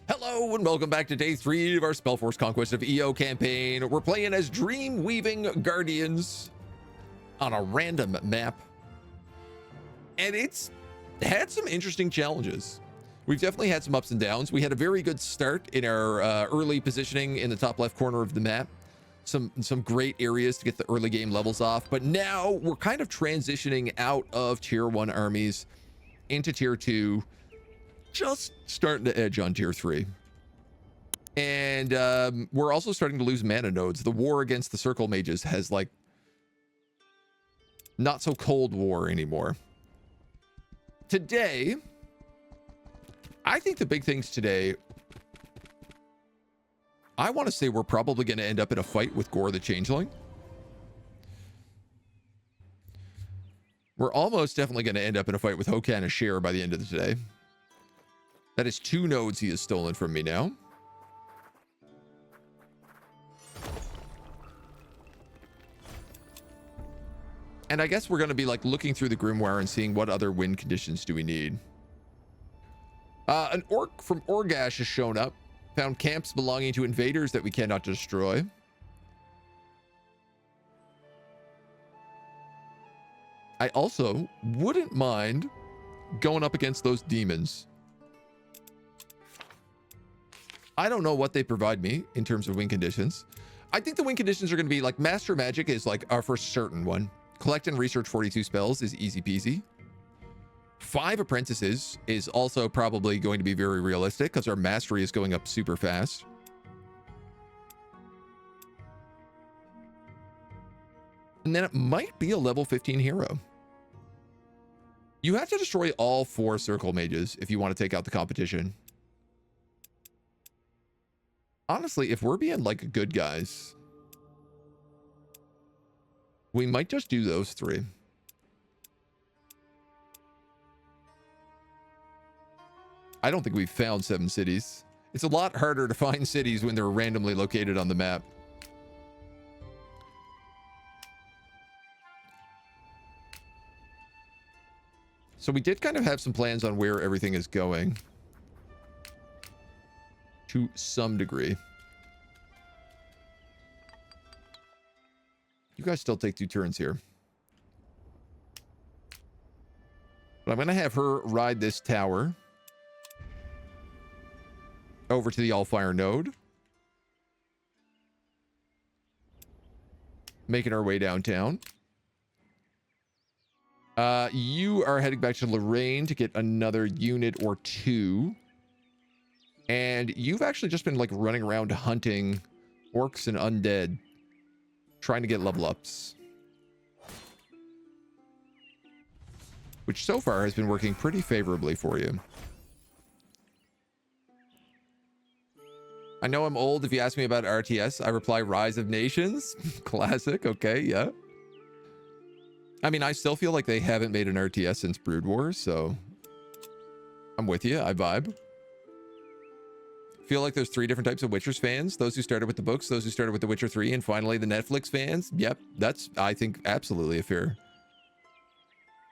Hello and welcome back to day 3 of our Spellforce Conquest of EO campaign. We're playing as Dream Weaving Guardians on a random map. And it's had some interesting challenges. We've definitely had some ups and downs. We had a very good start in our early positioning in the top left corner of the map. Some great areas to get the early game levels off. But now we're kind of transitioning out of tier 1 armies into tier 2. Just starting to edge on tier 3. And we're also starting to lose mana nodes. The war against the circle mages has like not so cold war anymore. Today, I think the big things today, I want to say we're probably going to end up in a fight with Gore the Changeling. We're almost definitely going to end up in a fight with Hokan Ashir by the end of the day. That is 2 nodes he has stolen from me now. And I guess we're going to be like looking through the Grimoire and seeing what other win conditions do we need. An orc from Orgash has shown up. Found camps belonging to invaders that we cannot destroy. I also wouldn't mind going up against those demons. I don't know what they provide me in terms of win conditions. I think the win conditions are going to be like Master Magic is like our first certain one. Collect and research 42 spells is easy peasy. 5 apprentices is also probably going to be very realistic because our mastery is going up super fast. And then it might be a level 15 hero. You have to destroy all 4 circle mages if you want to take out the competition. Honestly, if we're being like good guys, we might just do those 3. I don't think we've found 7 cities. It's a lot harder to find cities when they're randomly located on the map. So we did kind of have some plans on where everything is going. To some degree. You guys still take 2 turns here. But I'm going to have her ride this tower over to the Allfire node. Making our way downtown. You are heading back to Lorraine to get another unit or 2. And you've actually just been like running around hunting orcs and undead, trying to get level ups. Which so far has been working pretty favorably for you. I know I'm old. If you ask me about RTS, I reply Rise of Nations. Classic. Okay, yeah. I mean, I still feel like they haven't made an RTS since Brood War, so I'm with you. I vibe. Feel like there's 3 different types of Witchers fans. Those who started with the books, those who started with The Witcher 3, and finally the Netflix fans. Yep, that's, I think, absolutely a fair.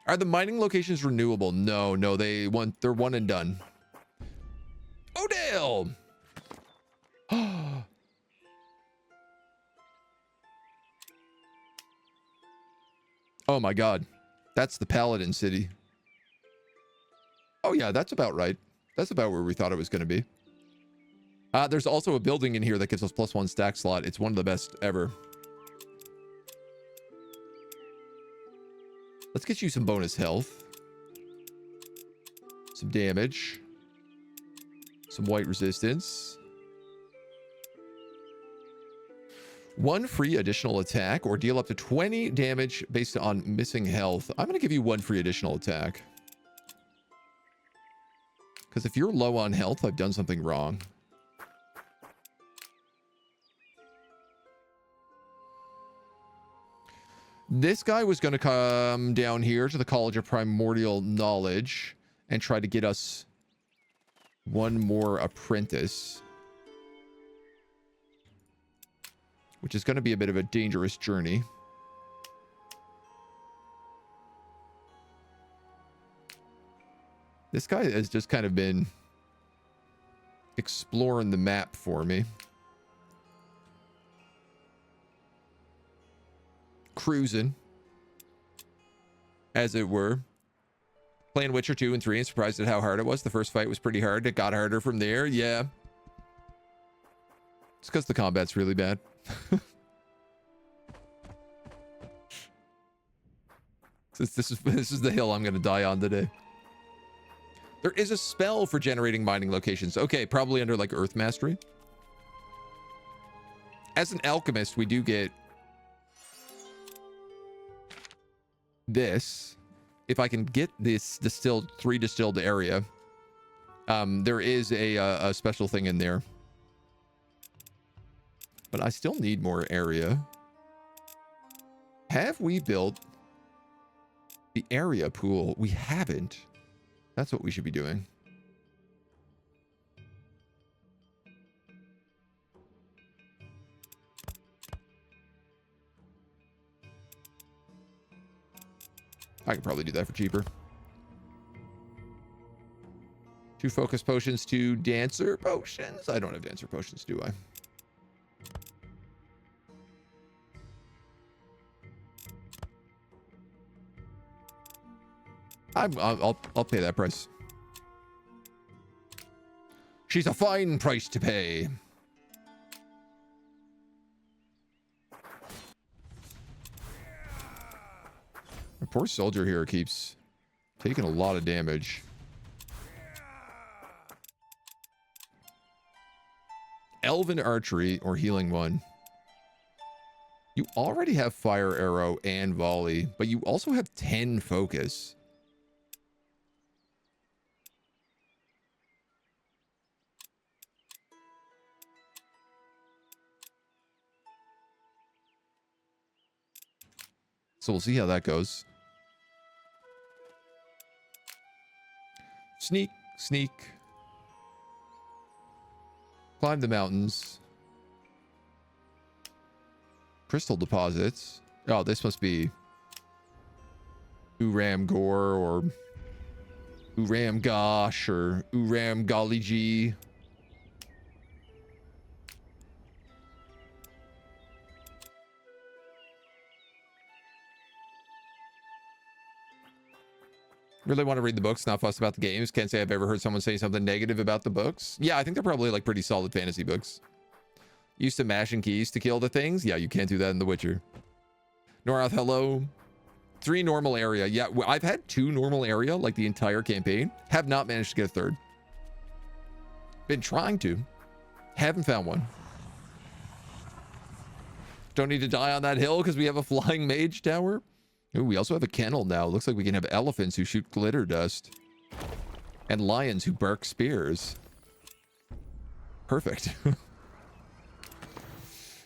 Are the mining locations renewable? No, they're one and done. Odale! Oh my god. That's the Paladin city. Oh yeah, that's about right. That's about where we thought it was going to be. There's also a building in here that gives us +1 stack slot. It's one of the best ever. Let's get you some bonus health. Some damage. Some white resistance. 1 free additional attack or deal up to 20 damage based on missing health. I'm going to give you 1 free additional attack. Because if you're low on health, I've done something wrong. This guy was going to come down here to the College of Primordial Knowledge and try to get us 1 more apprentice. Which is going to be a bit of a dangerous journey. This guy has just kind of been exploring the map for me. Cruising, as it were. Playing Witcher 2 and 3 and surprised at how hard it was. The first fight was pretty hard. It got harder from there. Yeah. It's because the combat's really bad. This is the hill I'm going to die on today. There is a spell for generating mining locations. Okay, probably under like Earth Mastery. As an alchemist, we do get this. If I can get this distilled 3 distilled area, there is a special thing in there. But I still need more area. Have we built the area pool? We haven't. That's what we should be doing. I could probably do that for cheaper. 2 focus potions, 2 dancer potions. I don't have dancer potions, do I? I'll pay that price. She's a fine price to pay. The poor soldier here keeps taking a lot of damage. Elven archery or healing 1. You already have fire arrow and volley, but you also have 10 focus. So we'll see how that goes. Sneak, sneak. Climb the mountains. Crystal deposits. Oh, this must be Uram Gore or Uram Gosh or Uram Golly G. Really want to read the books, not fussed about the games. Can't say I've ever heard someone say something negative about the books. Yeah, I think they're probably like pretty solid fantasy books. Used to mashing keys to kill the things. Yeah, you can't do that in The Witcher. Norath, hello. 3 normal area. Yeah, I've had 2 normal area like the entire campaign. Have not managed to get a 3rd. Been trying to. Haven't found one. Don't need to die on that hill because we have a flying mage tower. Ooh, we also have a kennel now. Looks like we can have elephants who shoot glitter dust. And lions who bark spears. Perfect.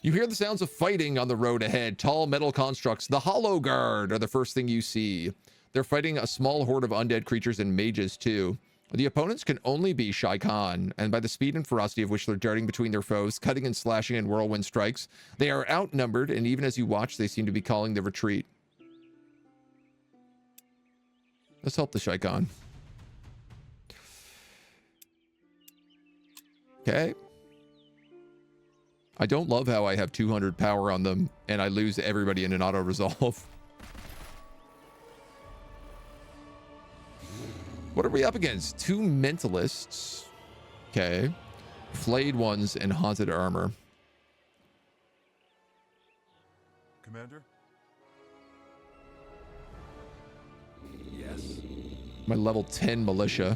You hear the sounds of fighting on the road ahead. Tall metal constructs. The Hollow Guard are the first thing you see. They're fighting a small horde of undead creatures and mages too. The opponents can only be Shai Khan, and by the speed and ferocity of which they're darting between their foes, cutting and slashing in whirlwind strikes, they are outnumbered, and even as you watch, they seem to be calling the retreat. Let's help the Shai Khan. Okay. I don't love how I have 200 power on them, and I lose everybody in an auto-resolve. What are we up against? 2 mentalists. Okay. Flayed ones and haunted armor. Commander? Yes. My level 10 militia.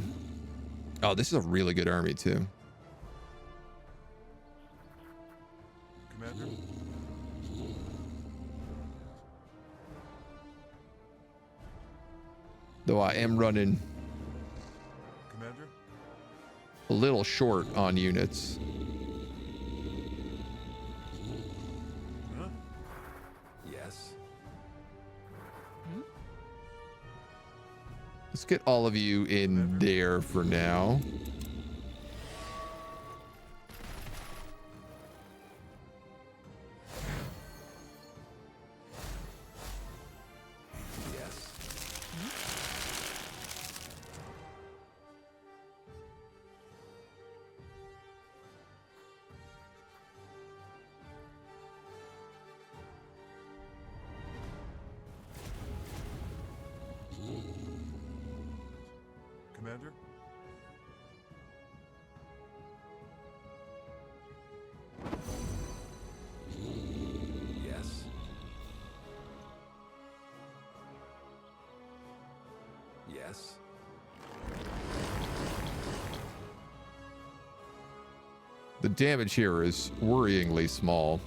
Oh, this is a really good army too. Commander? Though I am running Commander? a little short on units. Huh? Yes. Let's get all of you in there for now. Yes. Yes. The damage here is worryingly small.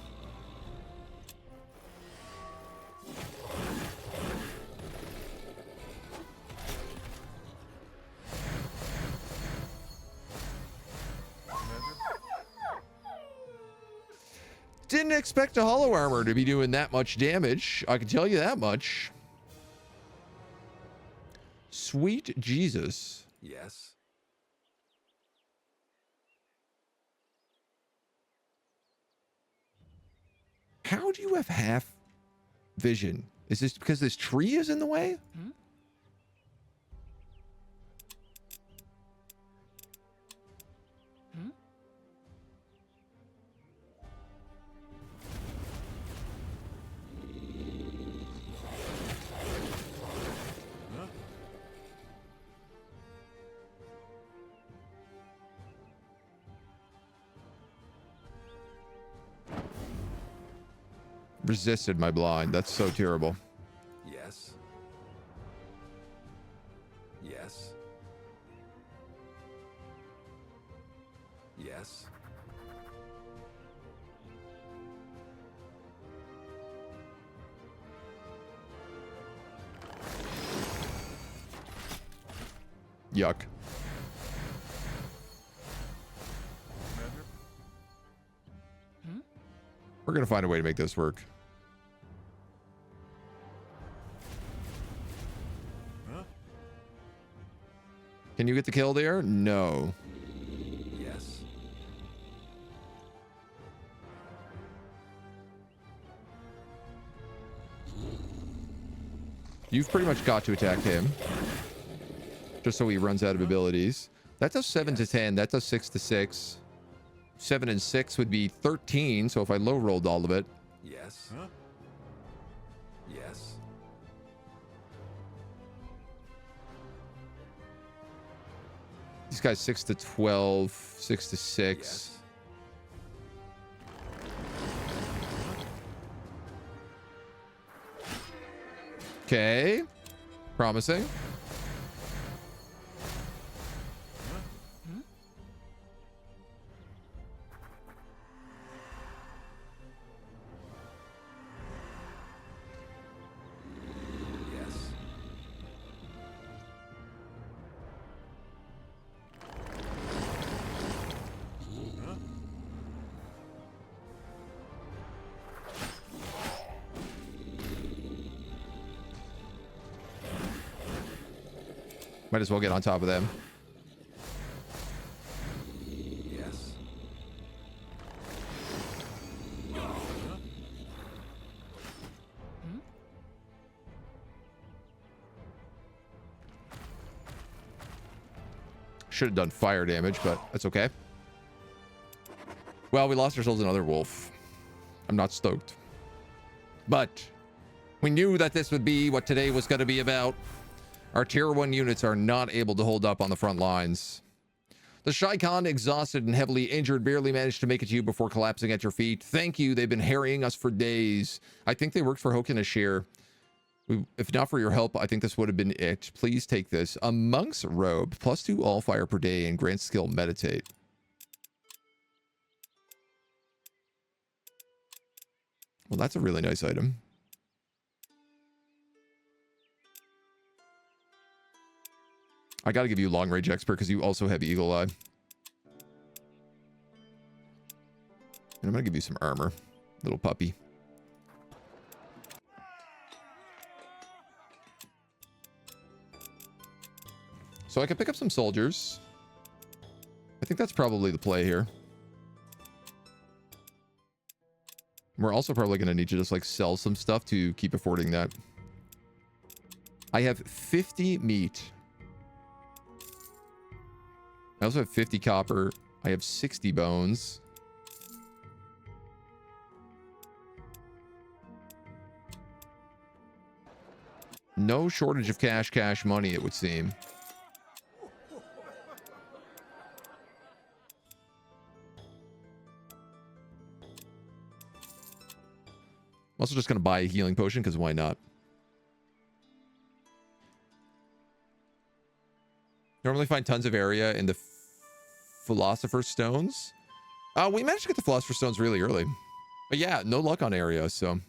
Didn't expect a hollow armor to be doing that much damage. I can tell you that much. Sweet Jesus. Yes. How do you have half vision? Is this because this tree is in the way? Hmm? Hmm? Huh? Resisted my blind. That's so terrible. Yes. Yes. Yes. Yuck. Commander? Hmm? We're going to find a way to make this work. Huh? Can you get the kill there? No. Yes. You've pretty much got to attack him. Just so he runs out of abilities. That does 7 to 10. That does 6 to 6. 7 and 6 would be 13. So if I low rolled all of it. Yes. Huh? Yes. These guys 6 to 12. 6 to 6. Yes. Okay. Promising. Hmm? Yes. Huh? Might as well get on top of them. Yes. Hmm? Should have done fire damage, but that's okay. Well, we lost ourselves another wolf. I'm not stoked. But we knew that this would be what today was going to be about. Our tier 1 units are not able to hold up on the front lines. The Shikon, exhausted and heavily injured, barely managed to make it to you before collapsing at your feet. Thank you. They've been harrying us for days. I think they worked for Hokin Ashir. If not for your help, I think this would have been it. Please take this. A monk's robe, +2 Allfire per day, and grant skill meditate. Well, that's a really nice item. I got to give you long range expert because you also have eagle eye. And I'm going to give you some armor, little puppy. So I can pick up some soldiers. I think that's probably the play here. We're also probably going to need to just like sell some stuff to keep affording that. I have 50 meat. I also have 50 copper. I have 60 bones. No shortage of cash money, it would seem. I'm also just going to buy a healing potion because why not? Normally find tons of area in the Philosopher's Stones. We managed to get the Philosopher's Stones really early. But yeah, no luck on area, so.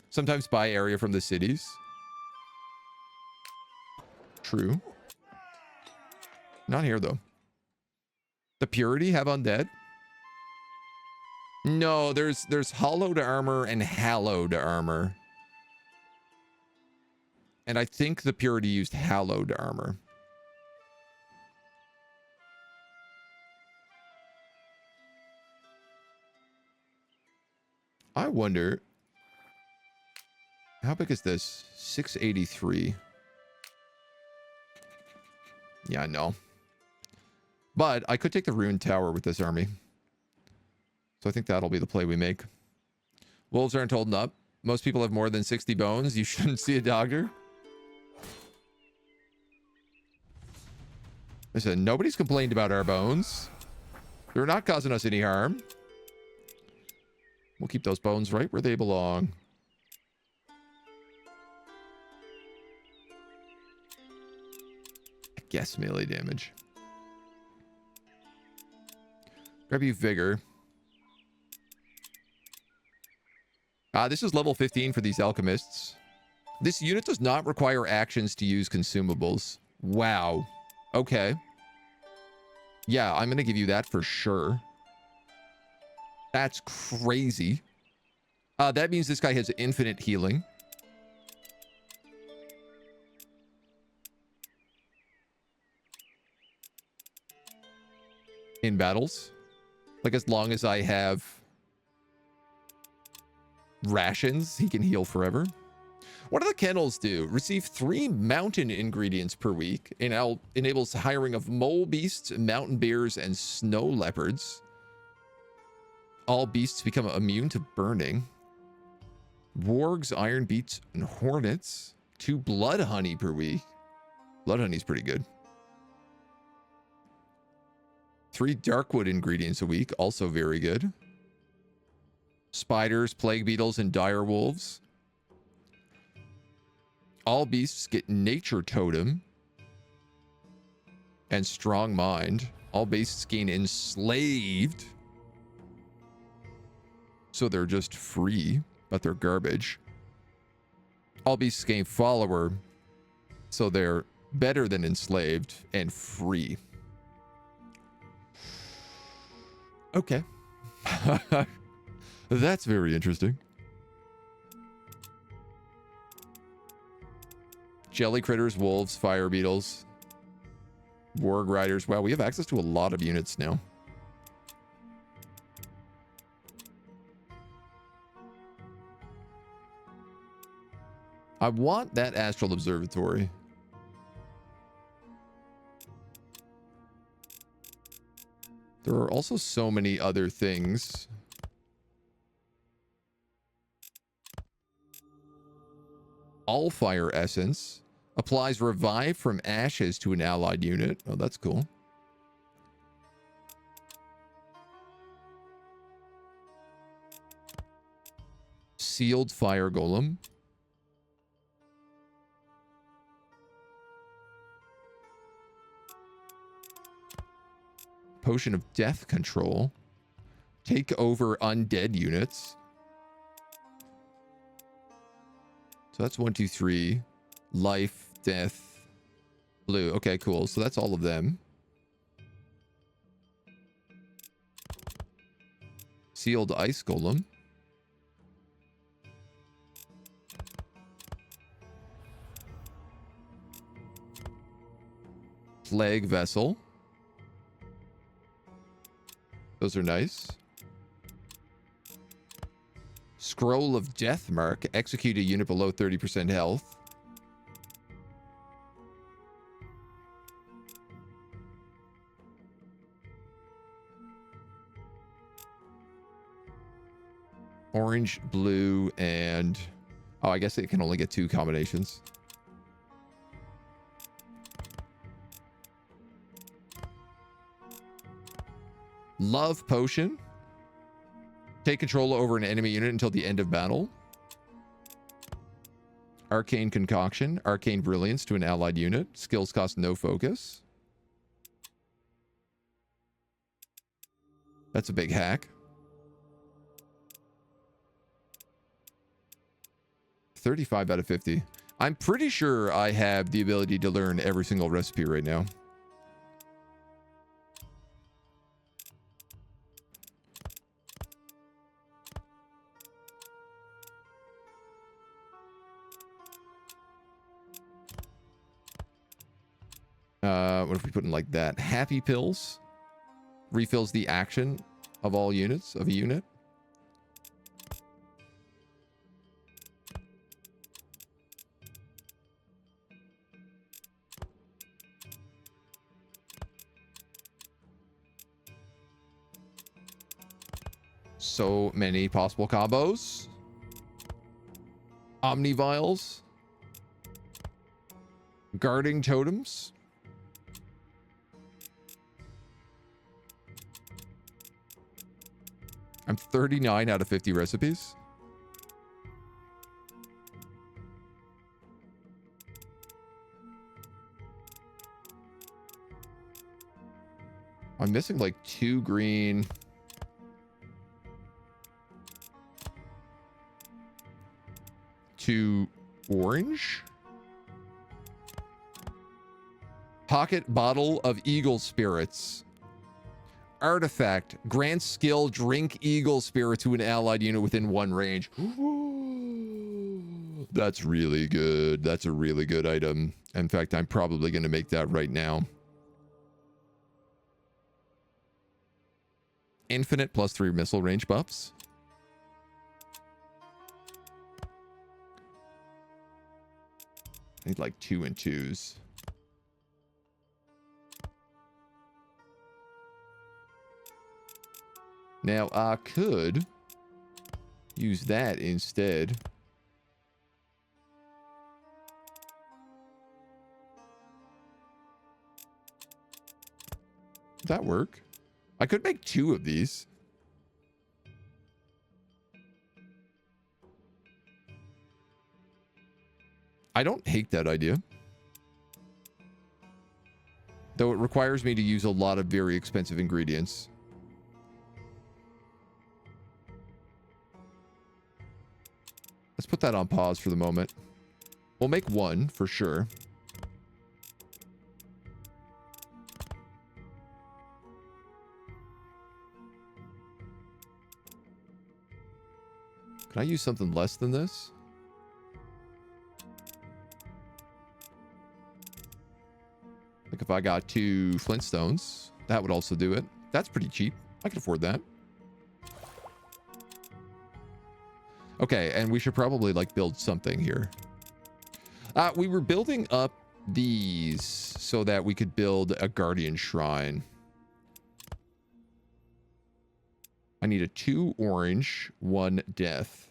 Sometimes buy area from the cities. True. Not here, though. The Purity have undead? No, there's hollowed armor and hallowed armor. And I think the Purity used hallowed armor. I wonder, how big is this? 683. Yeah, no. But I could take the Ruined Tower with this army. So I think that'll be the play we make. Wolves aren't holding up. Most people have more than 60 bones. You shouldn't see a doctor. Listen, nobody's complained about our bones. They're not causing us any harm. We'll keep those bones right where they belong. I guess melee damage. Grab you Vigor. This is level 15 for these alchemists. This unit does not require actions to use consumables. Wow. Okay. Yeah, I'm going to give you that for sure. That's crazy. That means this guy has infinite healing. In battles. Like, as long as I have rations, he can heal forever. What do the kennels do? Receive 3 mountain ingredients per week. And enables hiring of mole beasts, mountain bears, and snow leopards. All beasts become immune to burning. Wargs, iron beets, and hornets. 2 blood honey per week. Blood honey's pretty good. 3 darkwood ingredients a week, also very good. Spiders, plague beetles, and dire wolves. All beasts get nature totem and strong mind. All beasts gain enslaved. So they're just free, but they're garbage. All beasts gain follower. So they're better than enslaved and free. Okay. That's very interesting. Jelly critters, wolves, fire beetles, warg riders. Wow, we have access to a lot of units now. I want that astral observatory. There are also so many other things. Allfire essence applies revive from ashes to an allied unit. Oh, that's cool. Sealed fire golem. Potion of death control. Take over undead units. So that's 1, 2, 3. Life, death, blue. Okay, cool. So that's all of them. Sealed ice golem. Plague vessel. Those are nice. Scroll of Death Mark. Execute a unit below 30% health. Orange, blue, and... Oh, I guess it can only get 2 combinations. Love Potion. Take control over an enemy unit until the end of battle. Arcane Concoction, Arcane Brilliance to an allied unit. Skills cost no focus. That's a big hack. 35 out of 50. I'm pretty sure I have the ability to learn every single recipe right now. What if we put in like that? Happy Pills refills the action of all units of a unit. So many possible combos. Omnivials. Guarding totems. I'm 39 out of 50 recipes. I'm missing like 2 green. 2 orange. Pocket bottle of eagle spirits. Artifact grants skill drink eagle spirit to an allied unit within 1 range. That's really good. That's a really good item. In fact, I'm probably going to make that right now. Infinite +3 missile range buffs. I need like 2 and 2s. Now, I could use that instead. Does that work? I could make 2 of these. I don't hate that idea. Though it requires me to use a lot of very expensive ingredients. Let's put that on pause for the moment. We'll make 1 for sure. Can I use something less than this? Like if I got 2 flintstones, that would also do it. That's pretty cheap. I can afford that. Okay, and we should probably like build something here. We were building up these so that we could build a guardian shrine. I need a 2 orange, 1 death.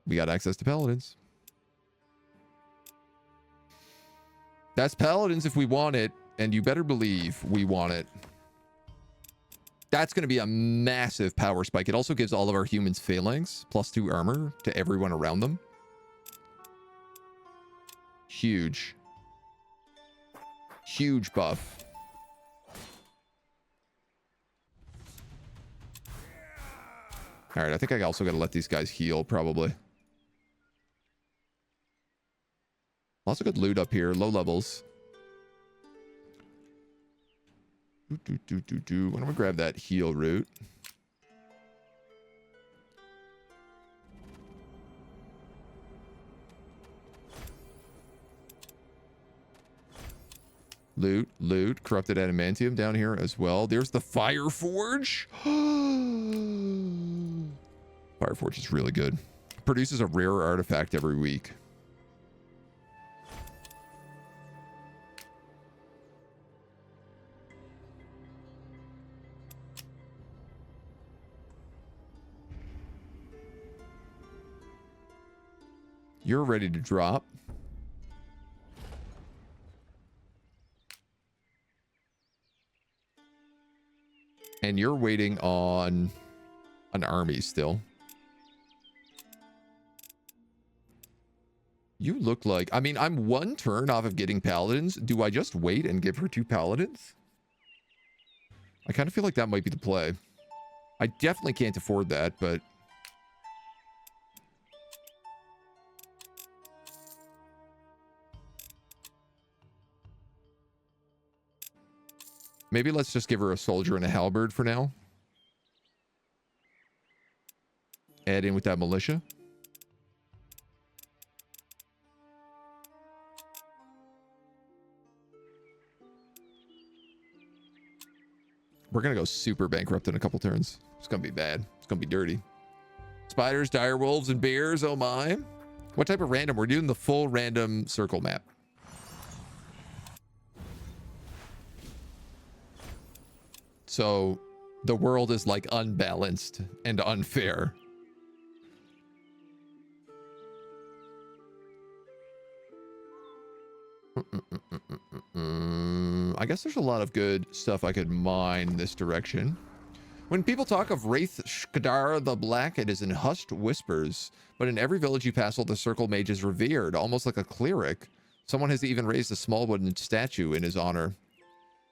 We got access to paladins. That's paladins if we want it, and you better believe we want it. That's going to be a massive power spike. It also gives all of our humans phalanx, +2 armor to everyone around them. Huge. Huge buff. All right, I think I also got to let these guys heal, probably. Lots of good loot up here, low levels. Why don't we grab that heal root? Loot, loot, corrupted adamantium down here as well. There's the Fire Forge. Fire Forge is really good. Produces a rare artifact every week. You're ready to drop. And you're waiting on an army still. You look like... I mean, I'm one turn off of getting paladins. Do I just wait and give her 2 paladins? I kind of feel like that might be the play. I definitely can't afford that, but... maybe let's just give her a soldier and a halberd for now. Add in with that militia. We're going to go super bankrupt in a couple turns. It's going to be bad. It's going to be dirty. Spiders, dire wolves, and bears. Oh my. What type of random? We're doing the full random circle map. So the world is like unbalanced and unfair. I guess there's a lot of good stuff I could mine this direction. When people talk of Wraith Shkadar the Black, it is in hushed whispers, but in every village you pass, the circle mage is revered, almost like a cleric. Someone has even raised a small wooden statue in his honor.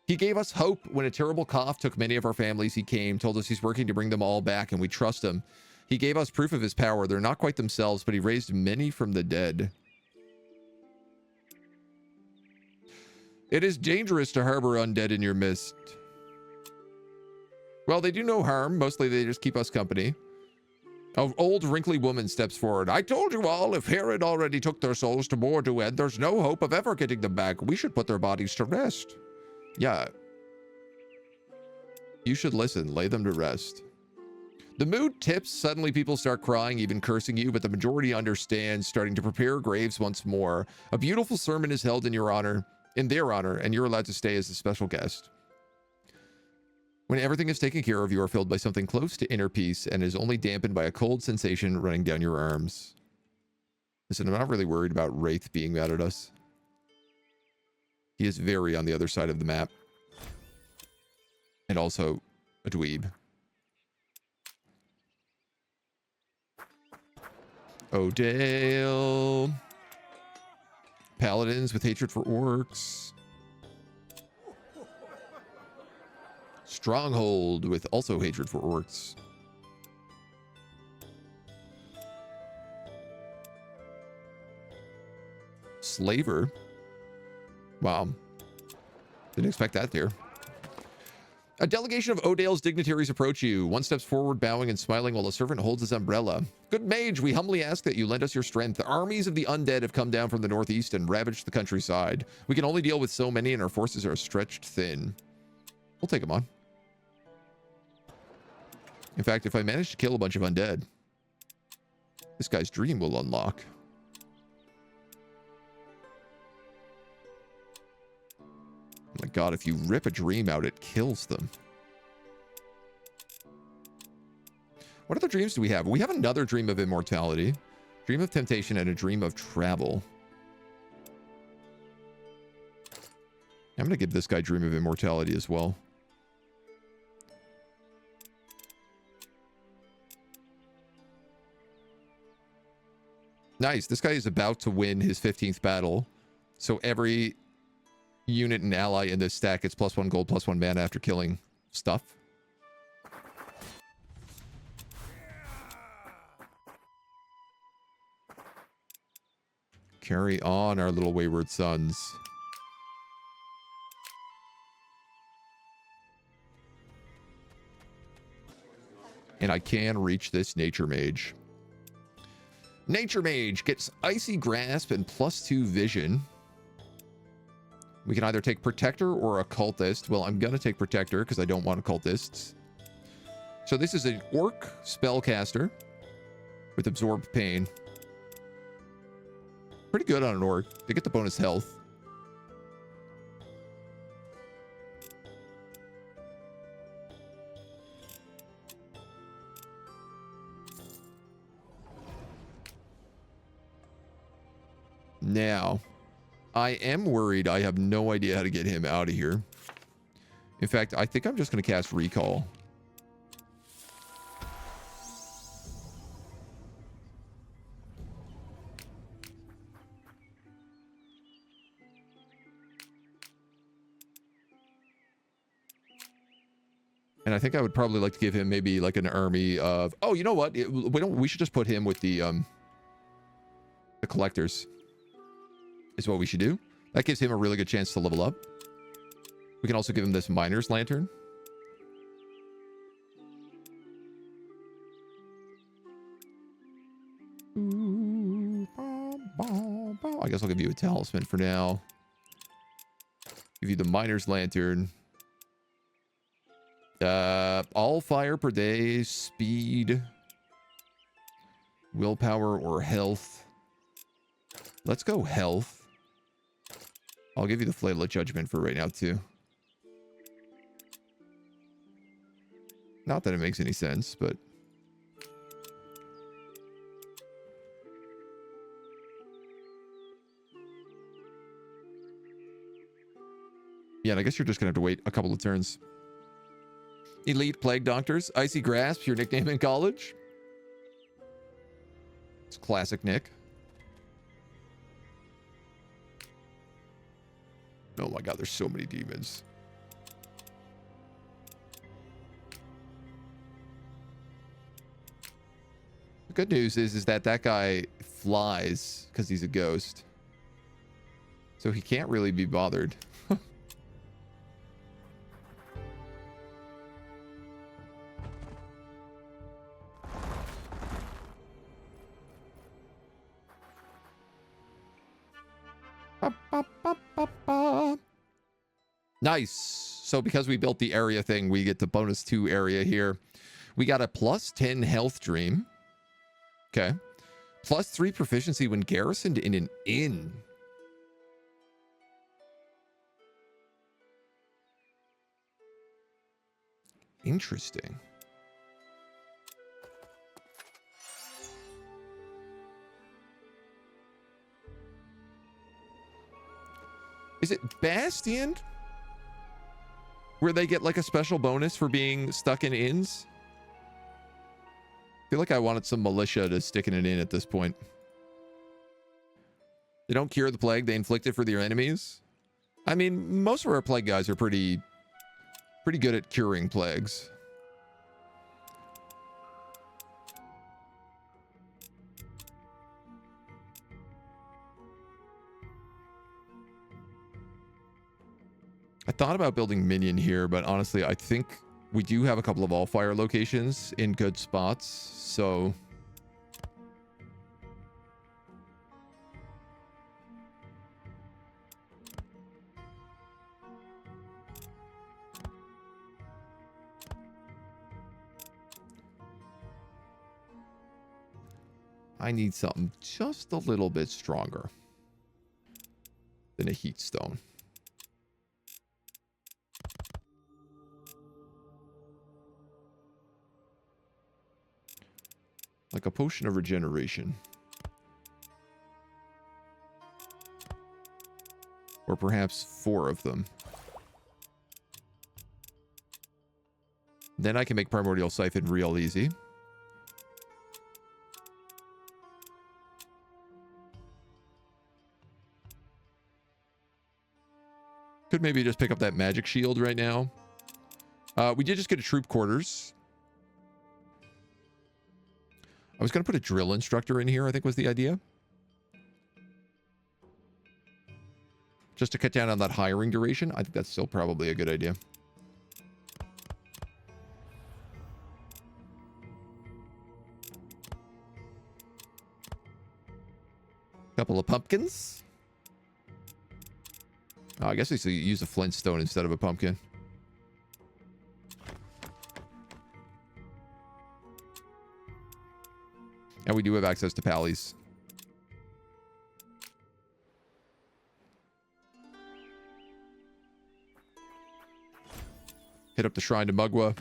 He gave us hope when a terrible cough took many of our families. He came, told us he's working to bring them all back, and we trust him. He gave us proof of his power. They're not quite themselves, but he raised many from the dead. It is dangerous to harbor undead in your midst. Well, they do no harm. Mostly they just keep us company. An old wrinkly woman steps forward. I told you all, if Herod already took their souls to Mordued, there's no hope of ever getting them back. We should put their bodies to rest. Yeah. You should listen. Lay them to rest. The mood tips. Suddenly people start crying, even cursing you, but the majority understands, starting to prepare graves once more. A beautiful sermon is held in your honor, in their honor, and you're allowed to stay as a special guest. When everything is taken care of, you are filled by something close to inner peace and is only dampened by a cold sensation running down your arms. Listen, I'm not really worried about Wraith being mad at us. He is very on the other side of the map. And also a dweeb. Odale. Paladins with hatred for orcs. Stronghold with also hatred for orcs. Slaver. Wow. Didn't expect that there. A delegation of Odale's dignitaries approach you. One steps forward, bowing and smiling, while a servant holds his umbrella. Good mage, we humbly ask that you lend us your strength. The armies of the undead have come down from the northeast and ravaged the countryside. We can only deal with so many, and our forces are stretched thin. We'll take them on. In fact, if I manage to kill a bunch of undead, this guy's dream will unlock. Oh my god, if you rip a dream out, it kills them. What other dreams do we have? We have another dream of immortality, dream of temptation, and a dream of travel. I'm going to give this guy dream of immortality as well. Nice. This guy is about to win his 15th battle. So every unit and ally in this stack gets +1 gold, +1 mana after killing stuff. Carry on, our little wayward sons. And I can reach this nature mage. Nature mage gets icy grasp and +2 vision. We can either take protector or occultist. Well, I'm gonna take protector because I don't want occultists. So this is an orc spellcaster with absorb pain. Pretty good on an orc. They get the bonus health. Now, I am worried I have no idea how to get him out of here. In fact, I think I'm just going to cast Recall. And I think I would probably like to give him maybe like an army of, oh, you know what? We should just put him with the collectors is what we should do. That gives him a really good chance to level up. We can also give him this miner's lantern. I guess I'll give you a talisman for now. Give you the miner's lantern. Allfire per day, speed, willpower, or health. Let's go health. I'll give you the flail of judgment for right now too. Not that it makes any sense, but yeah, and I guess you're just gonna have to wait a couple of turns. Elite Plague Doctors. Icy Grasp, your nickname in college. It's classic Nick. Oh my god, there's so many demons. The good news is that guy flies because he's a ghost. So he can't really be bothered. Nice. So because we built the area thing, we get the bonus 2 area here. We got a plus 10 health dream. Okay. Plus 3 proficiency when garrisoned in an inn. Interesting. Is it Bastion? Where they get like a special bonus for being stuck in inns? I feel like I wanted some militia to stick in an inn at this point. They don't cure the plague, they inflict it for their enemies. I mean, most of our plague guys are pretty good at curing plagues. I thought about building minion here, but honestly, I think we do have a couple of Allfire locations in good spots, so I need something just a little bit stronger than a heat stone. Like a potion of regeneration. Or perhaps 4 of them. Then I can make Primordial Siphon real easy. Could maybe just pick up that magic shield right now. We did just get a troop quarters. I was going to put a drill instructor in here, I think was the idea. Just to cut down on that hiring duration. I think that's still probably a good idea. Couple of pumpkins. Oh, I guess I should use a flintstone instead of a pumpkin. And we do have access to pallies. Hit up the shrine to Mugwa.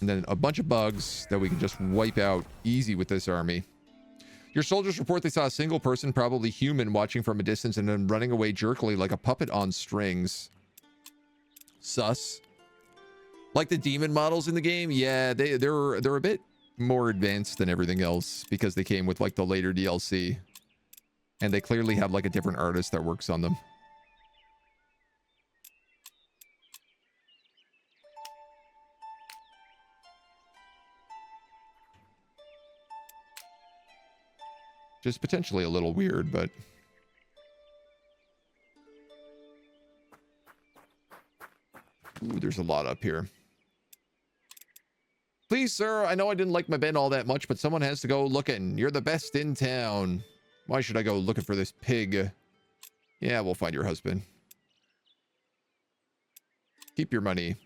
And then a bunch of bugs that we can just wipe out easy with this army. Your soldiers report they saw a single person, probably human, watching from a distance and then running away jerkily like a puppet on strings. Sus. Like the demon models in the game, yeah, they're a bit more advanced than everything else because they came with like the later DLC. And they clearly have like a different artist that works on them. Just potentially a little weird, but... Ooh, there's a lot up here. Please, sir, I know I didn't like my bed all that much, but someone has to go looking. You're the best in town. Why should I go looking for this pig? Yeah, we'll find your husband. Keep your money.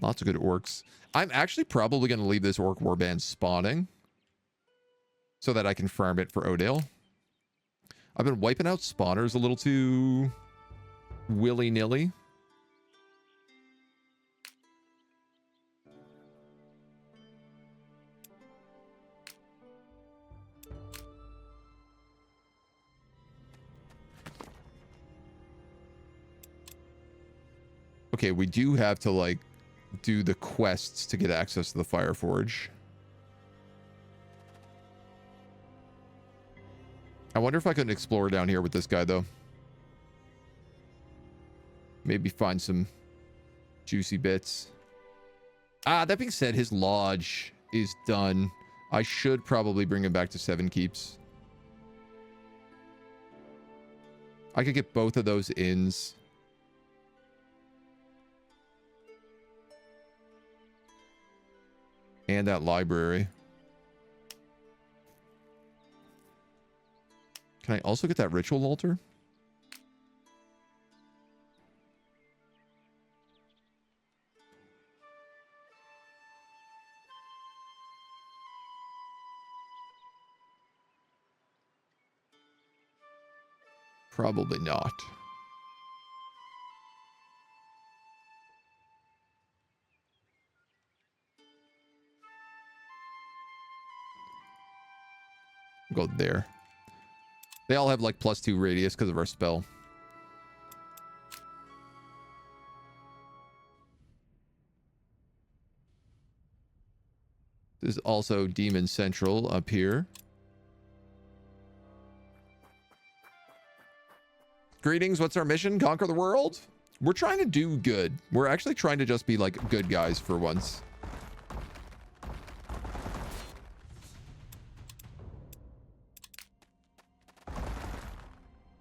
Lots of good orcs. I'm actually probably going to leave this orc warband spawning so that I can farm it for Odale. I've been wiping out spawners a little too willy-nilly. Okay, we do have to, like, do the quests to get access to the Fire Forge. I wonder if I could explore down here with this guy, though. Maybe find some juicy bits. That being said, his lodge is done. I should probably bring him back to 7 keeps. I could get both of those inns. And that library. Can I also get that ritual altar? Probably not. Go there. They all have like +2 radius because of our spell. There's also Demon Central up here. Greetings, what's our mission? Conquer the world? We're trying to do good. We're actually trying to just be like good guys for once.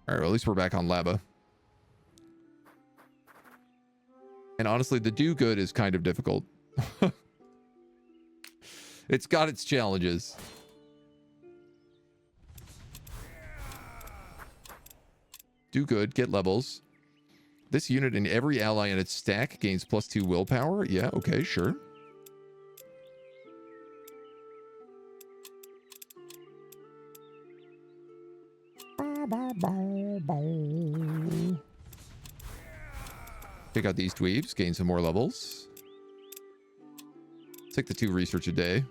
All right, well, at least we're back on lava. And honestly, the do good is kind of difficult. It's got its challenges. Do good, get levels. This unit and every ally in its stack gains +2 willpower. Yeah, okay, sure. Take out these dweebs, gain some more levels. Take the 2 research a day.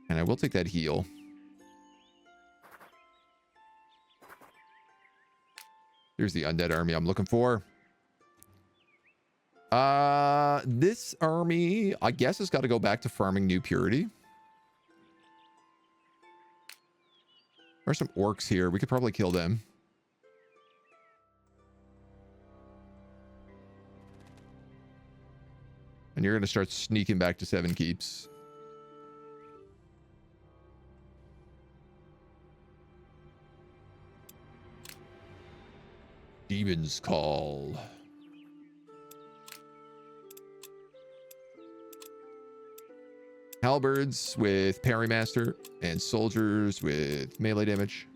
And I will take that heal. Here's the undead army I'm looking for. This army, I guess, has got to go back to farming New Purity. There are some orcs here. We could probably kill them. And you're going to start sneaking back to 7 keeps. Demon's Call. Halberds with Parrymaster and soldiers with melee damage.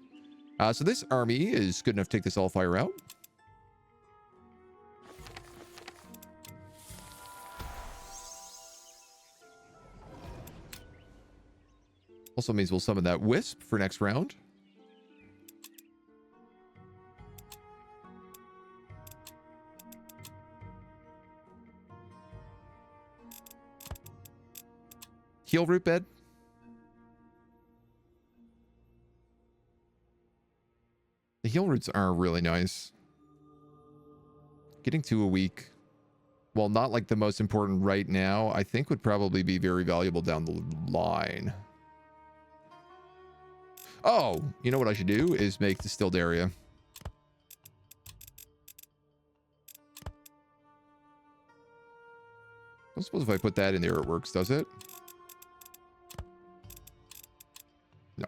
So this army is good enough to take this Allfire out. Also means we'll summon that Wisp for next round. Heal root bed. The heal roots are really nice. Getting 2 a week, while not like the most important right now, I think would probably be very valuable down the line. Oh, you know what I should do is make distilled area. I don't suppose if I put that in there, it works, does it? No.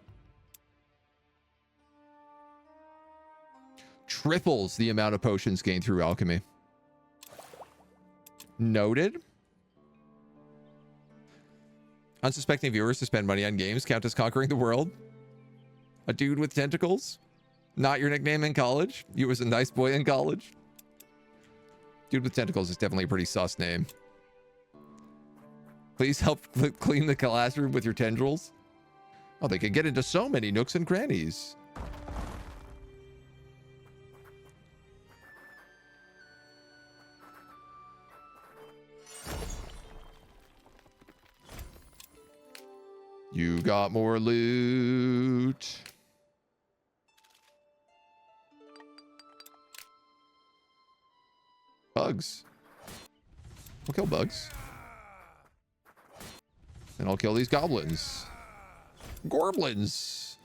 Triples the amount of potions gained through alchemy. Noted. Unsuspecting viewers to spend money on games count as conquering the world. A dude with tentacles. Not your nickname in college. You was a nice boy in college. Dude with tentacles is definitely a pretty sus name. Please help clean the classroom with your tendrils. Oh, they can get into so many nooks and crannies. You got more loot. Bugs. We'll kill bugs. And I'll kill these goblins. Gorblins.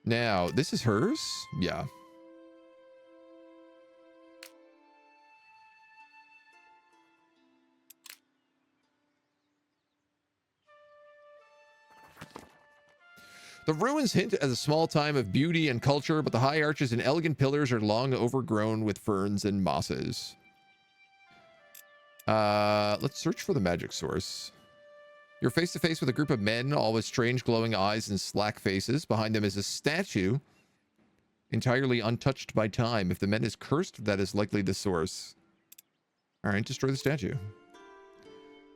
Now, this is hers? Yeah. The ruins hint at a small time of beauty and culture, but the high arches and elegant pillars are long overgrown with ferns and mosses. Let's search for the magic source. You're face to face with a group of men, all with strange glowing eyes and slack faces. Behind them is a statue, entirely untouched by time. If the man is cursed, that is likely the source. All right, destroy the statue.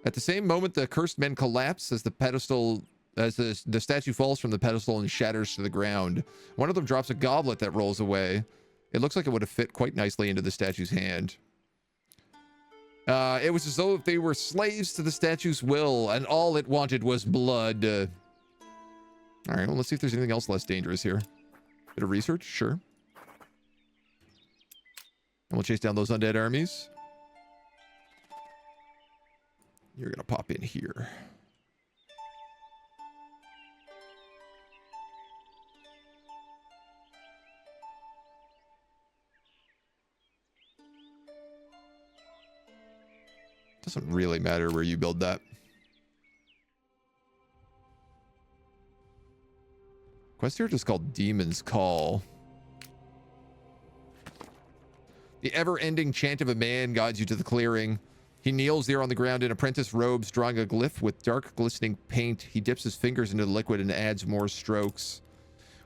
At the same moment, the cursed men collapse as the pedestal, as the statue falls from the pedestal and shatters to the ground. One of them drops a goblet that rolls away. It looks like it would have fit quite nicely into the statue's hand. It was as though they were slaves to the statue's will, and all it wanted was blood. All right, well, let's see if there's anything else less dangerous here. Bit of research, sure. And we'll chase down those undead armies. You're gonna pop in here. Doesn't really matter where you build that. Quest here just called Demon's Call. The ever-ending chant of a man guides you to the clearing. He kneels there on the ground in apprentice robes, drawing a glyph with dark, glistening paint. He dips his fingers into the liquid and adds more strokes.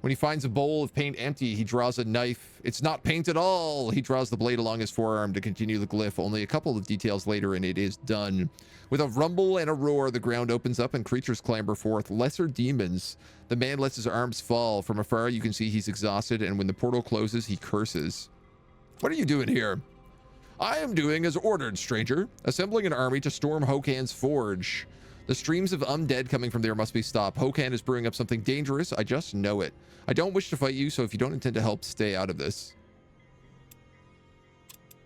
When he finds a bowl of paint empty, he draws a knife. It's not paint at all. He draws the blade along his forearm to continue the glyph. Only a couple of details later, and it is done. With a rumble and a roar, the ground opens up and creatures clamber forth. Lesser demons. The man lets his arms fall. From afar, you can see he's exhausted, and when the portal closes, he curses. What are you doing here? I am doing as ordered, stranger. Assembling an army to storm Hokan's forge. The streams of undead coming from there must be stopped. Hokan is brewing up something dangerous. I just know it. I don't wish to fight you, so if you don't intend to help, stay out of this.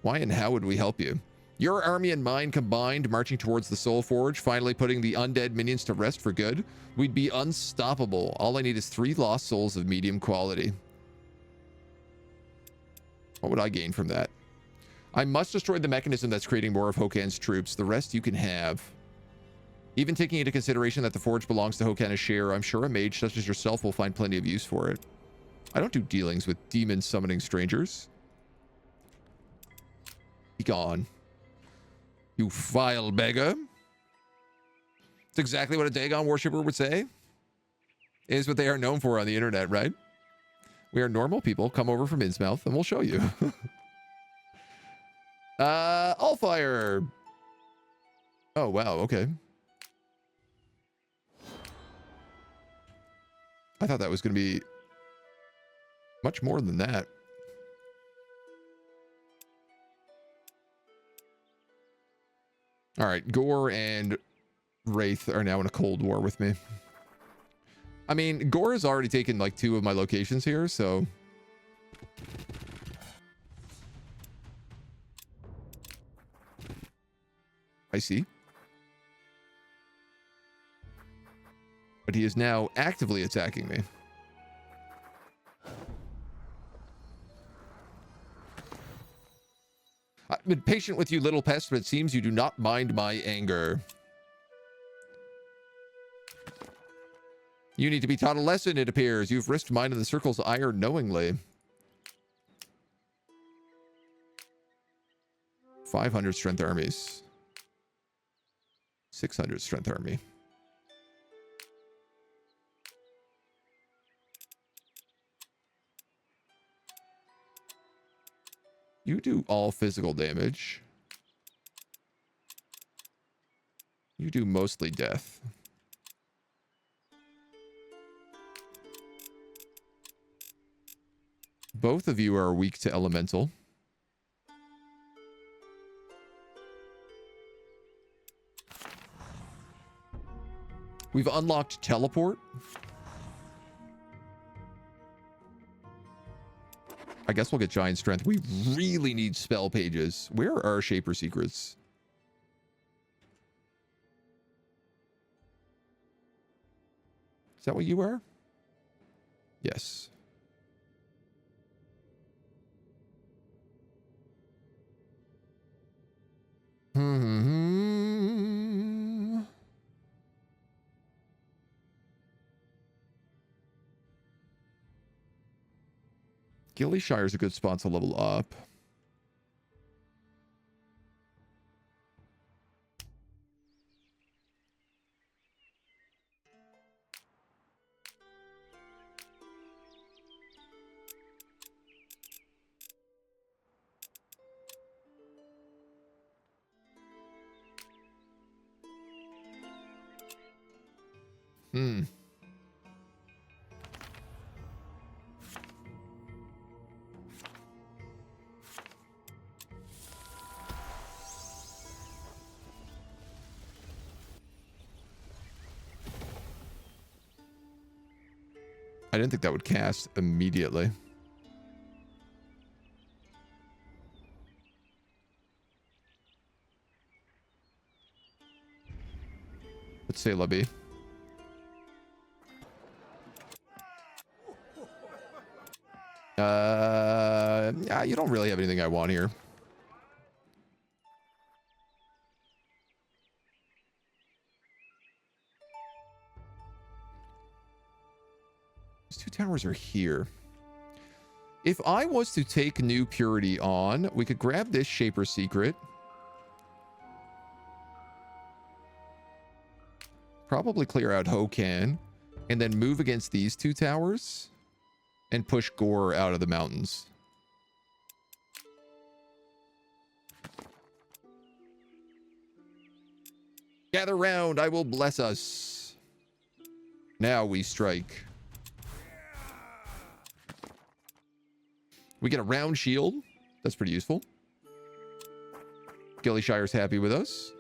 Why and how would we help you? Your army and mine combined, marching towards the Soul Forge, finally putting the undead minions to rest for good. We'd be unstoppable. All I need is 3 lost souls of medium quality. What would I gain from that? I must destroy the mechanism that's creating more of Hokan's troops. The rest you can have. Even taking into consideration that the forge belongs to Hokan as share, I'm sure a mage such as yourself will find plenty of use for it. I don't do dealings with demon summoning strangers. Be gone. You vile beggar. It's exactly what a Dagon worshipper would say. It is what they are known for on the internet, right? We are normal people. Come over from Innsmouth and we'll show you. Allfire. Oh, wow. Okay. I thought that was going to be much more than that. All right, Gore and Wraith are now in a cold war with me. I mean, Gore has already taken like 2 of my locations here, so... I see. But he is now actively attacking me. I've been patient with you, little pest, but it seems you do not mind my anger. You need to be taught a lesson, it appears. You've risked mine in the circle's ire knowingly. 500 strength armies. 600 strength army. You do all physical damage. You do mostly death. Both of you are weak to elemental. We've unlocked teleport. I guess we'll get giant strength. We really need spell pages. Where are our shaper secrets? Is that what you are? Yes. Gilly is a good spot to level up. I didn't think that would cast immediately. Let's say Lubby. Yeah, you don't really have anything I want here. These two towers are here. If I was to take New Purity on, we could grab this Shaper Secret. Probably clear out Hokan. And then move against these two towers. And push Gore out of the mountains. Gather round, I will bless us. Now we strike. We get a round shield. That's pretty useful. Gillyshire's happy with us.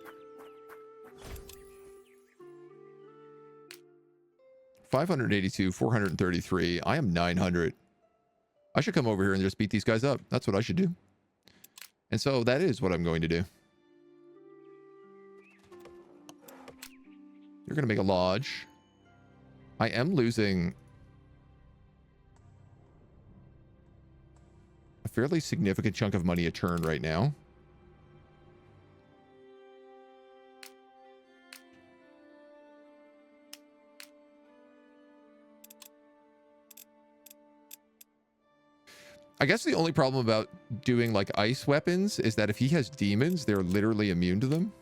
582, 433. I am 900. I should come over here and just beat these guys up. That's what I should do. And so that is what I'm going to do. You're going to make a lodge. I am losing a fairly significant chunk of money a turn right now. I guess the only problem about doing like ice weapons is that if he has demons, they're literally immune to them.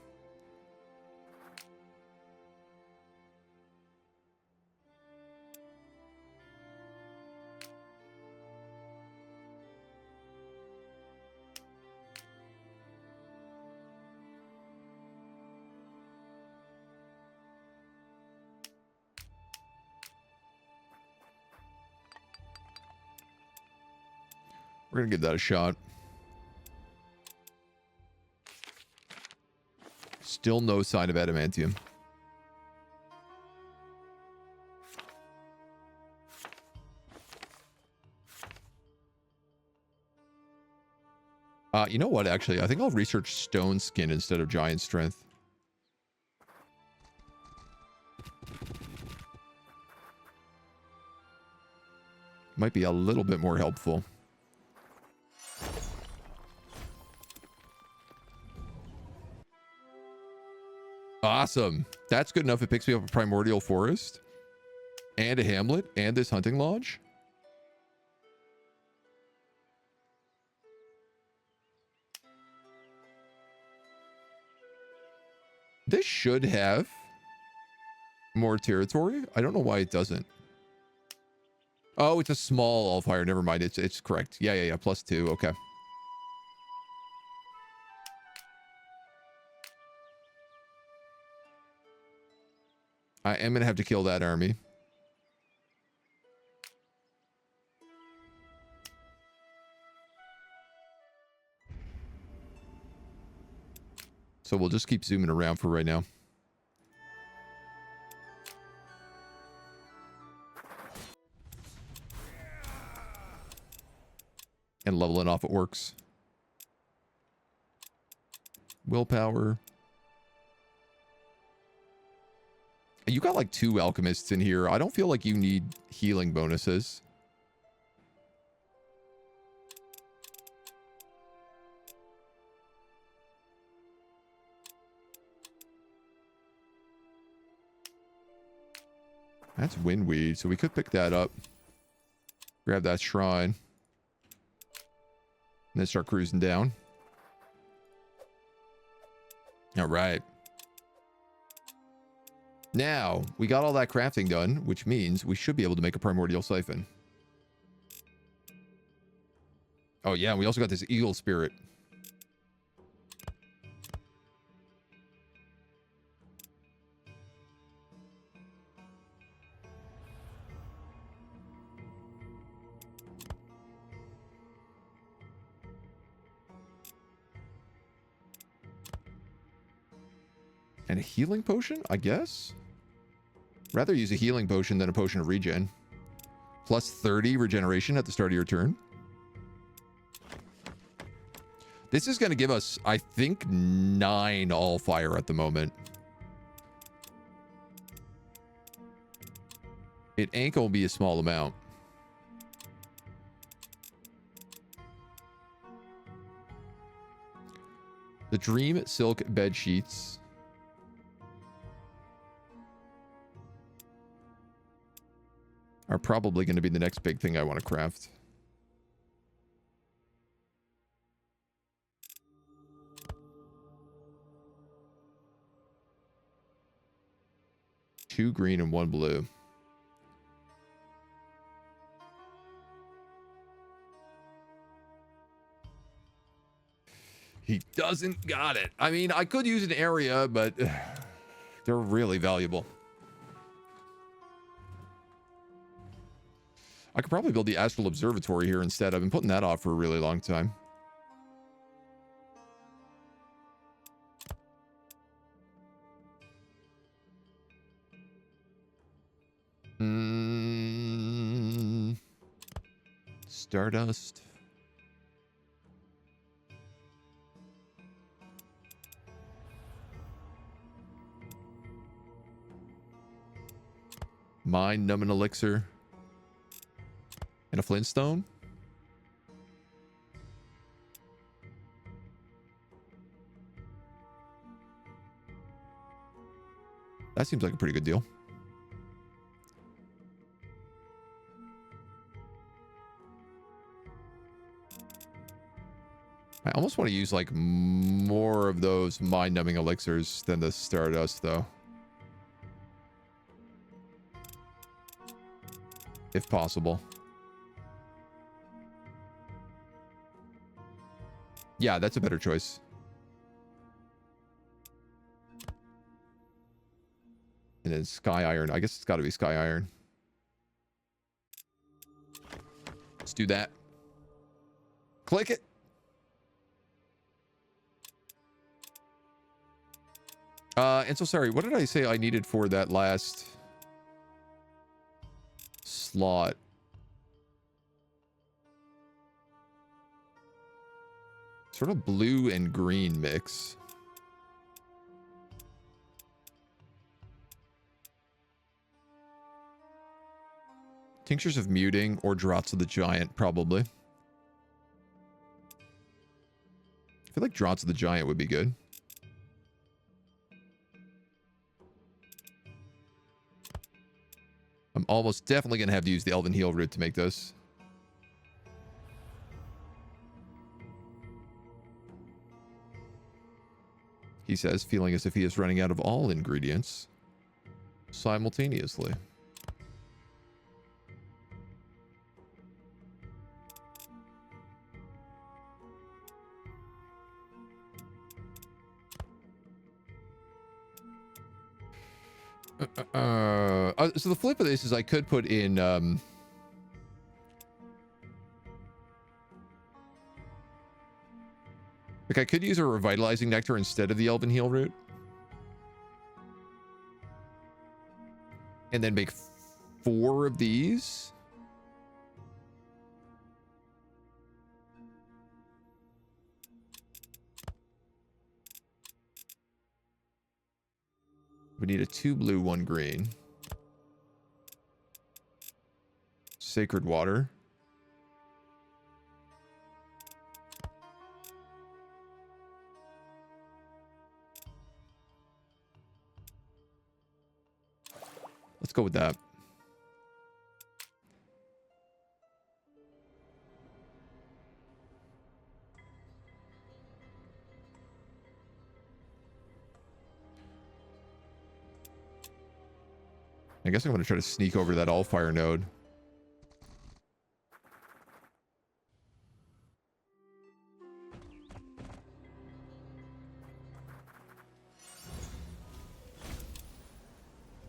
We're gonna give that a shot. Still no sign of adamantium. You know what, actually? I think I'll research stone skin instead of giant strength. might be a little bit more helpful. Awesome. That's good enough. It picks me up a primordial forest and a hamlet and this hunting lodge. This should have more territory. I don't know why it doesn't. Oh, it's a small Allfire. Never mind. It's correct. Yeah. +2. Okay. I am going to have to kill that army. So we'll just keep zooming around for right now. And leveling off it works. Willpower. You got like 2 alchemists in here. I don't feel like you need healing bonuses. That's windweed, so we could pick that up. Grab that shrine. And then start cruising down. All right. Now, we got all that crafting done, which means we should be able to make a primordial siphon. Oh yeah, we also got this eagle spirit. And a healing potion, I guess? Rather use a healing potion than a potion of regen. Plus 30 regeneration at the start of your turn. This is going to give us, I think, 9 Allfire at the moment. It ain't going to be a small amount. The Dream Silk Bed Sheets. Are probably going to be the next big thing I want to craft. Two green and 1 blue. He doesn't got it. I mean, I could use an area, but they're really valuable. I could probably build the Astral Observatory here instead. I've been putting that off for a really long time. Stardust. Mind Numbing Elixir. And a Flintstone. That seems like a pretty good deal. I almost want to use like more of those mind-numbing elixirs than the Stardust, though. If possible. Yeah, that's a better choice. And then Sky Iron. I guess it's got to be Sky Iron. Let's do that. Click it. And so sorry, what did I say I needed for that last slot? Sort of blue and green mix. Tinctures of Muting or Draughts of the Giant, probably. I feel like Draughts of the Giant would be good. I'm almost definitely going to have to use the Elven Heal root to make this. He says, feeling as if he is running out of all ingredients simultaneously. So the flip of this is I could put in like I could use a revitalizing nectar instead of the Elven Heal root. And then make 4 of these. We need a 2 blue, 1 green. Sacred Water. Let's go with that. I guess I'm going to try to sneak over that Allfire node.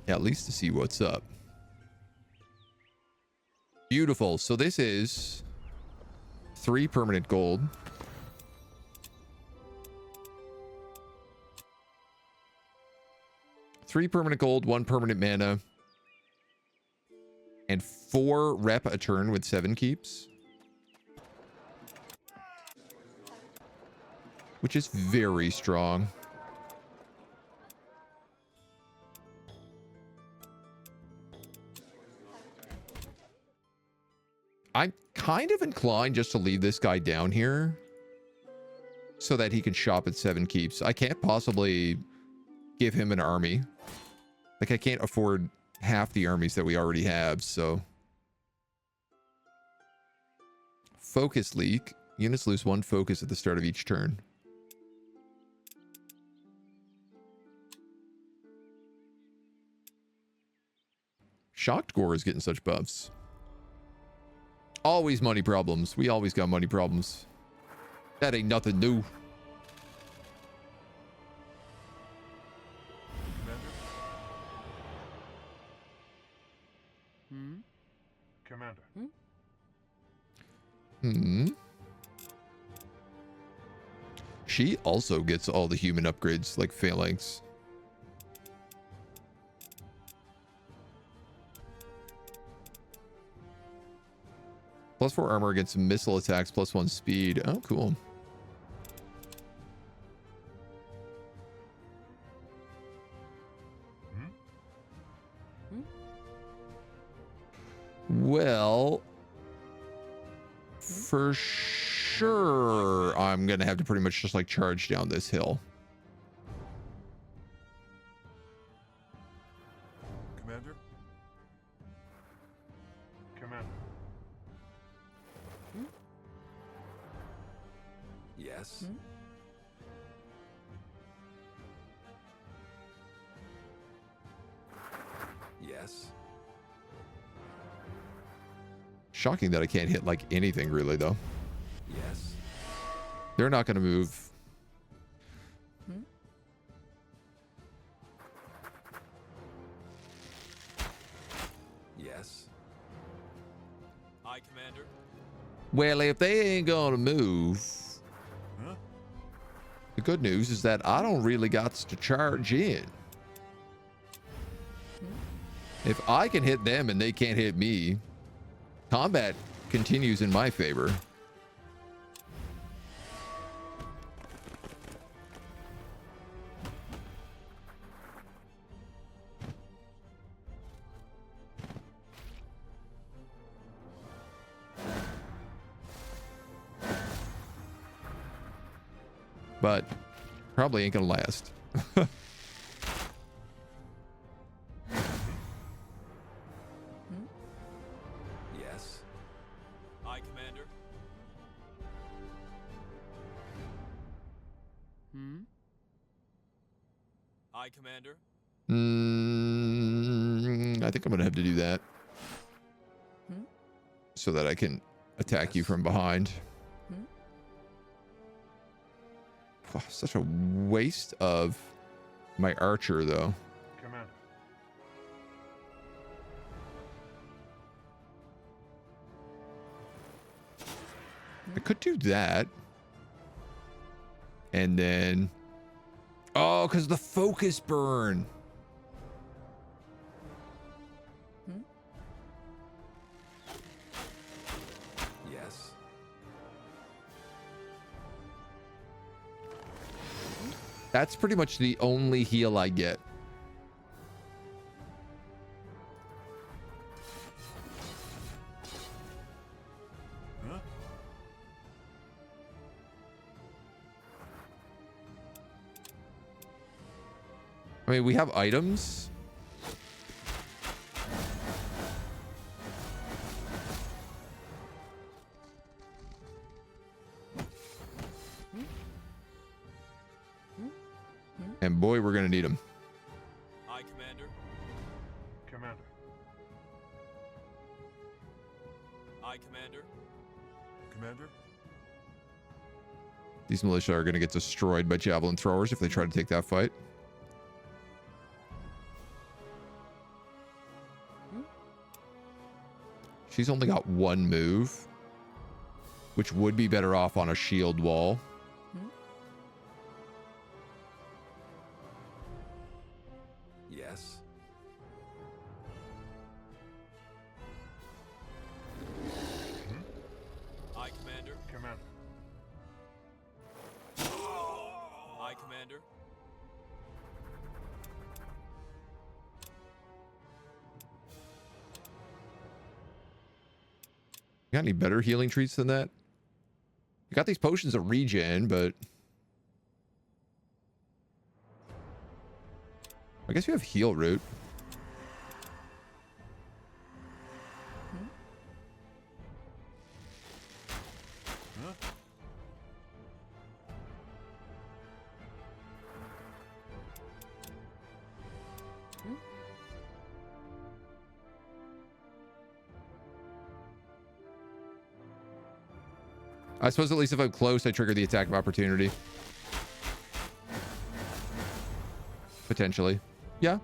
Yeah, at least to see what's up. Beautiful. So this is 3 permanent gold. Three permanent gold, 1 permanent mana. And 4 rep a turn with 7 keeps. Which is very strong. I'm kind of inclined just to leave this guy down here so that he can shop at 7 keeps. I can't possibly give him an army. Like, I can't afford half the armies that we already have, so. Focus leak. Units lose 1 focus at the start of each turn. Shocked Gore is getting such buffs. Always money problems. We always got money problems. That ain't nothing new. Commander. She also gets all the human upgrades, like Phalanx. +4 armor against missile attacks, +1 speed. Oh, cool. Well, for sure, I'm going to have to pretty much just like charge down this hill. Commander. Commander. Yes. Yes. Shocking that I can't hit like anything really though. Yes. They're not going to move. Yes. Aye, Commander. Well, if they ain't going to move, Huh? the good news is that I don't really got to charge in. If I can hit them and they can't hit me, combat continues in my favor. but probably ain't gonna last. Yes. Aye, Commander. Hmm? Aye, Commander. I think I'm gonna have to do that Hmm? so that I can attack you Yes. from behind. Hmm? Oh, such a waste of my archer, though. Commander. I could do that. And then... Oh, because the focus burn. Hmm? Yes. That's pretty much the only heal I get. Huh? I mean, we have items. And boy, we're gonna need them. Aye, Commander. Commander. Aye, Commander. Commander. These militia are gonna get destroyed by javelin throwers if they try to take that fight. She's only got one move, which would be better off on a shield wall. Yes. Aye, Commander. Commander. Aye, Commander. You got any better healing treats than that? You got these potions of regen, but I guess you have heal root. Huh? I suppose at least if I'm close, I trigger the attack of opportunity. Potentially. Yeah.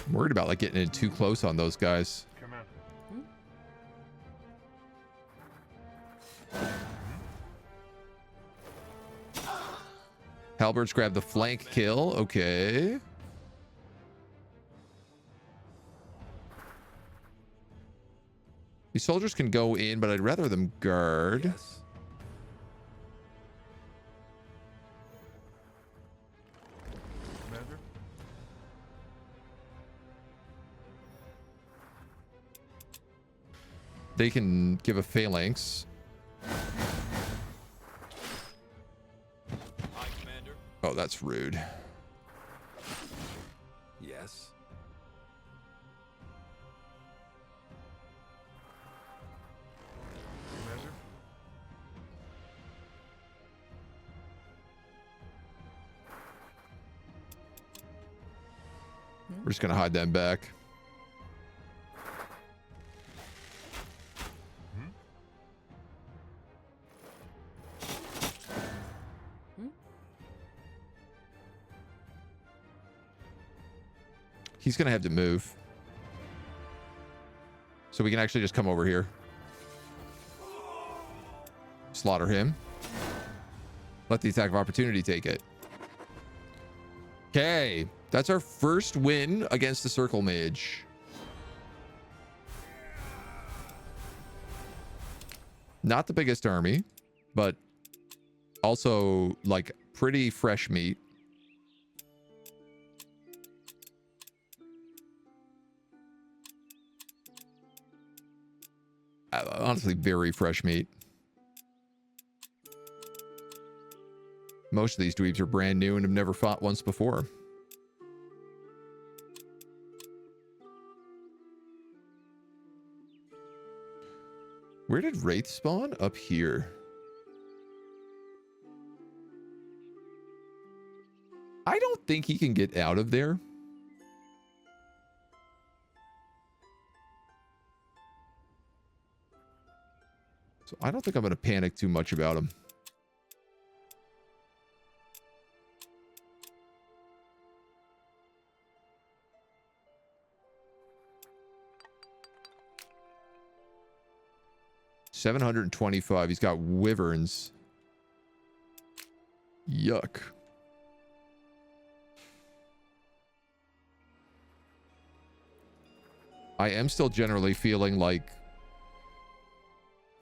I'm worried about like getting in too close on those guys. Commander. Halberds grab the flank kill. Okay. These soldiers can go in, but I'd rather them guard. Yes. Commander. They can give a phalanx. Aye, Commander. Oh, that's rude. Yes. Commander. We're just gonna hide them back. He's gonna have to move. So we can actually just come over here. Slaughter him. Let the attack of opportunity take it. Okay. That's our first win against the Circle Mage. Not the biggest army, but also like pretty fresh meat. Honestly, very fresh meat. Most of these dweebs are brand new and have never fought once before. Where did Wraith spawn? Up here. I don't think he can get out of there. So I don't think I'm going to panic too much about him. $725. He's got wyverns. Yuck. I am still generally feeling like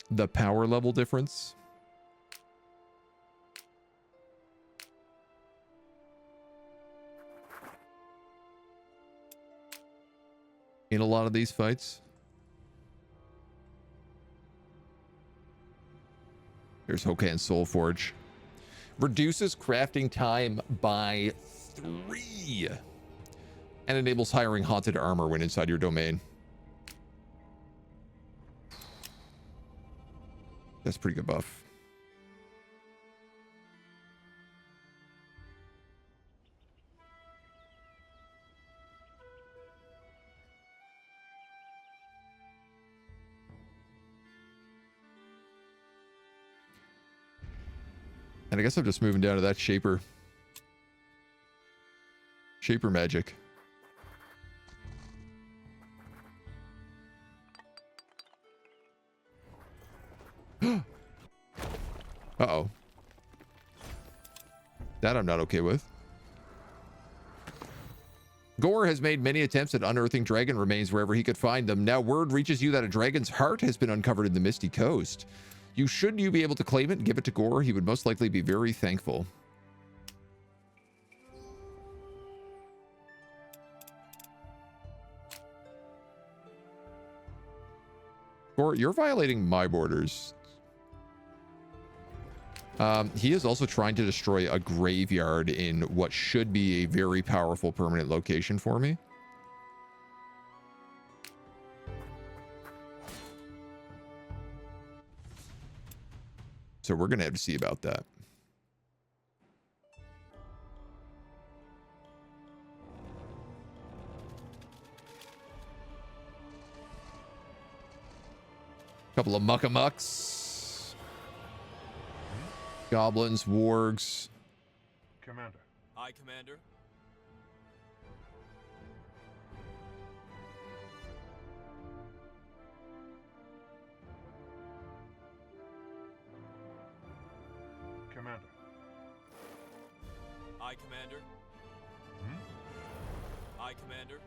the power level difference in a lot of these fights. Here's Hokan Soulforge. Reduces crafting time by 3 and enables hiring haunted armor when inside your domain. That's pretty good buff. And I guess I'm just moving down to that Shaper magic. Uh-oh. That I'm not okay with. Gore has made many attempts at unearthing dragon remains wherever he could find them. Now word reaches you that a dragon's heart has been uncovered in the Misty Coast. Should you be able to claim it and give it to Gore, he would most likely be very thankful. Gore, you're violating my borders. He is also trying to destroy a graveyard in what should be a very powerful permanent location for me. So we're going to have to see about that. Couple of muckamucks. Goblins, wargs. Commander. Aye, Commander. Commander. Aye, Commander. Aye, Commander.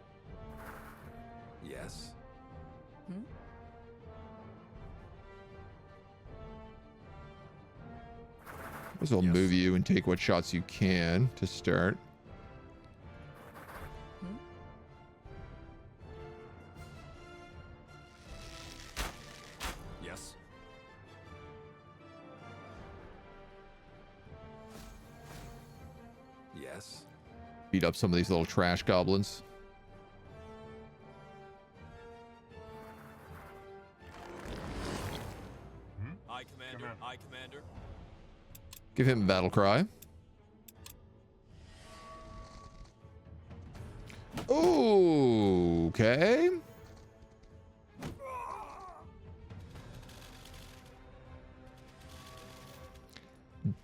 Yes. Hmm? Might as well move you and take what shots you can to start. Hmm? Yes. Yes. Beat up some of these little trash goblins. Aye, Commander. Aye, Commander. Give him a battle cry. Okay.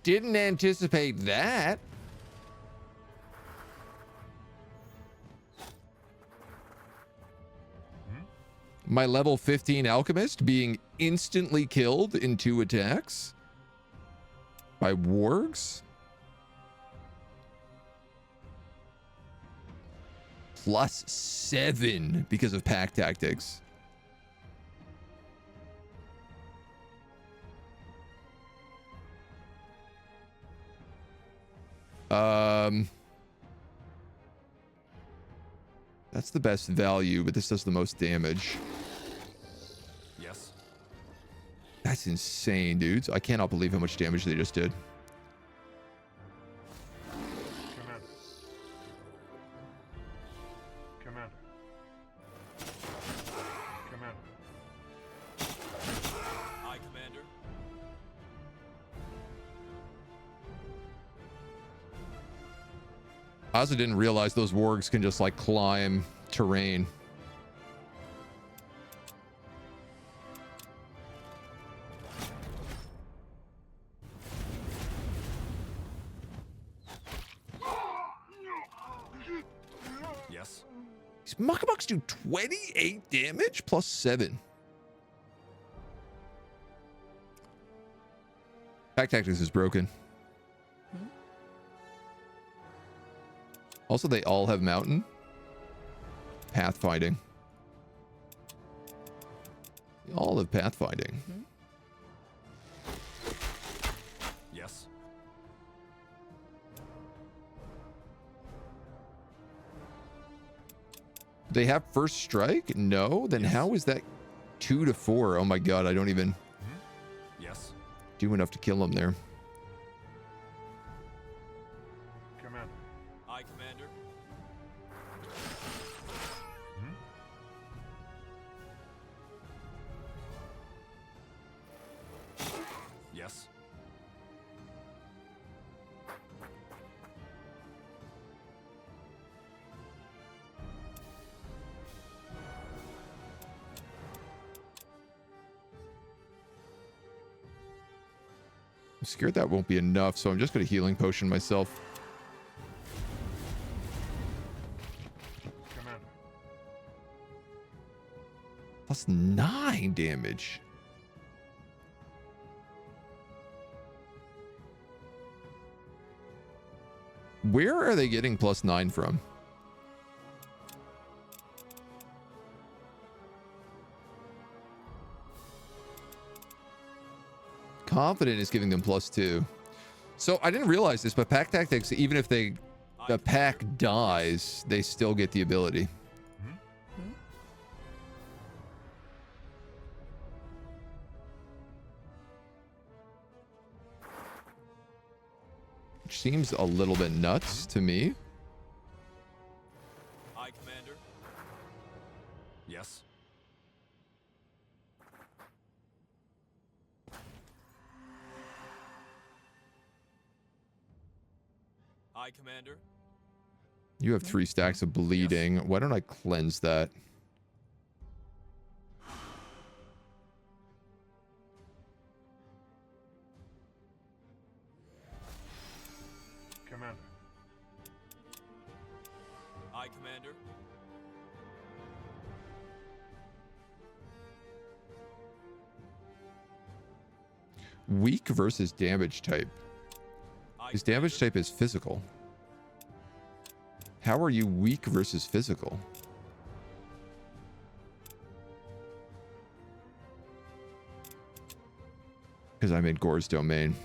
Didn't anticipate that. My level 15 alchemist being instantly killed in 2 attacks by wargs. +7 because of pack tactics. That's the best value, but this does the most damage. Yes. That's insane, dudes. I cannot believe how much damage they just did. Commander. Commander. Commander. Aye, Commander. I also didn't realize those wargs can just like climb terrain. Yes. These muckabucks do 28 damage plus 7. Pack tactics is broken. Also, they all have mountain. Pathfinding. They all have pathfinding. Yes. They have first strike? No? Then Yes. how is that 2 to 4? Oh my god, I don't even Yes. do enough to kill them there. Commander. Aye, Commander. Yes. I'm scared that won't be enough, so I'm just going to healing potion myself. Commander. Plus 9 damage. Where are they getting plus 9 from? Confident is giving them plus 2. So I didn't realize this, but pack tactics, even if the pack dies, they still get the ability. Which seems a little bit nuts to me. Aye, Commander. Yes. Aye, Commander. You have 3 stacks of bleeding. Why don't I cleanse that? Commander. Aye, Commander. Weak versus damage type. Aye, His damage Commander. type is physical. How are you weak versus physical? Because I'm in Gore's domain.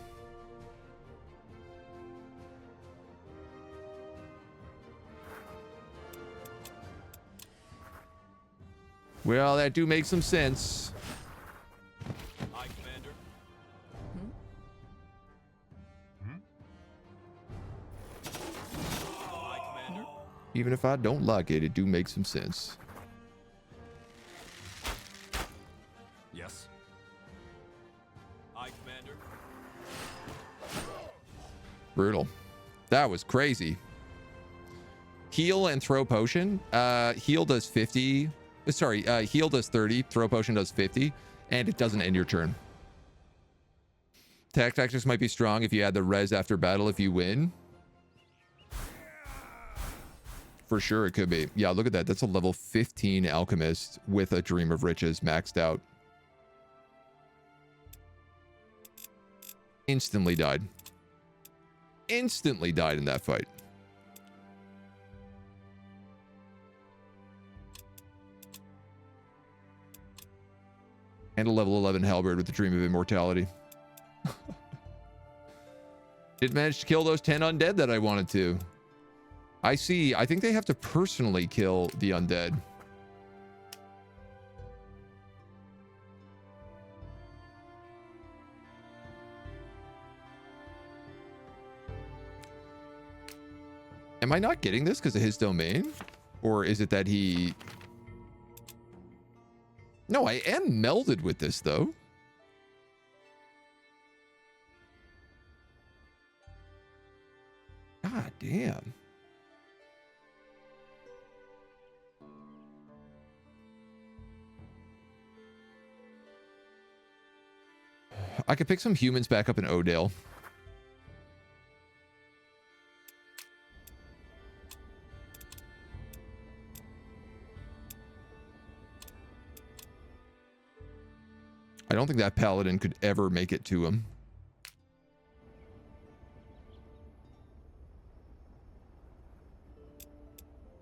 Well, that do make some sense. Aye, Commander. Aye, Commander. Even if I don't like it, it do make some sense. Yes. Aye, Commander. Brutal. That was crazy. Heal and throw potion. Heal does 50. Sorry, heal does 30. Throw potion does 50. And it doesn't end your turn. Attack tactics might be strong if you add the res after battle if you win. For sure it could be. Yeah, look at that. That's a level 15 alchemist with a Dream of Riches maxed out. Instantly died. Instantly died in that fight. And a level 11 halberd with the Dream of Immortality. Didn't manage to kill those 10 undead that I wanted to. I see. I think they have to personally kill the undead. Am I not getting this because of his domain? Or is it that he... No, I am melded with this, though. God damn. I could pick some humans back up in Odale. I don't think that paladin could ever make it to him.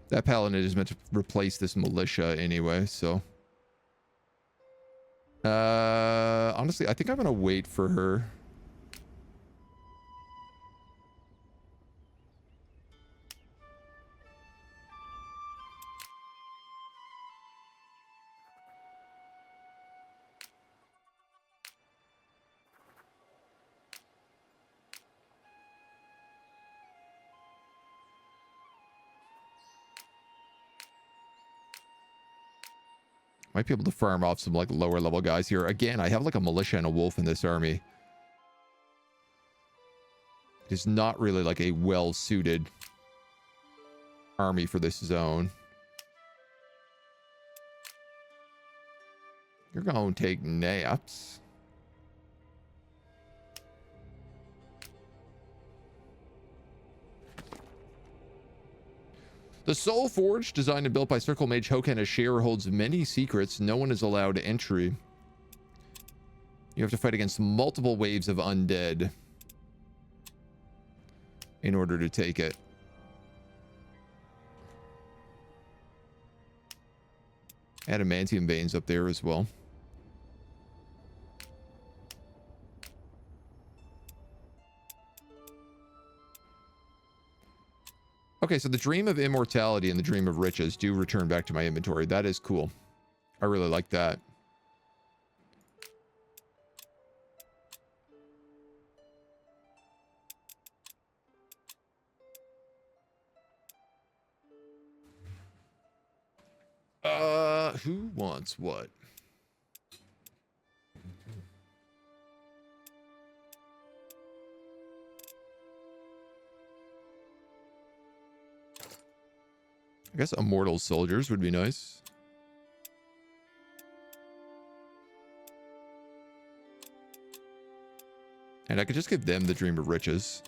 That paladin is meant to replace this militia anyway, so... honestly, I think I'm gonna wait for her. Might be able to farm off some like lower level guys here. Again, I have like a militia and a wolf in this army. It is not really like a well-suited army for this zone. You're going to take naps. The Soul Forge, designed and built by Circle Mage Hoken Asher, holds many secrets. No one is allowed entry. You have to fight against multiple waves of undead in order to take it. Adamantium veins up there as well. Okay, so the Dream of Immortality and the Dream of Riches do return back to my inventory. That is cool. I really like that. Who wants what? I guess Immortal Soldiers would be nice. And I could just give them the Dream of Riches.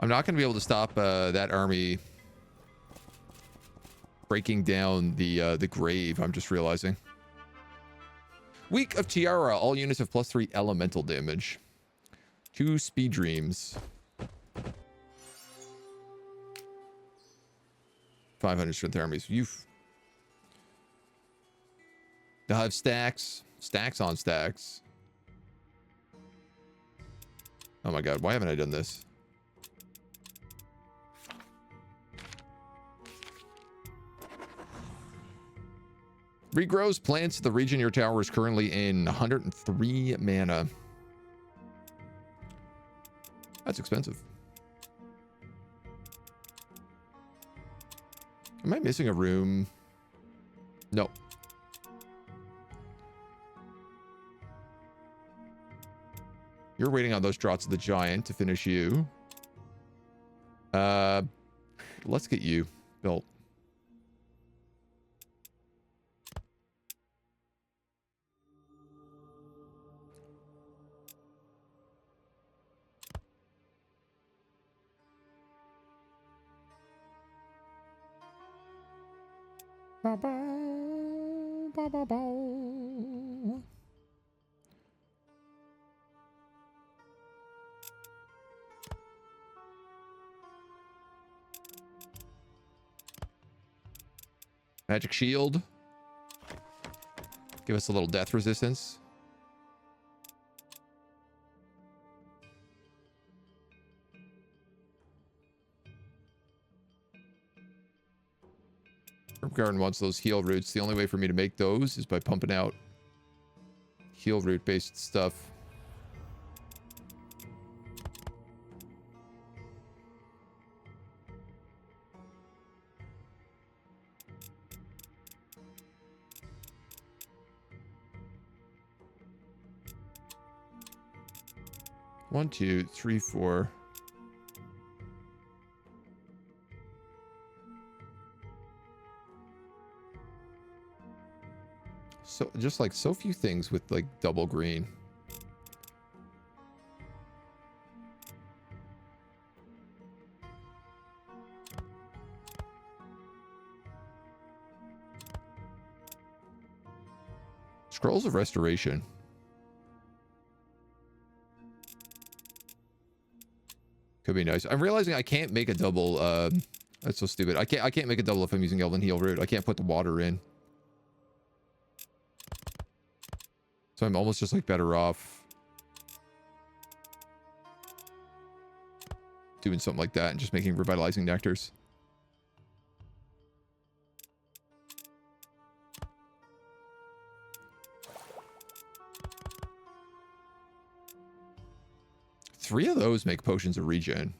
I'm not going to be able to stop that army breaking down the grave, I'm just realizing. Week of Tiara. All units have +3 elemental damage. 2 speed dreams. 500 strength armies. They'll have stacks. Stacks on stacks. Oh my god, why haven't I done this? Regrows plants. The region your tower is currently in. 103 mana. That's expensive. Am I missing a room? No. You're waiting on those draughts of the giant to finish you. Let's get you built. Ba ba ba ba ba. Magic shield. Give us a little death resistance. Garden wants those heal roots. The only way for me to make those is by pumping out heal root based stuff. One, two, three, four. So just like so few things with like double green. Scrolls of Restoration. Could be nice. I'm realizing I can't make a double. That's so stupid. I can't make a double if I'm using Elven Heal Root. I can't put the water in. So I'm almost just like better off doing something like that and just making revitalizing nectars. Three of those make potions of regen.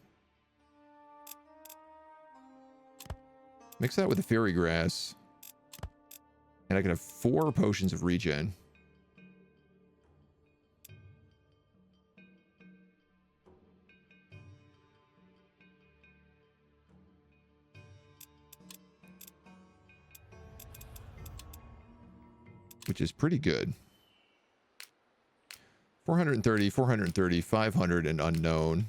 Mix that with the fairy grass. And I can have 4 potions of regen. Which is pretty good. 430, 430, 500, and unknown.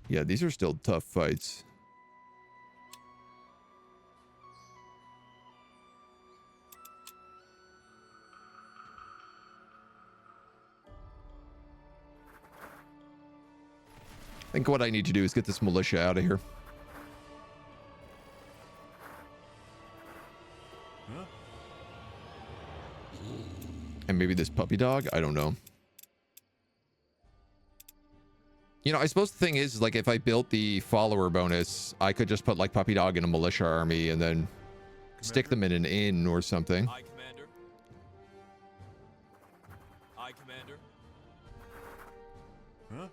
Yeah, these are still tough fights. I think what I need to do is get this militia out of here. Huh? And maybe this puppy dog? I don't know. You know, I suppose the thing is like, if I built the follower bonus, I could just put like puppy dog in a militia army and then stick them in an inn or something. Aye, Commander. Aye, Commander. Huh?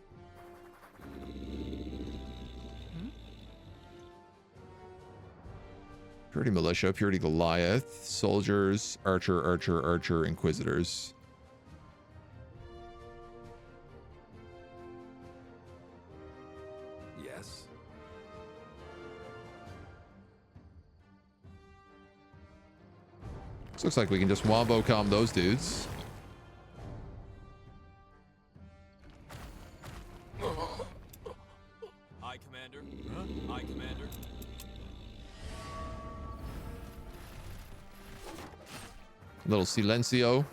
Purity militia, purity Goliath, soldiers, archer, archer, archer, inquisitors. Yes. This looks like we can just wombo comb those dudes. Aye, Commander. Huh? Aye, Commander. Little silencio.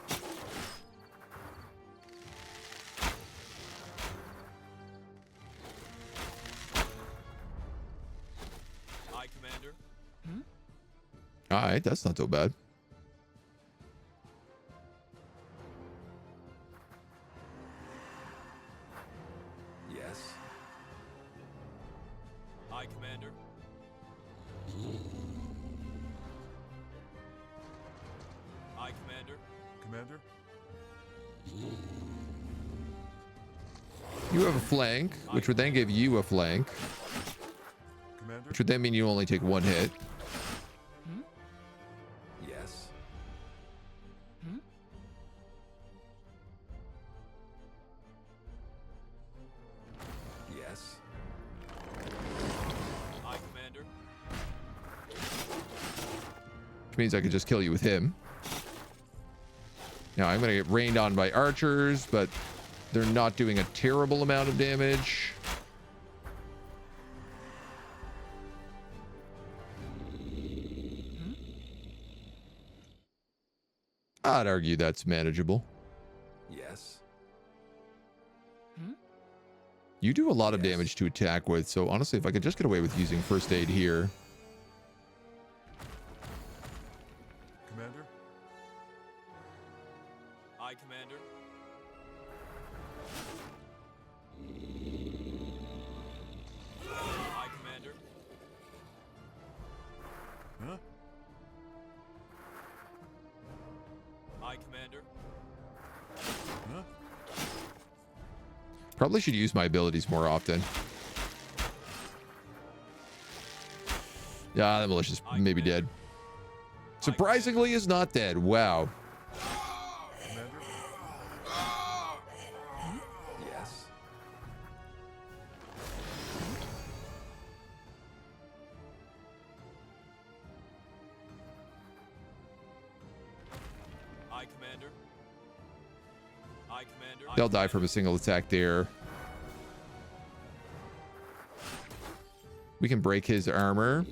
Aye, Commander. All right, that's not so bad. Yes. Aye, Commander. Aye, Commander. Commander? You have a flank, which would then give you a flank, Commander? which would then mean you only take 1 hit. Yes. Yes. Aye, Commander. Which means I could just kill you with him. Now I'm going to get rained on by archers, but they're not doing a terrible amount of damage. I'd argue that's manageable. Yes. You do a lot of Yes. damage to attack with, so honestly, if I could just get away with using first aid here. Commander? Aye, Commander. Commander. Huh? Probably should use my abilities more often. Yeah, the militia's maybe dead. Surprisingly, is not dead. Wow. Commander? Yes. Aye, Commander. Aye, Commander. Aye, They'll die Commander. from a single attack there. We can break his armor.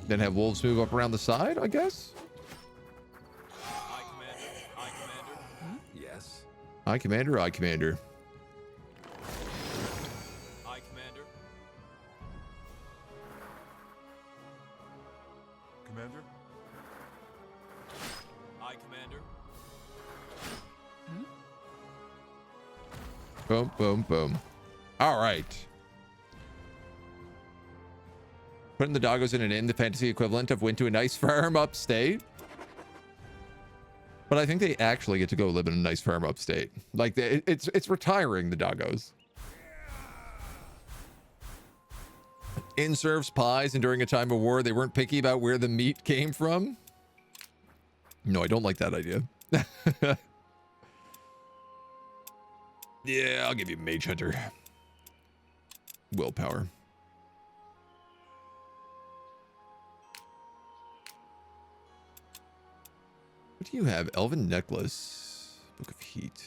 Then have wolves move up around the side, I guess. Aye, Commander. Aye, Commander. Yes. Aye, Commander. Aye, Commander. Aye, Commander. Commander? Aye, Commander. Boom, boom, boom. All right. Putting the doggos in an inn, the fantasy equivalent of went to a nice farm upstate. But I think they actually get to go live in a nice farm upstate. Like, it's retiring the doggos. Inn serves pies, and during a time of war, they weren't picky about where the meat came from. No, I don't like that idea. Yeah, I'll give you Mage Hunter. Willpower. What do you have? Elven Necklace. Book of Heat.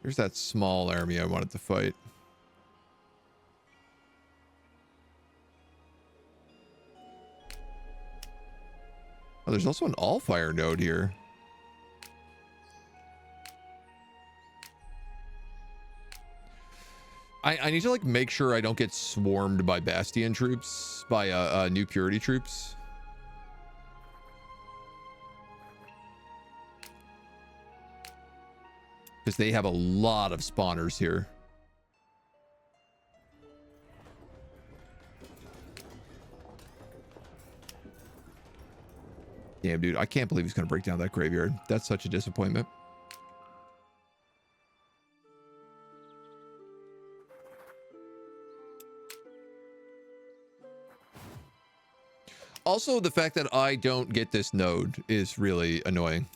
Here's that small army I wanted to fight. Oh, there's also an Allfire node here. I need to like make sure I don't get swarmed by Bastion troops, by New Purity troops. Because they have a lot of spawners here. Damn, dude, I can't believe he's going to break down that graveyard. That's such a disappointment. Also, the fact that I don't get this node is really annoying.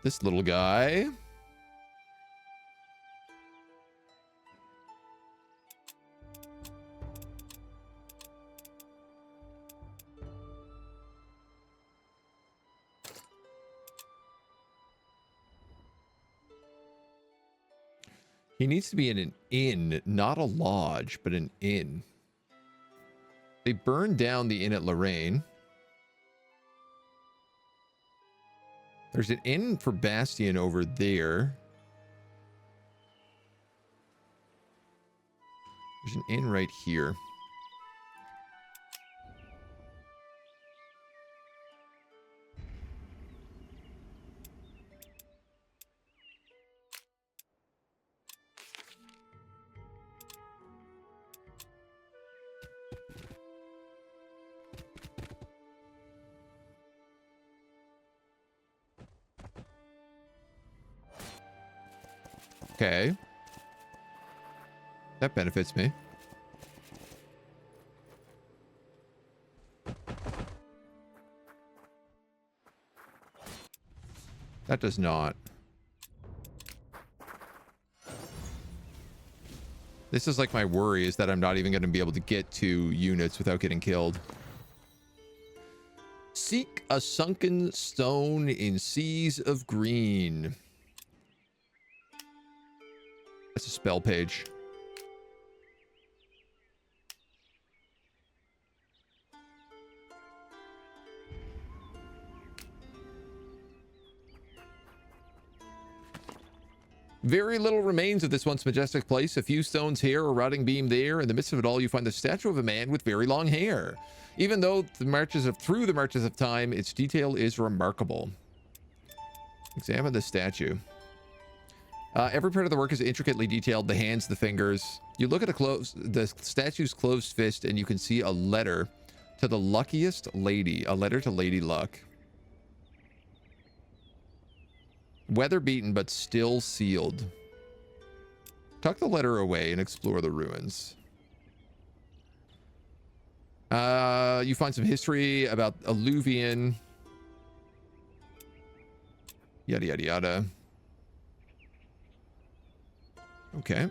This little guy. He needs to be in an inn, not a lodge, but an inn. They burned down the inn at Lorraine. There's an inn for Bastion over there. There's an inn right here. Okay. That benefits me. That does not. This is like my worry is that I'm not even going to be able to get to units without getting killed. Seek a sunken stone in seas of green. That's a spell page. Very little remains of this once majestic place. A few stones here, a rotting beam there. In the midst of it all, you find the statue of a man with very long hair. Even though through the marches of time, its detail is remarkable. Examine the statue. Every part of the work is intricately detailed. The hands, the fingers. You look at the statue's closed fist, and you can see a letter to the luckiest lady. A letter to Lady Luck. Weather beaten, but still sealed. Tuck the letter away and explore the ruins. You find some history about alluvion. Yada, yada, yada. Okay.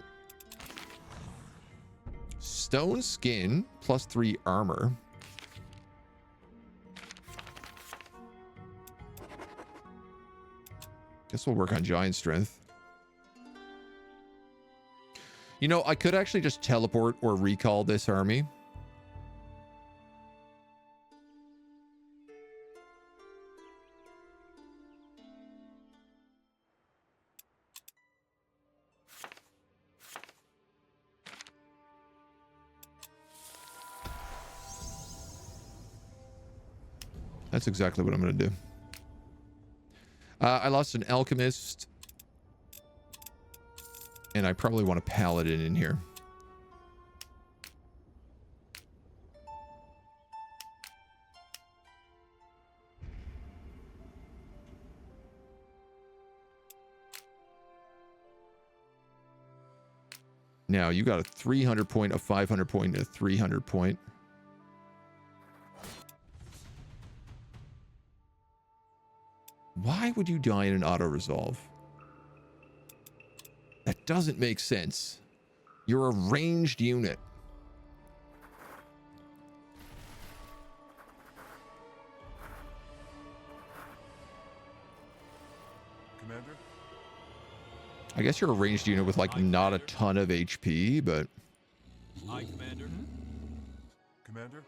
Stone skin, +3 armor. Guess we'll work on giant strength. You know, I could actually just teleport or recall this army. That's exactly what I'm going to do. I lost an alchemist. And I probably want a paladin in here. Now, you got a 300 point, a 500 point, and a 300 point. Why would you die in an auto-resolve? That doesn't make sense. You're a ranged unit. Commander? I guess you're a ranged unit with, like, not a ton of HP, but... Aye, Commander. Commander?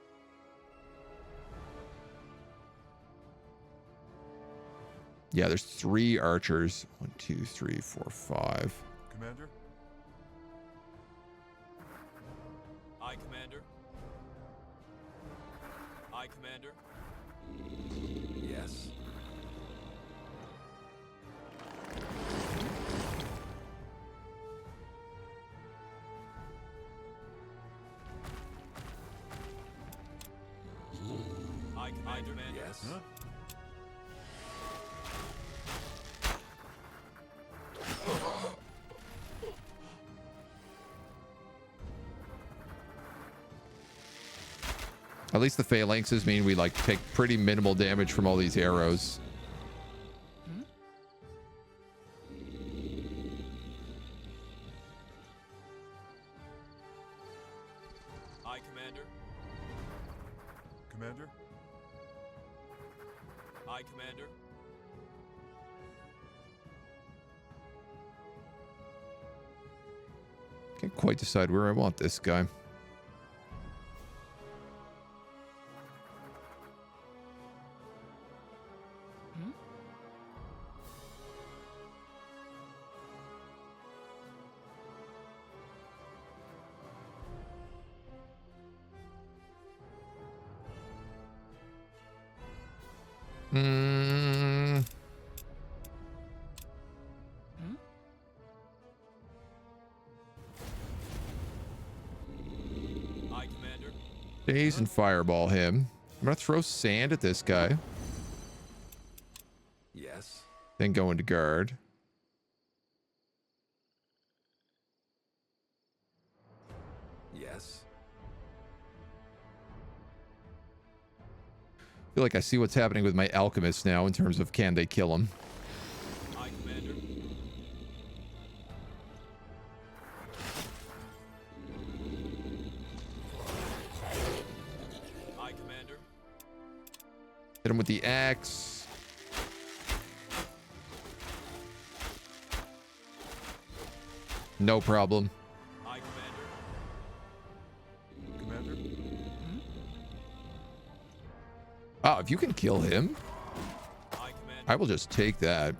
Yeah, there's 3 archers. 1, 2, 3, 4, 5. Commander? Aye, Commander. Aye, Commander. Yes. Aye, Commander. Yes. Huh? At least the phalanxes mean we, like, take pretty minimal damage from all these arrows. Aye, Commander. Commander? Aye, Commander. Can't quite decide where I want this guy. Aye, Commander. Daze and fireball him. I'm gonna throw sand at this guy. Yes. Then go into guard. Yes. I feel like I see what's happening with my alchemists now in terms of can they kill him. Aye, Commander. Aye, Commander. Hit him with the axe. No problem. Aye, Commander. Commander? Oh, if you can kill him, Aye, Commander. I will just take that.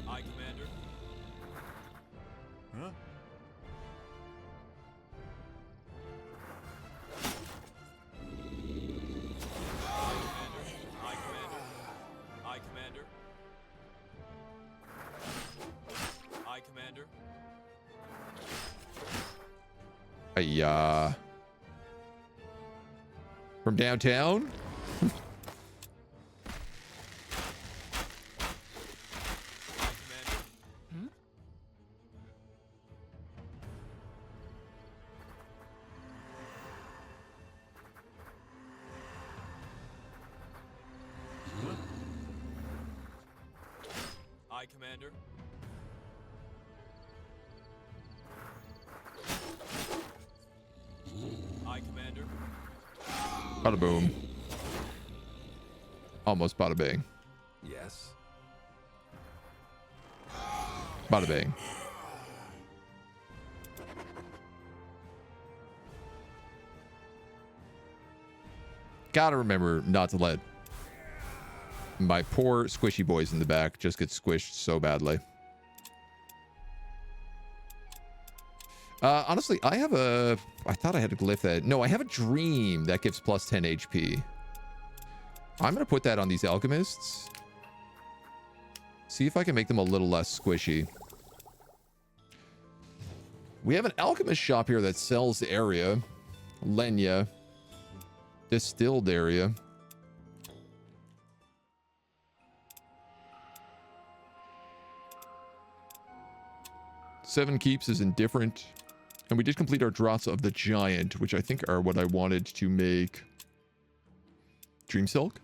Aye, Commander. Huh? Aye, Commander. Aye, Commander. Aye, Commander. From downtown? Aye, Commander. Aye, Commander. Aye, Commander. Bada boom. Almost bada bang. Yes. Bada bang. Gotta remember not to let my poor squishy boys in the back just get squished so badly. Honestly, I thought I had a glyph that, no, I have a dream that gives plus 10 HP. I'm going to put that on these alchemists. See if I can make them a little less squishy. We have an alchemist shop here that sells area. Lenya. Distilled area. Seven keeps is indifferent. And we did complete our draughts of the giant, which I think are what I wanted to make Dream Silk.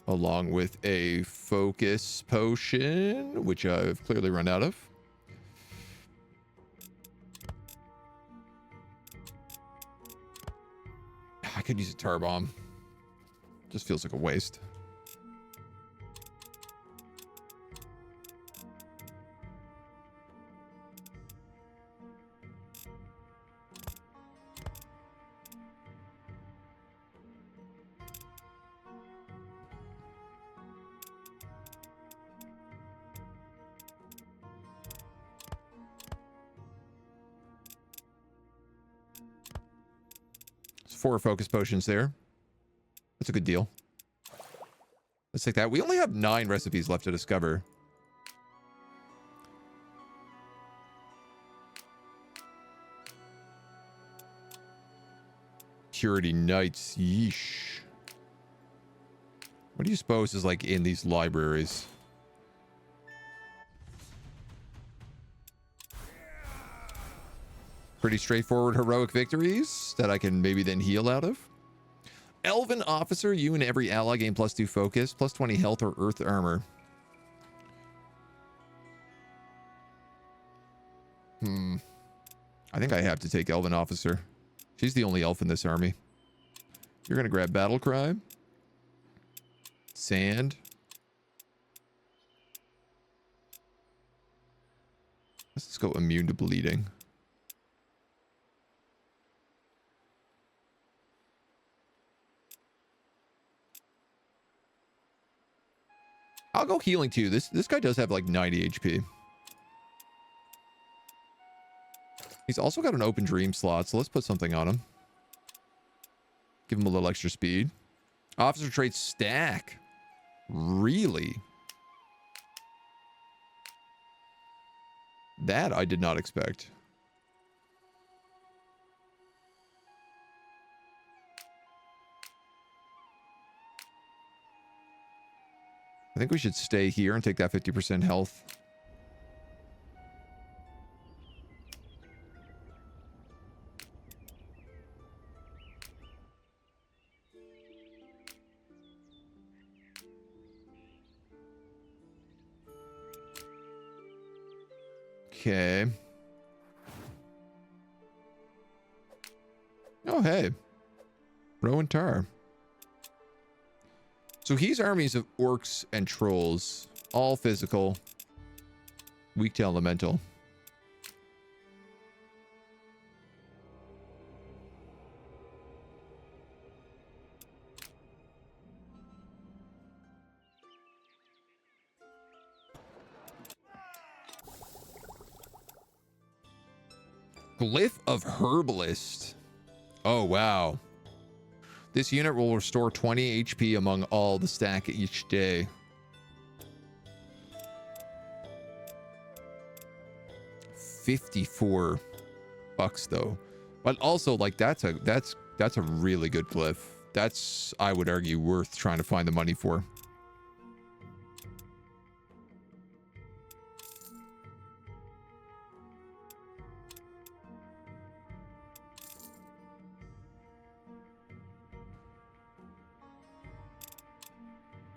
Along with a focus potion, which I've clearly run out of. I could use a tar bomb. Just feels like a waste. There's 4 focus potions there. That's a good deal. Let's take that. We only have 9 recipes left to discover. Purity Knights. Yeesh. What do you suppose is like in these libraries? Pretty straightforward heroic victories that I can maybe then heal out of. Elven Officer, you and every ally gain +2 focus, +20 health or earth armor. I think I have to take Elven Officer. She's the only elf in this army. You're going to grab Battle Cry. Sand. Let's go immune to bleeding. I'll go healing too. This guy does have like 90 HP. He's also got an open dream slot, so let's put something on him. Give him a little extra speed. Officer trait stack. Really? That I did not expect. I think we should stay here and take that 50% health. Okay. Oh, hey. Rowan Tar. So he's armies of orcs and trolls, all physical, weak to elemental. Glyph of Herbalist. Oh, wow. This unit will restore 20 HP among all the stack each day. $54 though. But also, like, that's a really good glyph. That's, I would argue, worth trying to find the money for.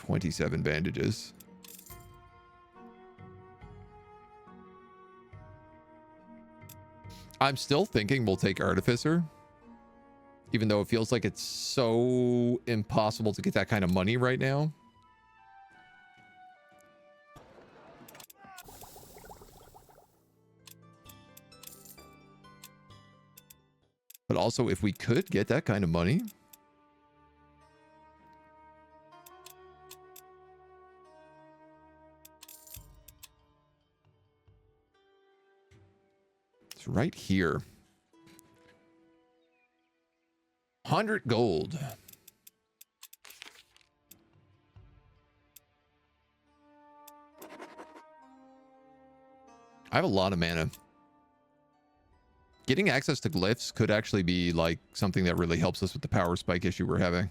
$27 bandages. I'm still thinking we'll take Artificer, even though it feels like it's so impossible to get that kind of money right now. But also, if we could get that kind of money, right here. 100 gold. I have a lot of mana. Getting access to glyphs could actually be like something that really helps us with the power spike issue we're having.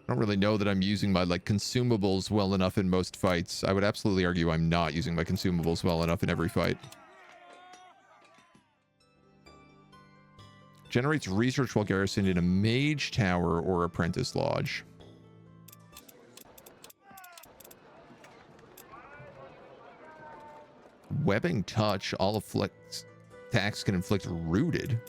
I don't really know that I'm using my like consumables well enough in most fights. I would absolutely argue I'm not using my consumables well enough in every fight. Generates research while garrisoned in a mage tower or apprentice lodge. Webbing touch. All attacks can inflict rooted.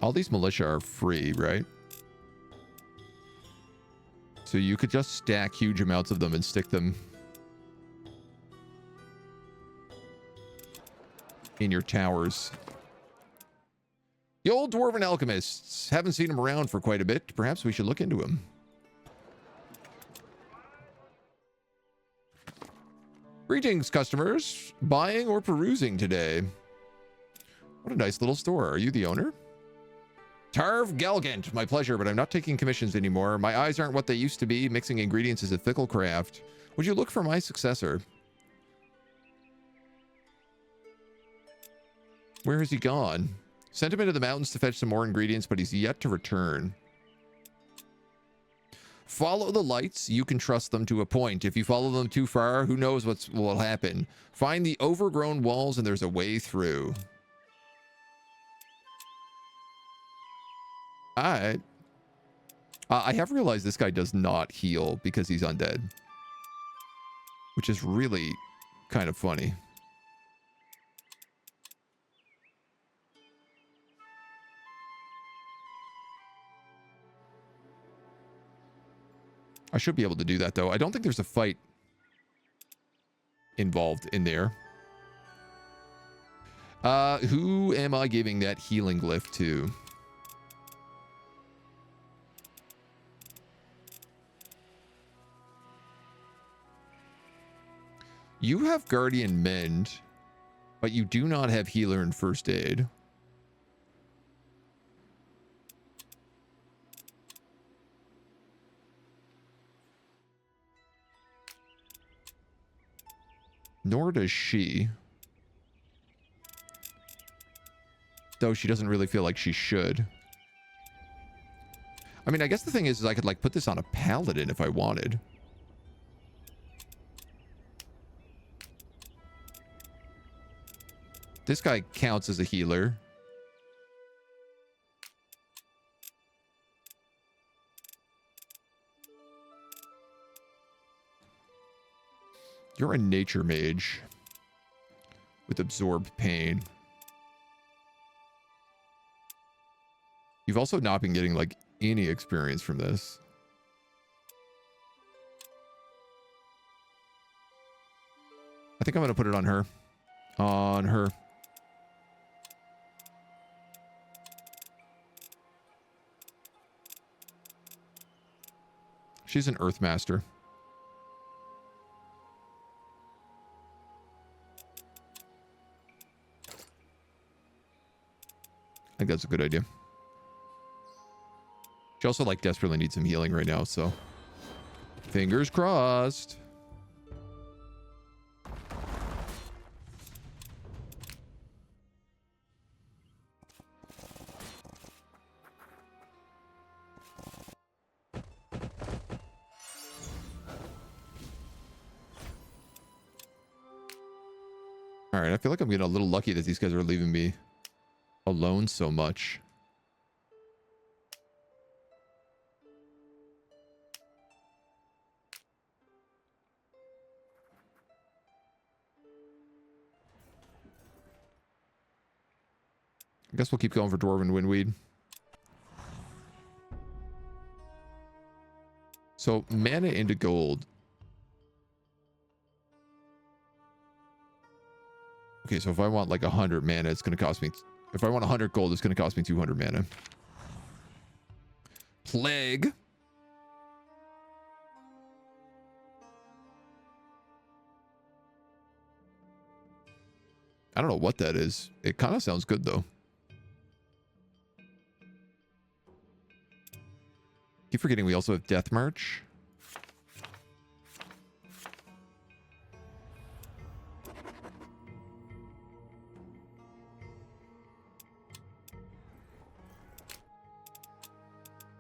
All these militia are free, right? So you could just stack huge amounts of them and stick them in your towers. The old dwarven alchemists. Haven't seen them around for quite a bit. Perhaps we should look into them. Greetings, customers. Buying or perusing today? What a nice little store. Are you the owner? Tarv Galgant, my pleasure, but I'm not taking commissions anymore. My eyes aren't what they used to be. Mixing ingredients is a fickle craft. Would you look for my successor? Where has he gone? Sent him into the mountains to fetch some more ingredients, but he's yet to return. Follow the lights. You can trust them to a point. If you follow them too far, who knows what will happen. Find the overgrown walls and there's a way through. Alright. I have realized this guy does not heal because he's undead, which is really kind of funny. I should be able to do that, though. I don't think there's a fight involved in there. Who am I giving that healing glyph to? You have Guardian Mend, but you do not have Healer and First Aid. Nor does she. Though she doesn't really feel like she should. I mean, I guess the thing is I could like put this on a paladin if I wanted. This guy counts as a healer. You're a nature mage with absorb pain. You've also not been getting like any experience from this. I think I'm going to put it on her. On her. She's an Earth Master. I think that's a good idea. She also like desperately needs some healing right now, so fingers crossed. All right, I feel like I'm getting a little lucky that these guys are leaving me alone so much. I guess we'll keep going for Dwarven Windweed. So, mana into gold. Okay, so if I want like 100 mana, it's going to cost me... If I want 100 gold, it's going to cost me 200 mana. Plague. I don't know what that is. It kind of sounds good, though. Keep forgetting we also have Death March.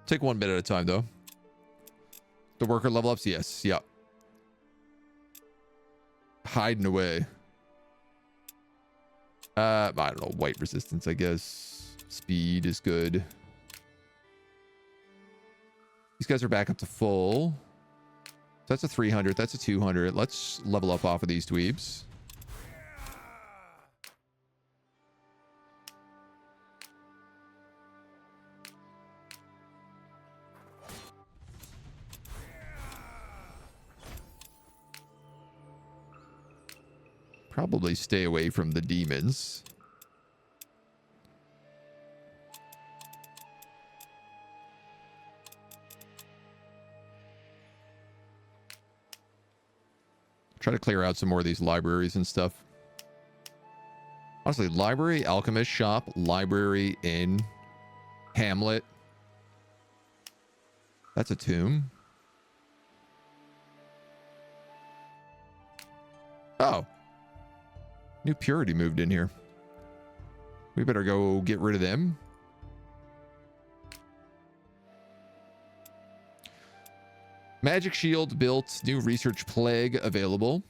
Take one bit at a time, though. The worker level ups? Yes. Yep. Hiding away. I don't know. White resistance, I guess. Speed is good. These guys are back up to full. So that's a 300. That's a 200. Let's level up off of these dweebs. Probably stay away from the demons. Try to clear out some more of these libraries and stuff. Honestly, library, alchemist shop, library, inn, hamlet. That's a tomb. Oh. New Purity moved in here. We better go get rid of them. Magic Shield built. New Research Plague available.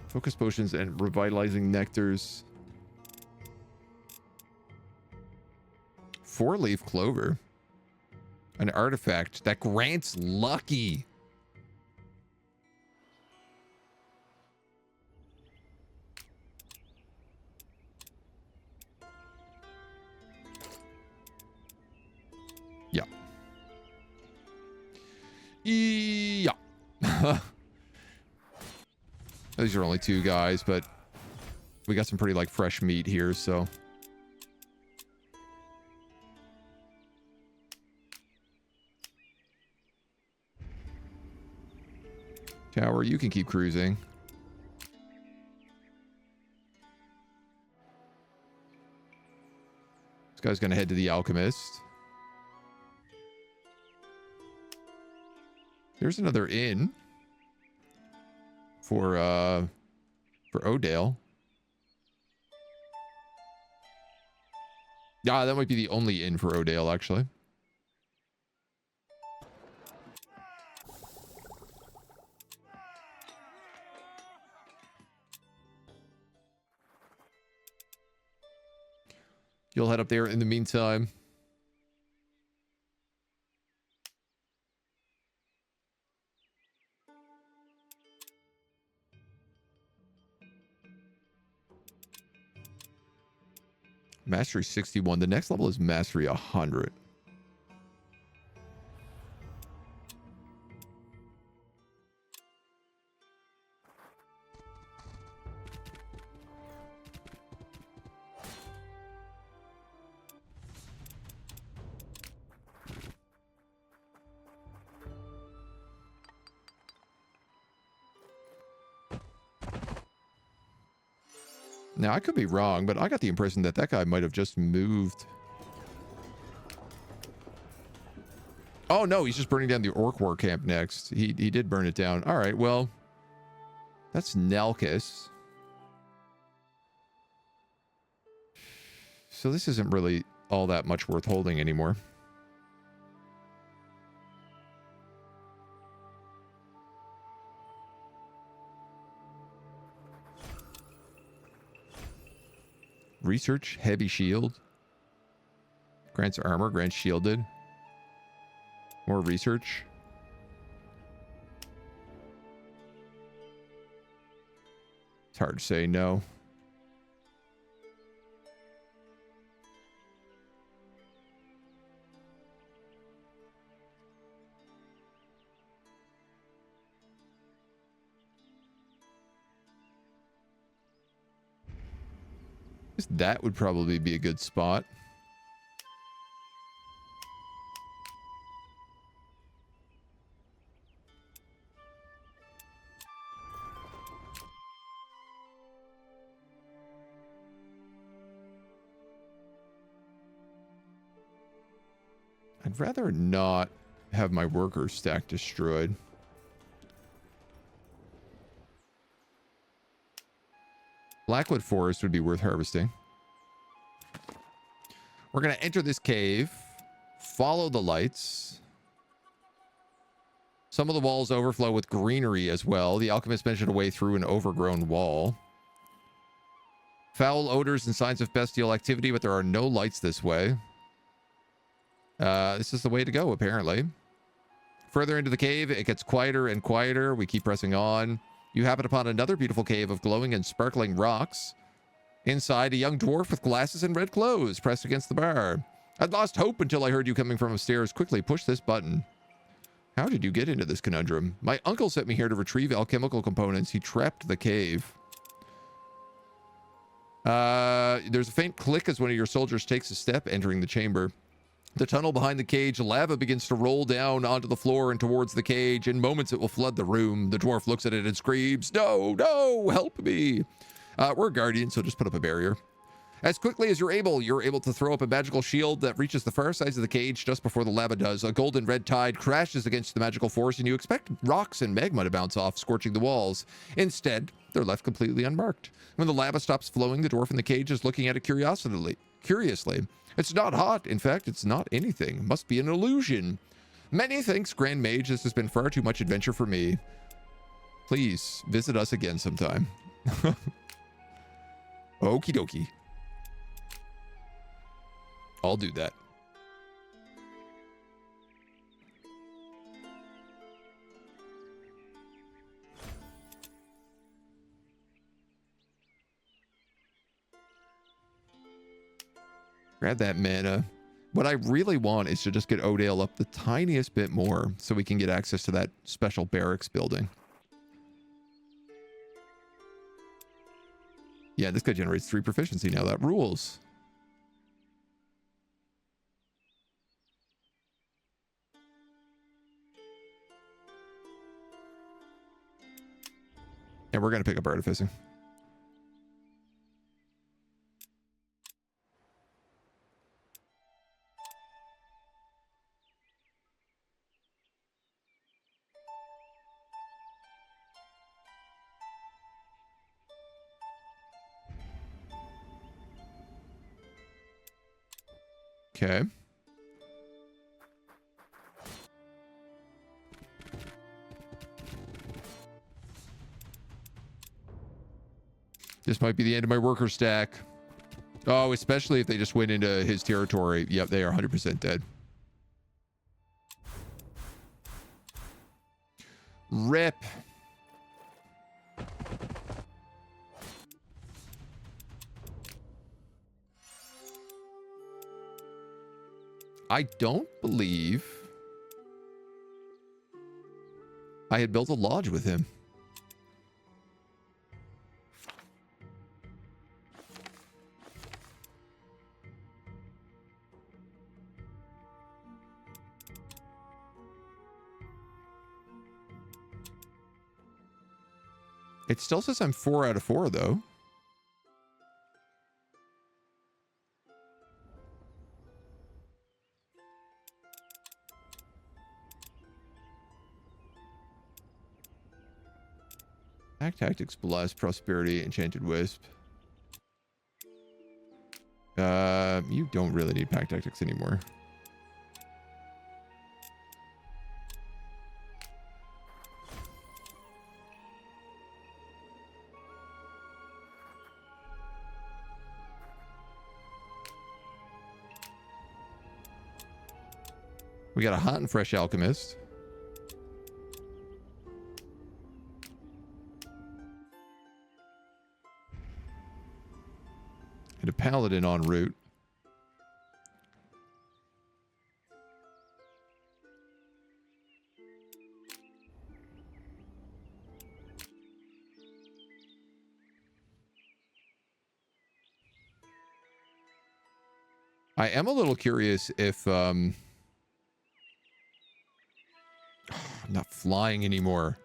Focus Potions and Revitalizing Nectars. 4-leaf clover. An artifact that grants lucky. Yeah. Yeah. These are only 2 guys, but we got some pretty like fresh meat here, so. Tower, you can keep cruising. This guy's gonna head to the Alchemist. There's another inn for Odale. Yeah, that might be the only inn for Odale, actually. You'll head up there in the meantime. Mastery 61. The next level is Mastery 100. Now, I could be wrong, but I got the impression that that guy might have just moved. Oh, no, he's just burning down the Orc War camp next. He did burn it down. All right, well, that's Nalkis. So this isn't really all that much worth holding anymore. Research, heavy shield. Grants armor, grants shielded. More research. It's hard to say no. That would probably be a good spot. I'd rather not have my worker stack destroyed. Blackwood Forest would be worth harvesting. We're going to enter this cave, follow the lights. Some of the walls overflow with greenery as well. The alchemist mentioned a way through an overgrown wall. Foul odors and signs of bestial activity, but there are no lights this way. This is the way to go, apparently. Further into the cave, it gets quieter and quieter. We keep pressing on. You happen upon another beautiful cave of glowing and sparkling rocks. Inside, a young dwarf with glasses and red clothes pressed against the bar. I'd lost hope until I heard you coming from upstairs. Quickly push this button. How did you get into this conundrum? My uncle sent me here to retrieve alchemical components. He trapped the cave. There's a faint click as one of your soldiers takes a step entering the chamber. The tunnel behind the cage, lava begins to roll down onto the floor and towards the cage. In moments, it will flood the room. The dwarf looks at it and screams, "No, no, help me." We're a guardian, so just put up a barrier. As quickly as you're able to throw up a magical shield that reaches the far sides of the cage just before the lava does. A golden red tide crashes against the magical force, and you expect rocks and magma to bounce off, scorching the walls. Instead, they're left completely unmarked. When the lava stops flowing, the dwarf in the cage is looking at it curiously. It's not hot. In fact, it's not anything. It must be an illusion. Many thanks, Grand Mage. This has been far too much adventure for me. Please visit us again sometime. Okie dokie. I'll do that. Grab that mana. What I really want is to just get Odale up the tiniest bit more so we can get access to that special barracks building. Yeah, this guy generates 3 proficiency now. That rules. And we're going to pick up artificing. Okay. This might be the end of my worker stack. Oh, especially if they just went into his territory. Yep, they are 100% dead. Rip. I don't believe I had built a lodge with him. It still says I'm 4 out of 4, though. Pack Tactics, Bless, Prosperity, Enchanted Wisp. You don't really need Pack Tactics anymore. We got a hot and fresh alchemist. And a paladin en route. I am a little curious if I'm not flying anymore.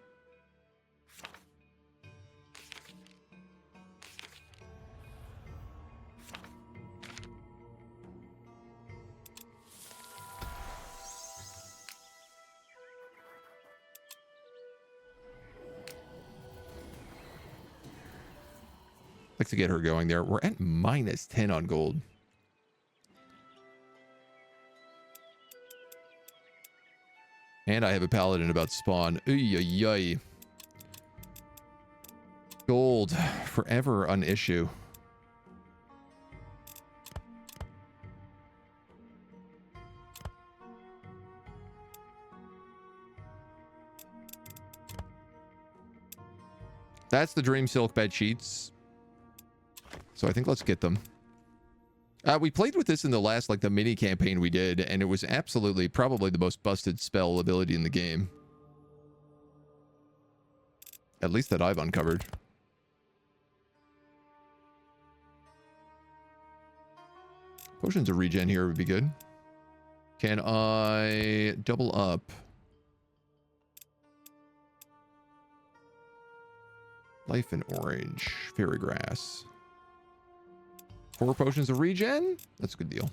Like to get her going there. We're at -10 on gold. And I have a paladin about to spawn. Oy. Gold, forever an issue. That's the Dream Silk bed sheets. So I think let's get them. We played with this in the last, like, the mini campaign we did, and it was absolutely probably the most busted spell ability in the game. At least that I've uncovered. Potions of regen here would be good. Can I double up? Life in orange. Fairy grass. 4 potions of regen? That's a good deal.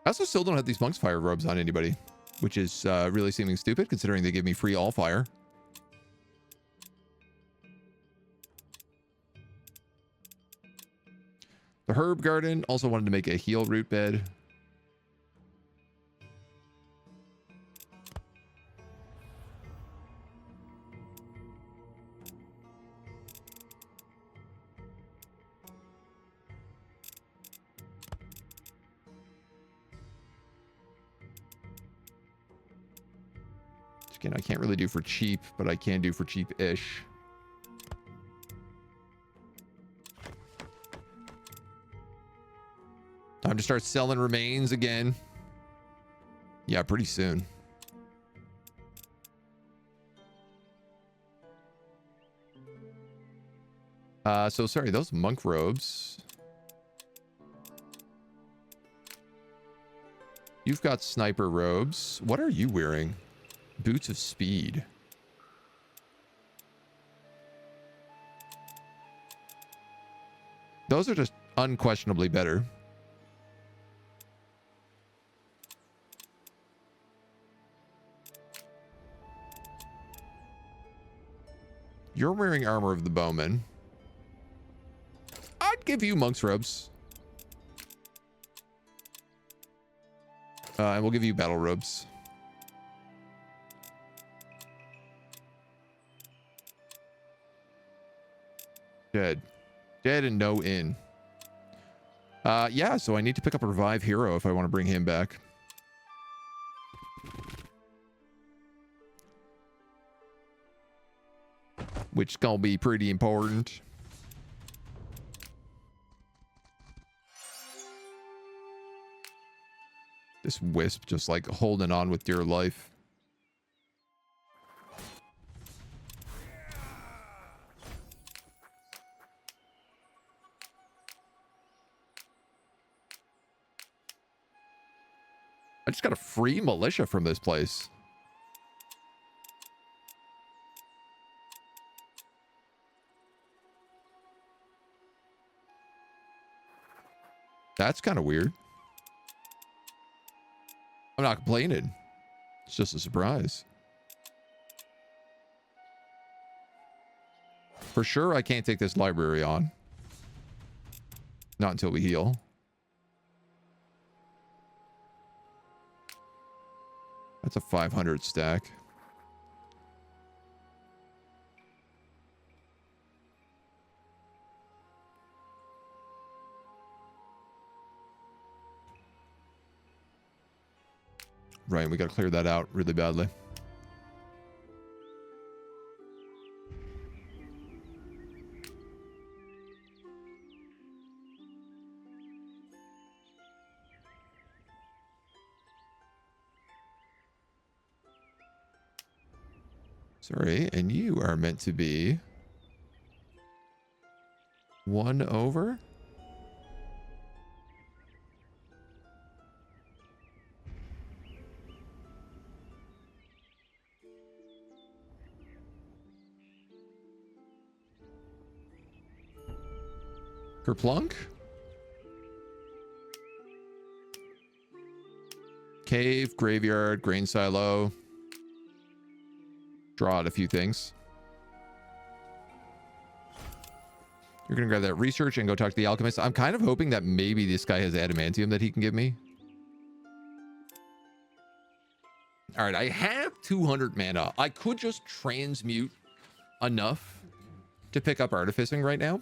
I also still don't have these monk's fire robes on anybody, which is really seeming stupid considering they give me free Allfire. The herb garden also wanted to make a heal root bed. Again, I can't really do for cheap, but I can do for cheap-ish. Time to start selling remains again. Yeah, pretty soon. So sorry, those monk robes. You've got sniper robes. What are you wearing? Boots of speed. Those are just unquestionably better. You're wearing armor of the bowman. I'd give you monk's robes. And we'll give you battle robes. Dead. Dead and no in. Yeah, so I need to pick up a revive hero if I want to bring him back. Which is gonna be pretty important. This wisp just like holding on with dear life. I just got a free militia from this place. That's kind of weird. I'm not complaining. It's just a surprise. For sure, I can't take this library on. Not until we heal. That's a 500 stack. Right, we got to clear that out really badly. Sorry, and you are meant to be 1 over? Kerplunk? Cave, graveyard, grain silo. Draw out a few things. You're gonna grab that research and go talk to the alchemist. I'm kind of hoping that maybe this guy has adamantium that he can give me. All right, I have 200 mana. I could just transmute enough to pick up artificing right now.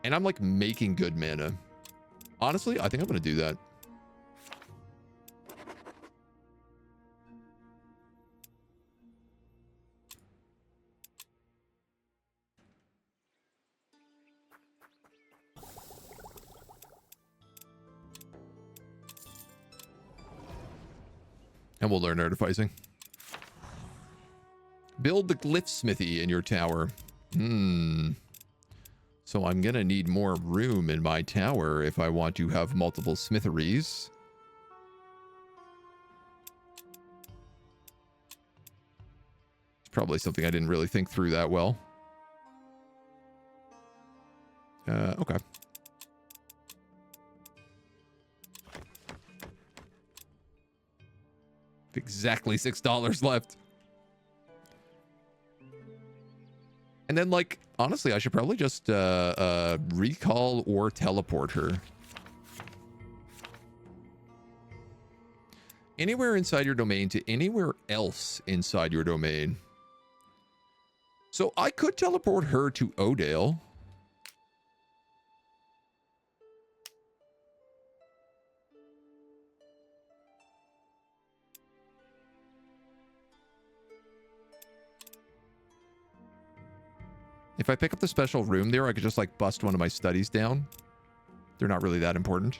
And I'm like making good mana. Honestly, I think I'm going to do that. And we'll learn artificing. Build the glyph smithy in your tower. So I'm going to need more room in my tower if I want to have multiple smitheries. It's probably something I didn't really think through that well. Okay. Exactly $6 left. And then, like, honestly, I should probably just recall or teleport her. Anywhere inside your domain to anywhere else inside your domain. So I could teleport her to Odale. If I pick up the special room there, I could just like bust one of my studies down. They're not really that important.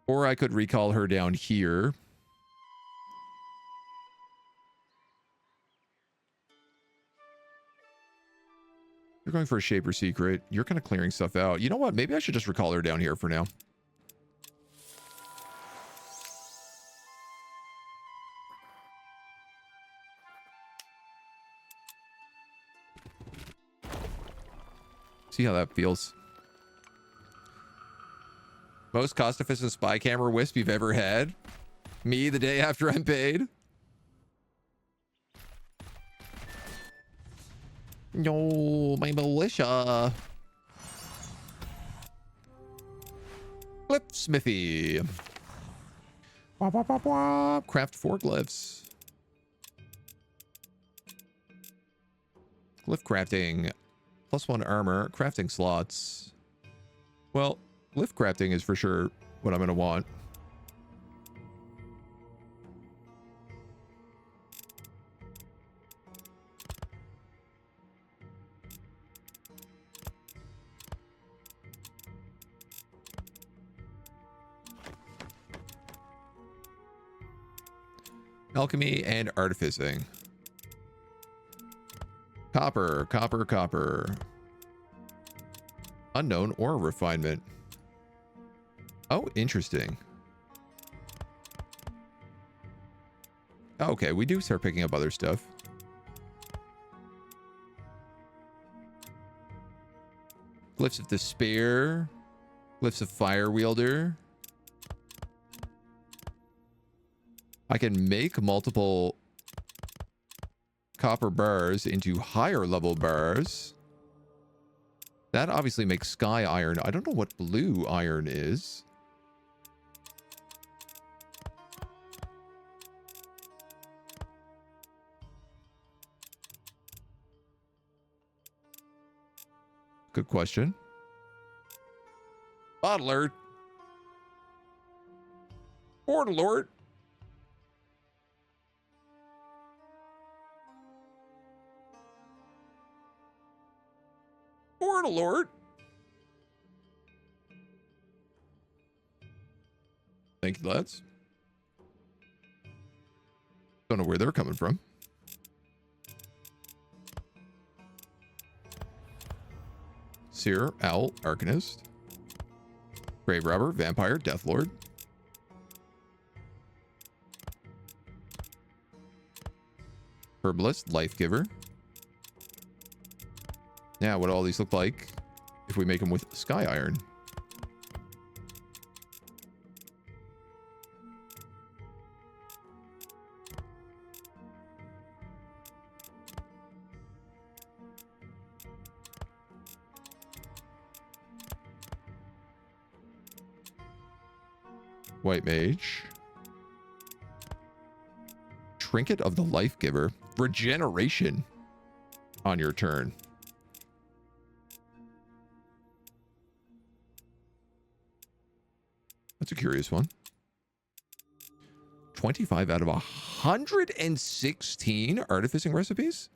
Or I could recall her down here. You're going for a Shaper Secret. You're kind of clearing stuff out. You know what? Maybe I should just recall her down here for now. See how that feels. Most cost-efficient spy camera wisp you've ever had? Me the day after I'm paid? No, my militia. Glyph smithy. Wah, wah, wah, wah. Craft 4 glyphs. Glyph crafting. +1 armor. Crafting slots. Well, glyph crafting is for sure what I'm going to want. Alchemy and artificing. Copper, copper, copper. Unknown ore refinement. Oh, interesting. Okay, we do start picking up other stuff. Glyphs of despair. Glyphs of fire wielder. I can make multiple copper bars into higher level bars. That obviously makes sky iron. I don't know what blue iron is. Good question. Bottler. Borderlord. Borderlord. Thank you, lads. Don't know where they're coming from. Seer, Owl, Arcanist. Grave Robber, Vampire, Deathlord. Herbalist, Life Giver. Now, what do all these look like if we make them with Sky Iron? White Mage. Trinket of the Life Giver. Regeneration on your turn. That's a curious one. 25 out of 116 artificing recipes?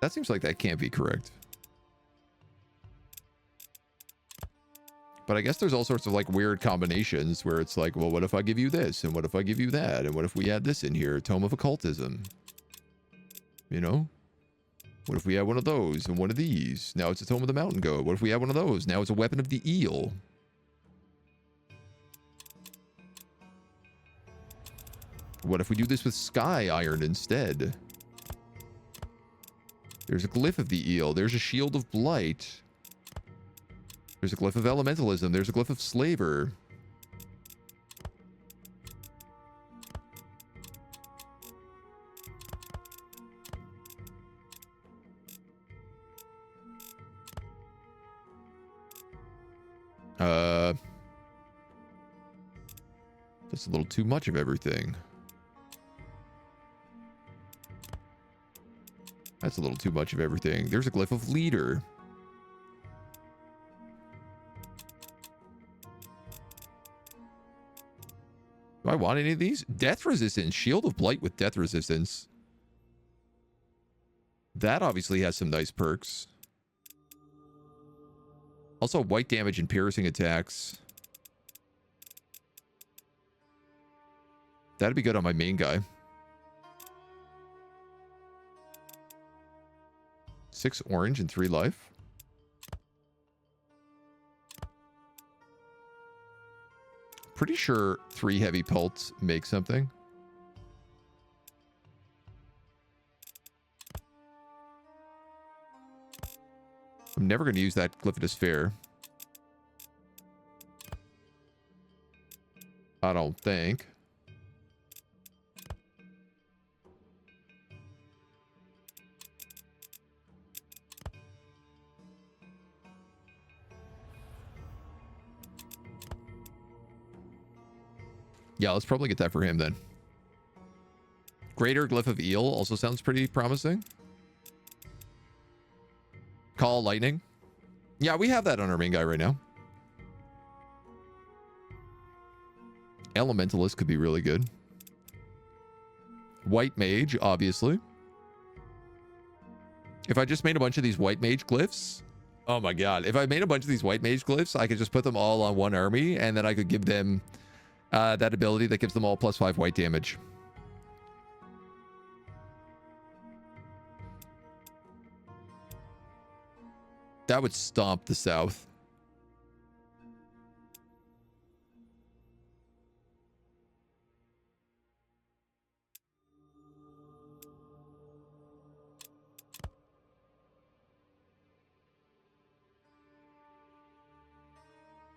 That seems like that can't be correct. But I guess there's all sorts of like weird combinations where it's like, well, what if I give you this? And what if I give you that? And what if we add this in here? Tome of Occultism. You know? What if we add one of those and one of these? Now it's a Tome of the Mountain Goat. What if we add one of those? Now it's a Weapon of the Eel. What if we do this with Sky Iron instead? There's a Glyph of the Eel. There's a Shield of Blight. There's a Glyph of Elementalism. There's a Glyph of Slaver. That's a little too much of everything. That's a little too much of everything. There's a Glyph of Leader. Do I want any of these? Death resistance. Shield of Blight with death resistance. That obviously has some nice perks. Also, white damage and piercing attacks. That'd be good on my main guy. 6 orange and 3 life. Pretty sure 3 heavy pelts make something. I'm never going to use that Glyph of Despair. I don't think. Yeah, let's probably get that for him then. Greater Glyph of Eel also sounds pretty promising. Call Lightning. Yeah, we have that on our main guy right now. Elementalist could be really good. White Mage, obviously. If I just made a bunch of these White Mage glyphs, oh my god. If I made a bunch of these White Mage glyphs, I could just put them all on one army, and then I could give them that ability that gives them all +5 white damage. That would stomp the South.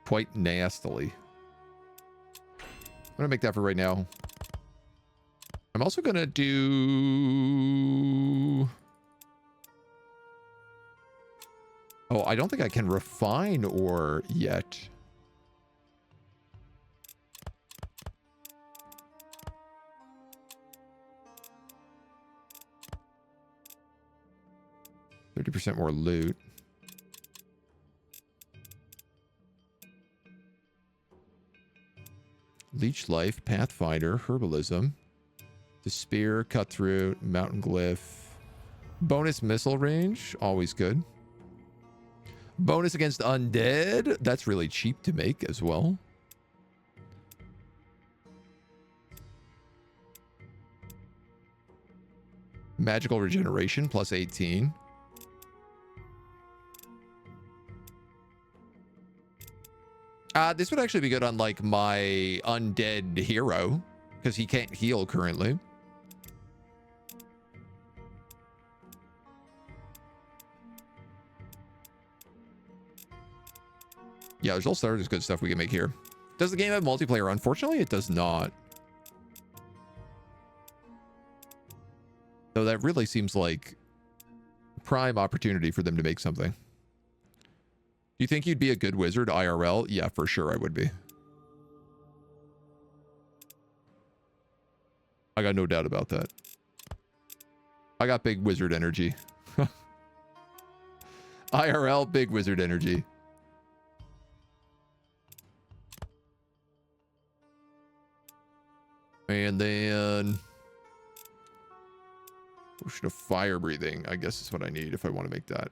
Quite nastily. I'm gonna make that for right now. I'm also gonna do... Oh, I don't think I can refine ore yet. %30 more loot. Leech Life, Pathfinder, Herbalism, Despair, Cutthroat, Mountain Glyph. Bonus missile range, always good. Bonus against undead, that's really cheap to make as well. Magical regeneration, +18. This would actually be good on like my undead hero, because he can't heal currently. Yeah, there's all sorts of good stuff we can make here. Does the game have multiplayer? Unfortunately, it does not. So that really seems like prime opportunity for them to make something. Do you think you'd be a good wizard IRL? Yeah, for sure I would be. I got no doubt about that. I got big wizard energy. IRL, big wizard energy. And then potion of fire breathing, I guess is what I need if I want to make that.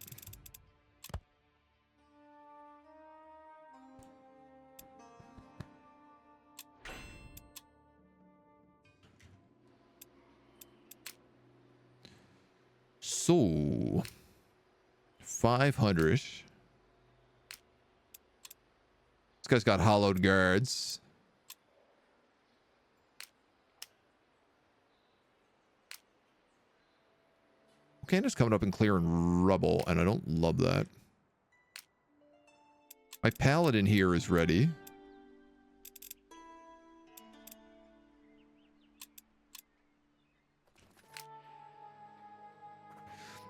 So 500. This guy's got hollowed guards. Candace coming up and clearing rubble, and I don't love that. My paladin here is ready.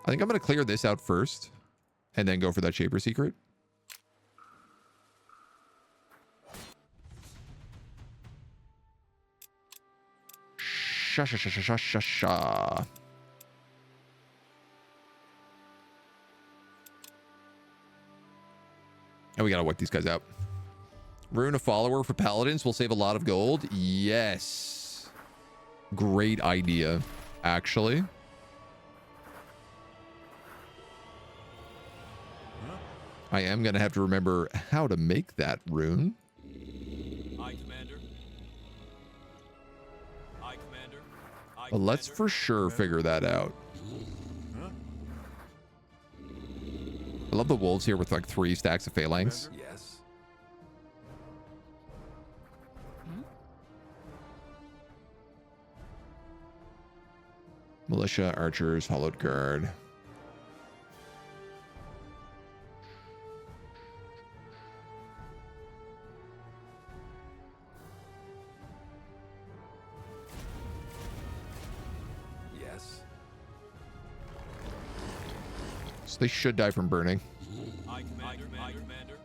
I think I'm going to clear this out first, and then go for that Shaper Secret. Sha sha sha sha sha sha sha. And we gotta wipe these guys out. Rune a follower for paladins will save a lot of gold. Yes. Great idea, actually. I am gonna have to remember how to make that rune. Aye, Commander. Aye, Commander. Aye, But let's Commander. for sure figure that out. I love the wolves here with like 3 stacks of phalanx. Yes. Militia, archers, hollowed guard. So they should die from burning. I, Commander. I, Commander.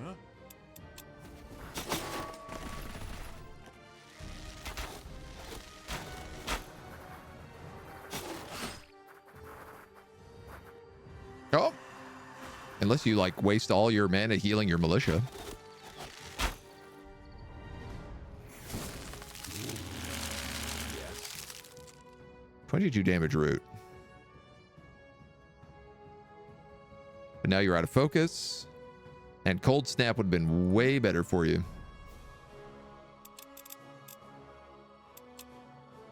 Huh? Oh. Unless you like waste all your mana healing your militia. 22 damage root. But now you're out of focus. And cold snap would have been way better for you.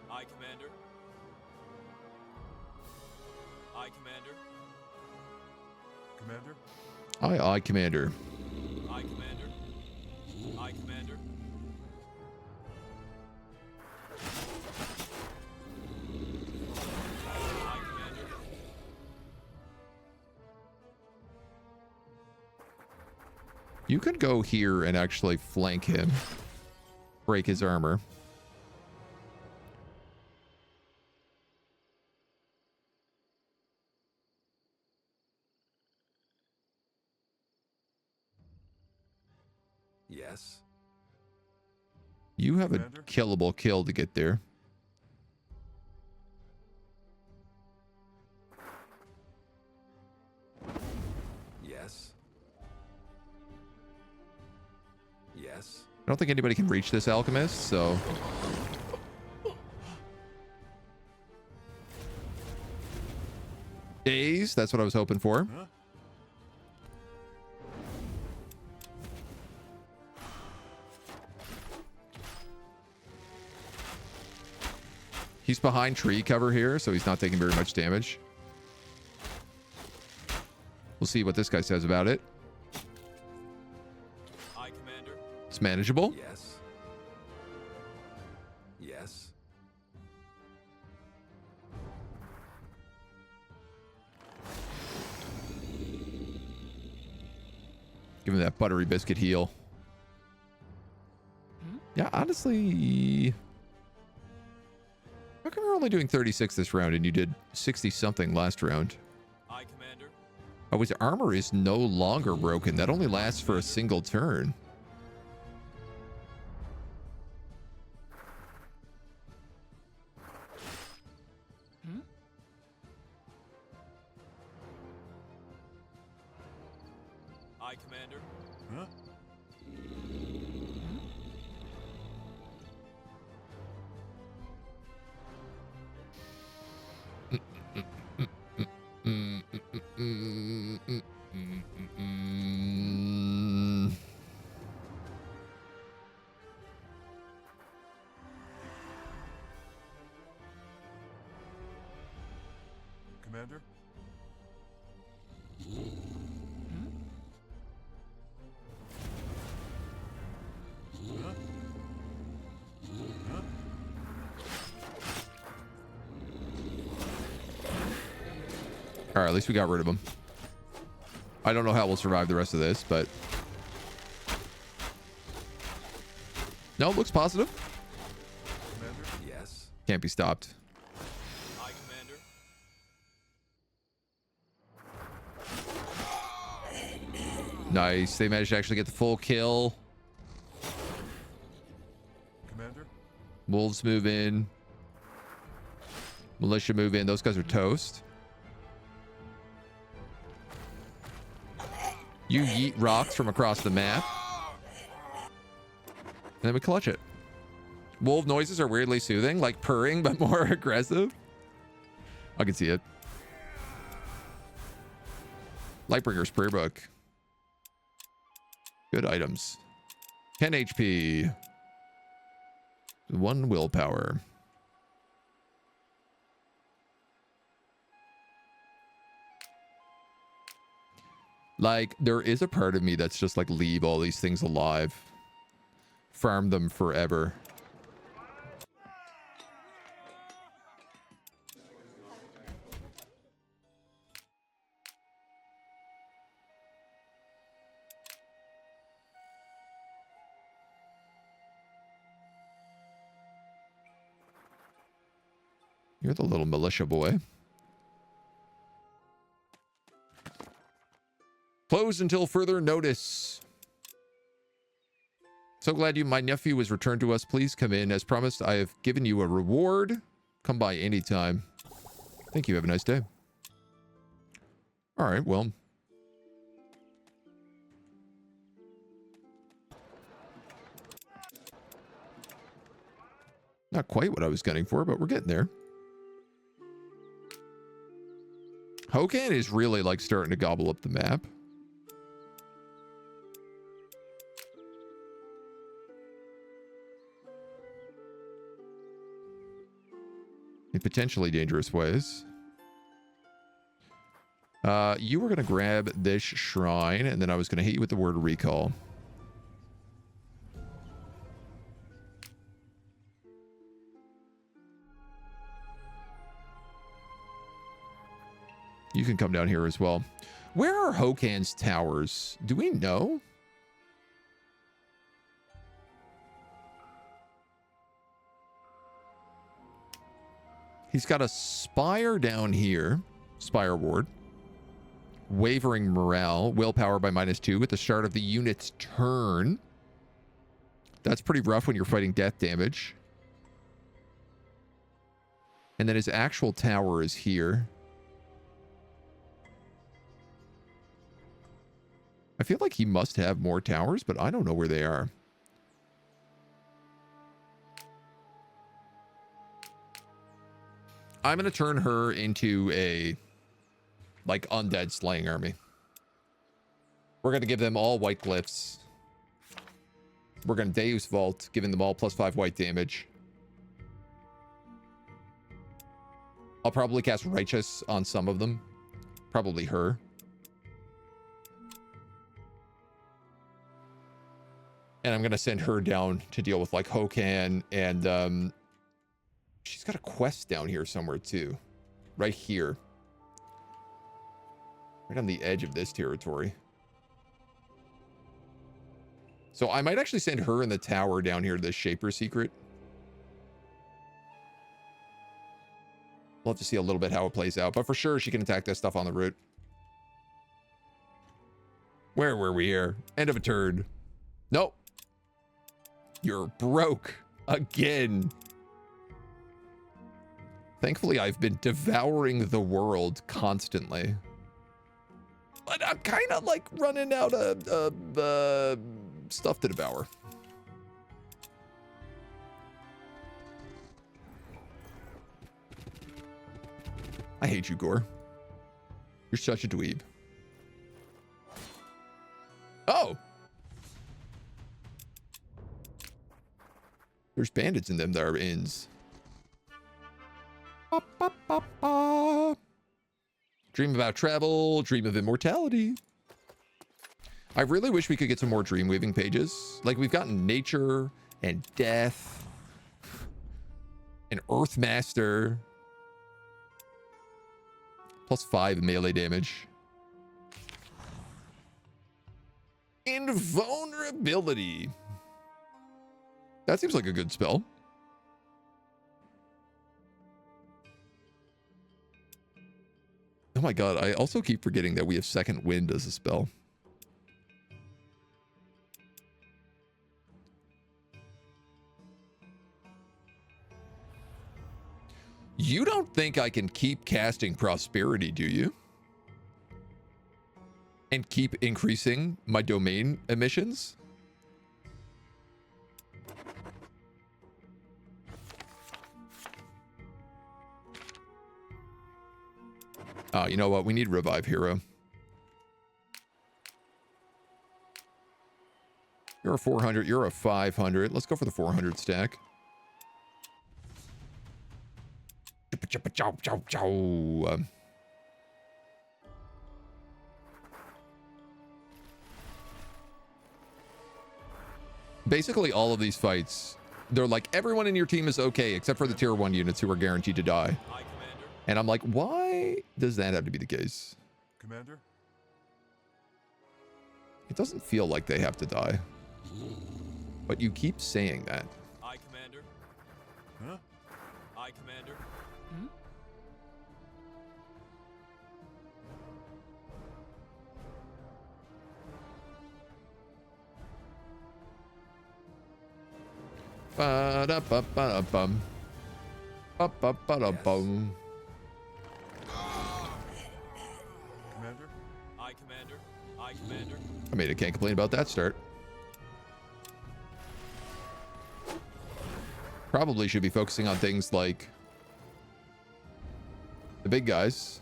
I, Commander. I, Commander. Commander? Aye, Commander. I, Commander. I, Commander. I, Commander. You could go here and actually flank him. Break his armor. Yes. You have a Commander? killable kill to get there. Yes. Yes. I don't think anybody can reach this alchemist, so... Days, that's what I was hoping for. Huh? He's behind tree cover here, so he's not taking very much damage. We'll see what this guy says about it. I, Commander. It's manageable. Yes. Yes. Give him that buttery biscuit heal. Yeah, honestly... How come we're only doing 36 this round and you did 60 something last round? I, Commander. Oh, his armor is no longer broken. That only lasts for a single turn. I, Commander. Huh? Commander? Huh? Huh? All right, at least we got rid of him. I don't know how we'll survive the rest of this, but... No, looks positive. Commander? Yes. Can't be stopped. I, Commander. Nice. They managed to actually get the full kill. Commander? Wolves move in. Militia move in. Those guys are toast. You yeet rocks from across the map. And then we clutch it. Wolf noises are weirdly soothing, like purring, but more aggressive. I can see it. Lightbringer's prayer book. Good items. 10 HP. 1 willpower. Like, there is a part of me that's just like, leave all these things alive. Farm them forever. You're the little militia boy. closed until further notice. So glad my nephew was returned to us. Please come in. As promised, I have given you a reward. Come by anytime. Thank you. Have a nice day. All right, well. Not quite what I was gunning for, but we're getting there. Hokan is really like starting to gobble up the map. In potentially dangerous ways. You were going to grab this shrine, and then I was going to hit you with the word recall. You can come down here as well. Where are Hokan's towers? Do we know? He's got a spire down here. Spire ward. Wavering morale. Willpower by -2 at the start of the unit's turn. That's pretty rough when you're fighting death damage. And then his actual tower is here. I feel like he must have more towers, but I don't know where they are. I'm going to turn her into a, like, undead slaying army. We're going to give them all white glyphs. We're going to Deus Vault, giving them all +5 white damage. I'll probably cast Righteous on some of them. Probably her. And I'm going to send her down to deal with, like, Hokan. And she's got a quest down here somewhere, too. Right here. Right on the edge of this territory. So I might actually send her in the tower down here to the Shaper secret. We'll have to see a little bit how it plays out. But for sure, she can attack this stuff on the route. Where were we here? End of a turn. Nope. You're broke again. Thankfully, I've been devouring the world constantly. But I'm kind of like running out of stuff to devour. I hate you, Gore. You're such a dweeb. Oh! There's bandits in them that are inns. Ba, ba, ba, ba. Dream about travel, dream of immortality. I really wish we could get some more dream weaving pages. Like, we've gotten nature and death and Earthmaster. +5 melee damage. Invulnerability. That seems like a good spell. Oh my god, I also keep forgetting that we have Second Wind as a spell. You don't think I can keep casting Prosperity, do you? And keep increasing my domain emissions? You know what? We need Revive Hero. You're a 400. You're a 500. Let's go for the 400 stack. Basically, all of these fights, they're like, everyone in your team is okay, except for the tier 1 units who are guaranteed to die. And I'm like, why does that have to be the case? Commander? It doesn't feel like they have to die. But you keep saying that. Aye, Commander. Huh? Aye, Commander. Hmm? Ba-da-ba-ba-bum. Ba-ba-ba-da-bum. Commander? Aye, Commander. Aye, Commander. I mean, I can't complain about that start. Probably should be focusing on things like the big guys.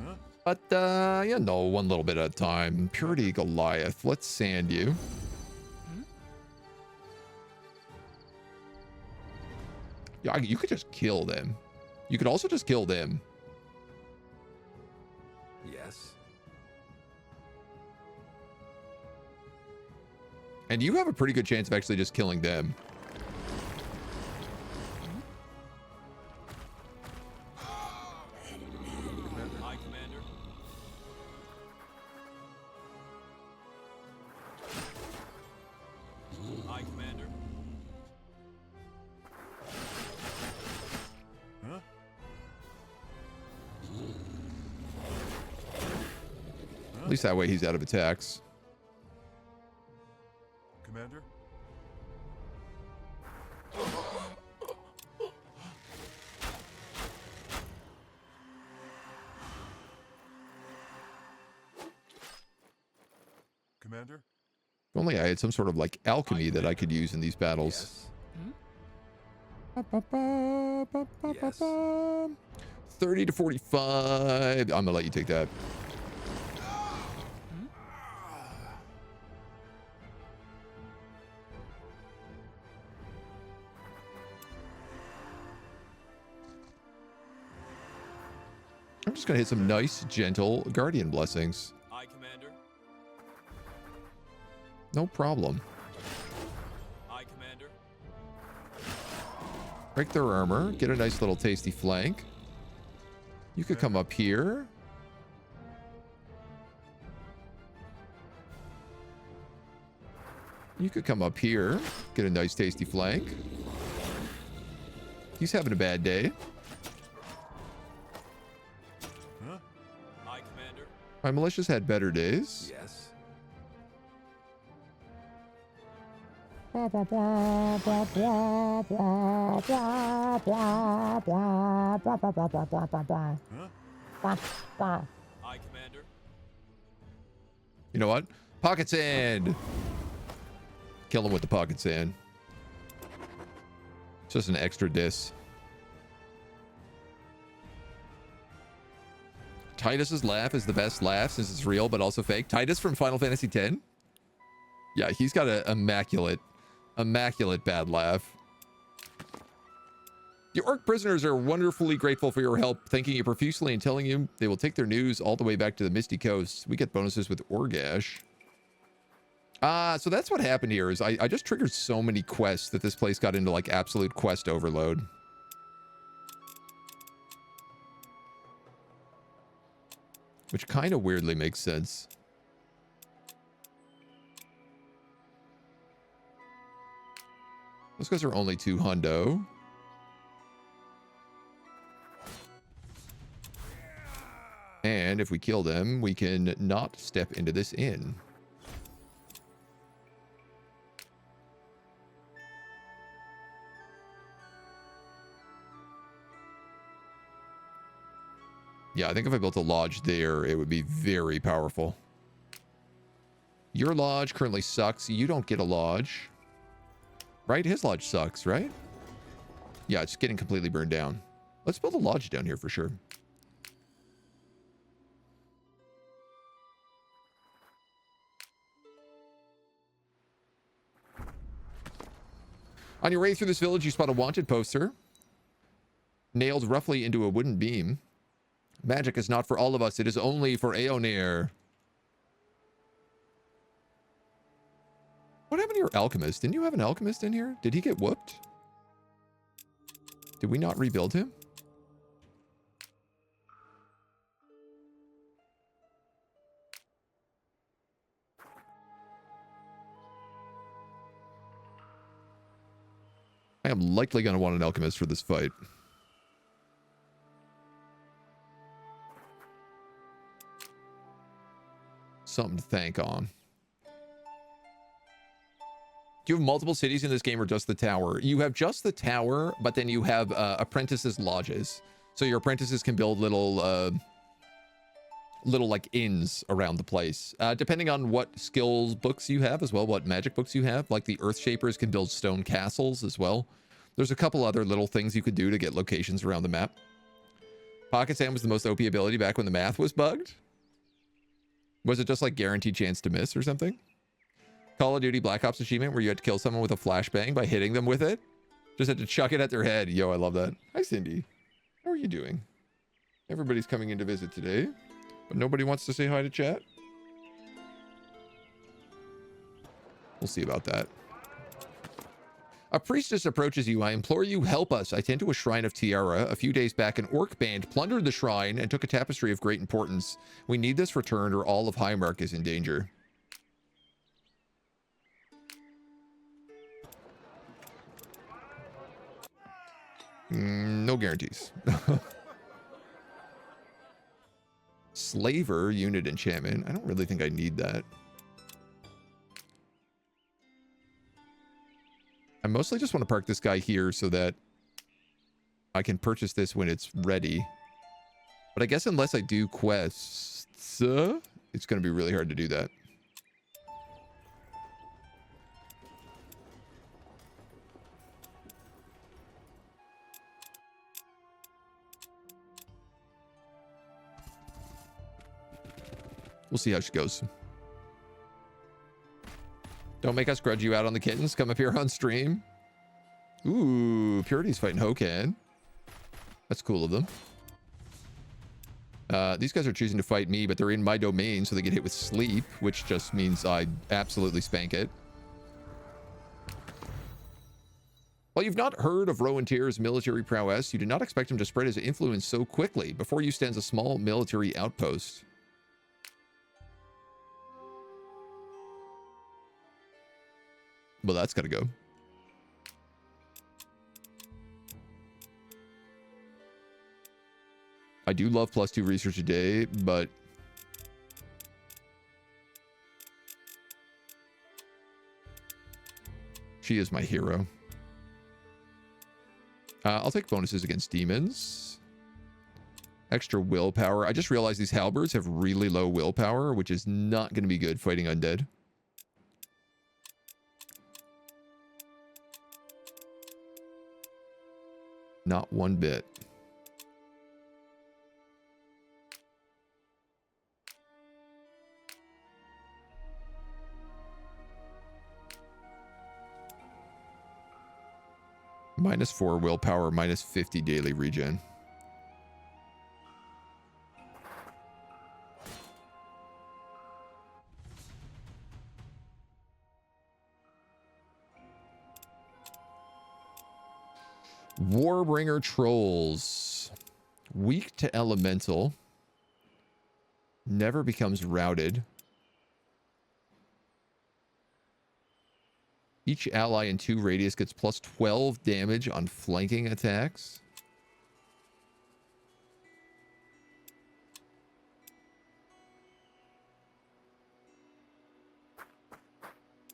Huh? But, you know, one little bit at a time. Purity Goliath. Let's sand you. Yeah, you could just kill them. You could also just kill them. Yes. And you have a pretty good chance of actually just killing them. Aye, Commander. Aye, Commander. Huh? At least that way he's out of attacks. Commander? Commander? If only I had some sort of like alchemy that I could use in these battles. Yes. 30 to 45. I'm gonna let you take that. I'm just gonna hit some nice, gentle guardian blessings. Aye, Commander. No problem. Aye, Commander. Break their armor. Get a nice little tasty flank. You could come up here. You could come up here. Get a nice tasty flank. He's having a bad day. Huh? Aye, Commander. My militia's had better days. Yes. Huh? Aye, Commander. You know what? Pocket sand. Kill him with the pocket sand. It's just an extra diss. Titus's laugh is the best laugh since it's real but also fake. Titus from Final Fantasy X? Yeah, he's got an immaculate bad laugh. Your orc prisoners are wonderfully grateful for your help, thanking you profusely and telling you they will take their news all the way back to the Misty Coast. We get bonuses with Orgash. So that's what happened here is I just triggered so many quests that this place got into like absolute quest overload. Which kind of weirdly makes sense. Those guys are only 2 hundo. And if we kill them, we can not step into this inn. Yeah, I think if I built a lodge there, it would be very powerful. Your lodge currently sucks. You don't get a lodge. Right? His lodge sucks, right? Yeah, it's getting completely burned down. Let's build a lodge down here for sure. On your way through this village, you spot a wanted poster nailed roughly into a wooden beam. Magic is not for all of us. It is only for Aeonir. What happened to your alchemist? Didn't you have an alchemist in here? Did he get whooped? Did we not rebuild him? I am likely going to want an alchemist for this fight. something to thank on. Do you have multiple cities in this game or just the tower? You have just the tower, but then you have apprentices lodges. So your apprentices can build little like inns around the place. Depending on what skills books you have as well, what magic books you have. Like the Earth Shapers can build stone castles as well. There's a couple other little things you could do to get locations around the map. Pocket Sand was the most OP ability back when the math was bugged. Was it just like guaranteed chance to miss or something? Call of Duty Black Ops achievement where you had to kill someone with a flashbang by hitting them with it. Just had to chuck it at their head. Yo, I love that. Hi, Cindy. How are you doing? Everybody's coming in to visit today, but nobody wants to say hi to chat. We'll see about that. A priestess approaches you. I implore you, help us. I tend to a shrine of Tiara. A few days back, an orc band plundered the shrine and took a tapestry of great importance. We need this returned or all of Highmark is in danger. No guarantees. Slaver unit enchantment. I don't really think I need that. I mostly just want to park this guy here so that I can purchase this when it's ready. But I guess unless I do quests, it's going to be really hard to do that. We'll see how she goes. Don't make us grudge you out on the kittens. Come up here on stream. Ooh, Purity's fighting Hokan. That's cool of them. These guys are choosing to fight me, but they're in my domain, so they get hit with sleep, which just means I absolutely spank it. While you've not heard of Rowan Tyr's military prowess, you do not expect him to spread his influence so quickly. Before you stands a small military outpost. Well, that's got to go. I do love +2 research a day, but she is my hero. I'll take bonuses against demons. Extra willpower. I just realized these halberds have really low willpower, which is not going to be good fighting undead. Not one bit. -4 willpower, -50 daily regen. Warbringer Trolls. Weak to elemental. Never becomes routed. Each ally in 2 radius gets +12 damage on flanking attacks.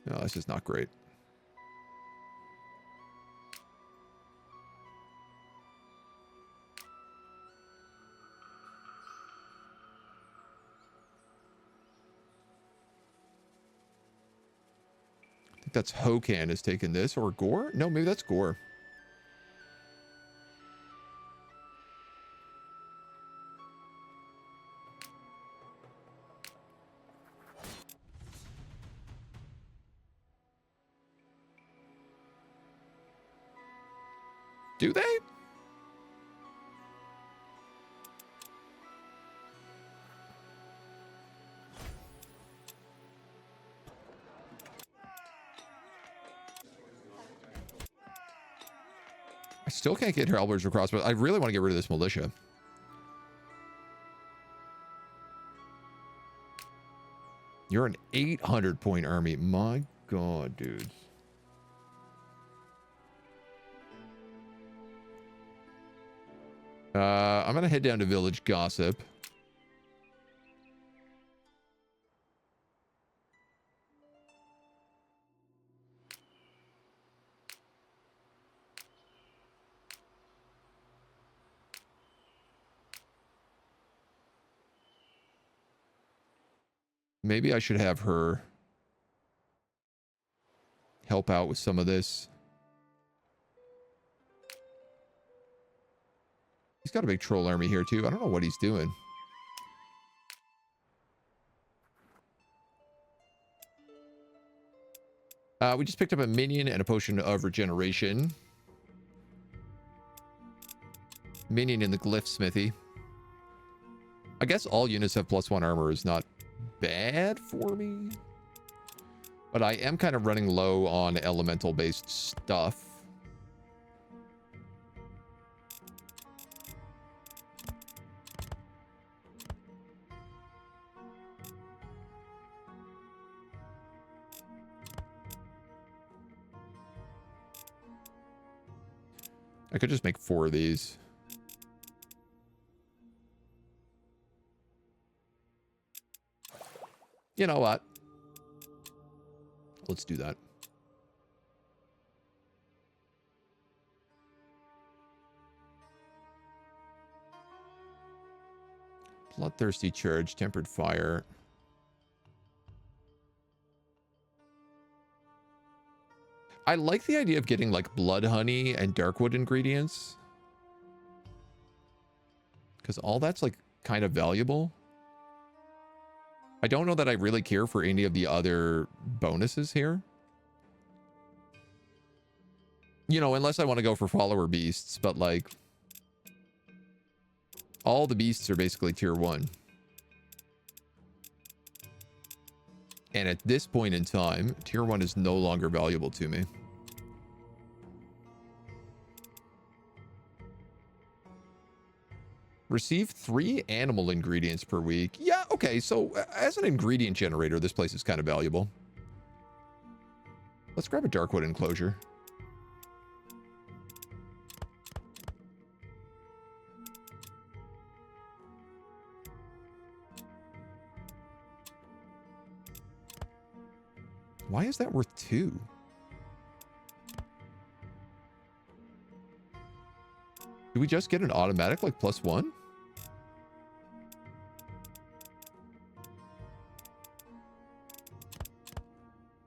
No, this is not great. That's Hokan has taken this, or Gore? No, maybe that's Gore. Do they? I still can't get halberds across, but I really want to get rid of this militia. You're an 800-point army. My God, dude. I'm going to head down to Village Gossip. Maybe I should have her help out with some of this. He's got a big troll army here too. I don't know what he's doing. We just picked up a minion and a potion of regeneration. Minion in the glyph smithy. I guess all units have +1 armor is not bad for me. But I am kind of running low on elemental based stuff. I could just make 4 of these. You know what? Let's do that. Bloodthirsty Charge, Tempered Fire. I like the idea of getting like blood honey and darkwood ingredients. Because all that's like kind of valuable. I don't know that I really care for any of the other bonuses here. You know, unless I want to go for follower beasts, but like all the beasts are basically tier 1. And at this point in time, tier 1 is no longer valuable to me. Receive 3 animal ingredients per week. Yeah, okay, so as an ingredient generator, this place is kind of valuable. Let's grab a darkwood enclosure. Why is that worth 2? Do we just get an automatic like +1?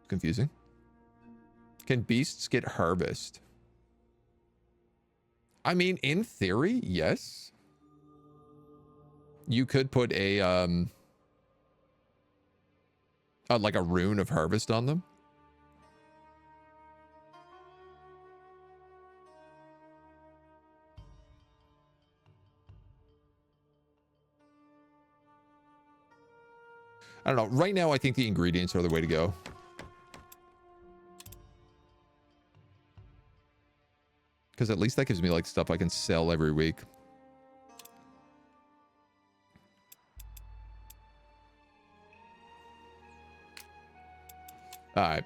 Confusing. Can beasts get harvest? I mean, in theory, yes. You could put a like a rune of harvest on them. I don't know. Right now, I think the ingredients are the way to go. Because at least that gives me like stuff I can sell every week. All right.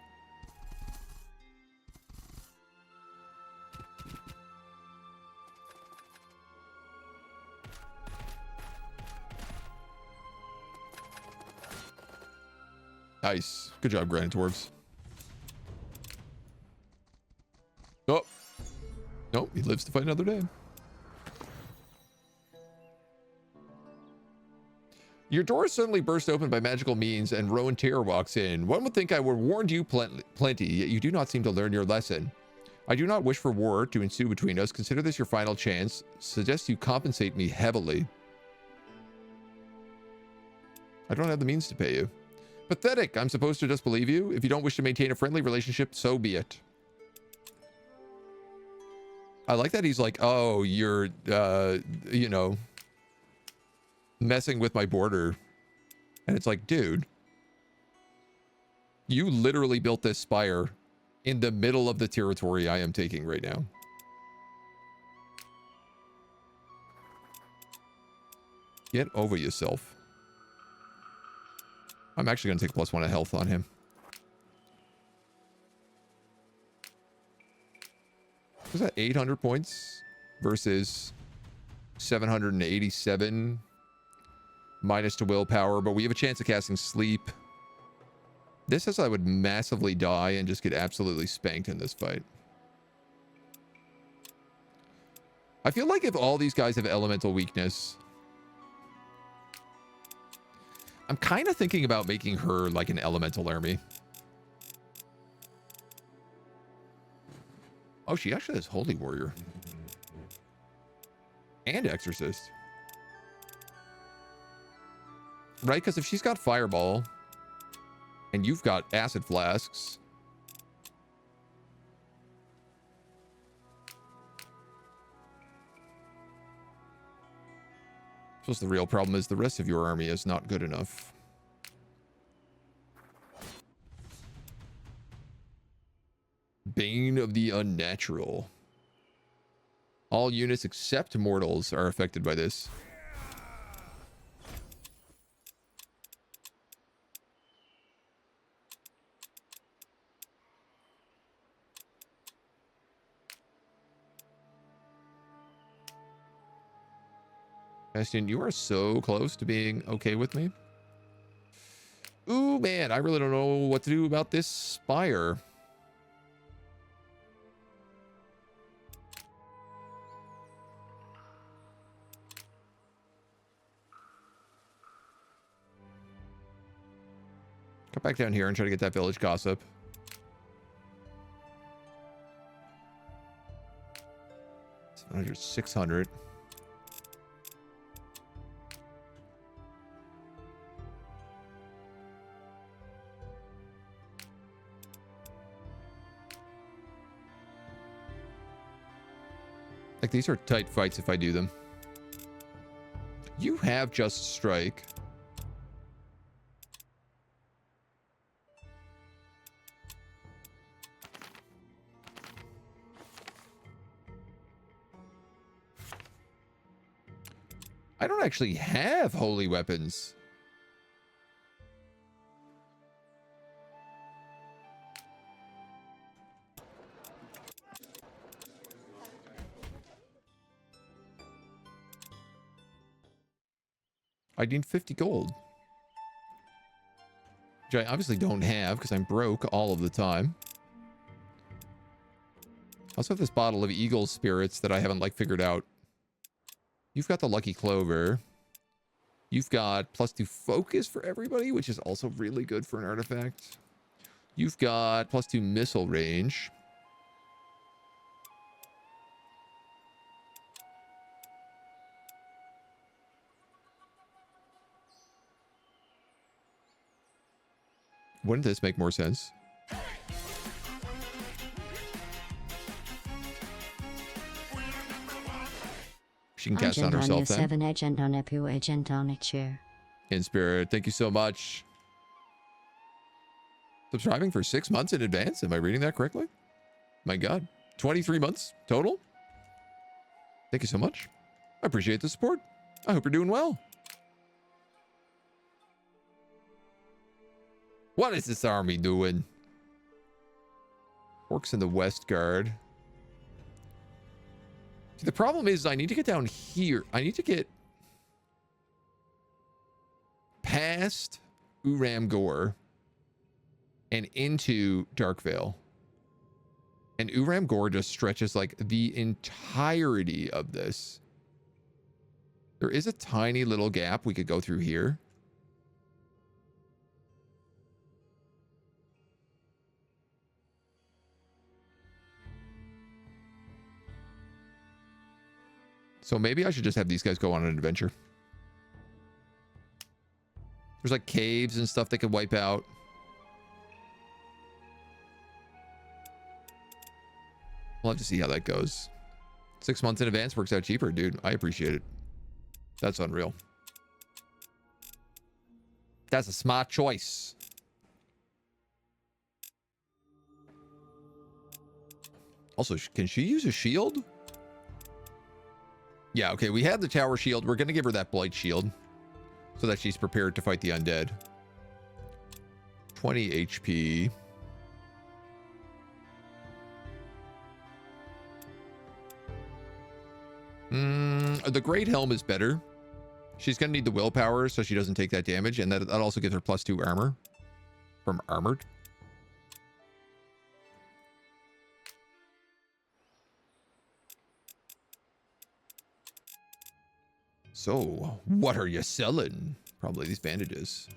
Nice. Good job, Granite Dwarves. Oh. Nope, he lives to fight another day. Your door suddenly burst open by magical means and Rowan Terror walks in. One would think I would warned you plenty, yet you do not seem to learn your lesson. I do not wish for war to ensue between us. Consider this your final chance. Suggest you compensate me heavily. I don't have the means to pay you. Pathetic. I'm supposed to just believe you? If you don't wish to maintain a friendly relationship, so be it. I like that he's like, oh, you're, you know, messing with my border. And it's like, dude, you literally built this spire in the middle of the territory I am taking right now. Get over yourself. I'm actually going to take +1 of health on him. Was that 800 points versus 787 minus to willpower, but we have a chance of casting sleep. This says I would massively die and just get absolutely spanked in this fight. I feel like if all these guys have elemental weakness, I'm kind of thinking about making her like an elemental army. Oh, she actually has Holy Warrior. And Exorcist. Right? Because if she's got Fireball and you've got Acid Flasks. I suppose the real problem is the rest of your army is not good enough. Bane of the Unnatural. All units except mortals are affected by this. Bastion, you are so close to being okay with me. Ooh, man, I really don't know what to do about this spire. Come back down here and try to get that village gossip. $700, $600. Like, these are tight fights if I do them. You have Just Strike. I don't actually have holy weapons. I need 50 gold. Which I obviously don't have because I'm broke all of the time. I also have this bottle of Eagle Spirits that I haven't like figured out. You've got the Lucky Clover. You've got +2 focus for everybody, which is also really good for an artifact. You've got +2 missile range. Wouldn't this make more sense? She can cast on herself then. 7 agent on a pure agent on a chair. In spirit, thank you so much. Subscribing for 6 months in advance. Am I reading that correctly? My God, 23 months total. Thank you so much. I appreciate the support. I hope you're doing well. What is this army doing? Orcs in the West Guard. See, the problem is I need to get down here. I need to get past Uram Gore and into Darkvale. And Uram Gore just stretches like the entirety of this. There is a tiny little gap we could go through here. So maybe I should just have these guys go on an adventure. There's like caves and stuff they could wipe out. We'll have to see how that goes. 6 months in advance works out cheaper, dude. I appreciate it. That's unreal. That's a smart choice. Also, can she use a shield? Yeah, okay, we had the tower shield. We're going to give her that blight shield so that she's prepared to fight the undead. 20 HP. The Great Helm is better. She's going to need the willpower so she doesn't take that damage, and that also gives her +2 armor from Armored. So, what are you selling? Probably these bandages.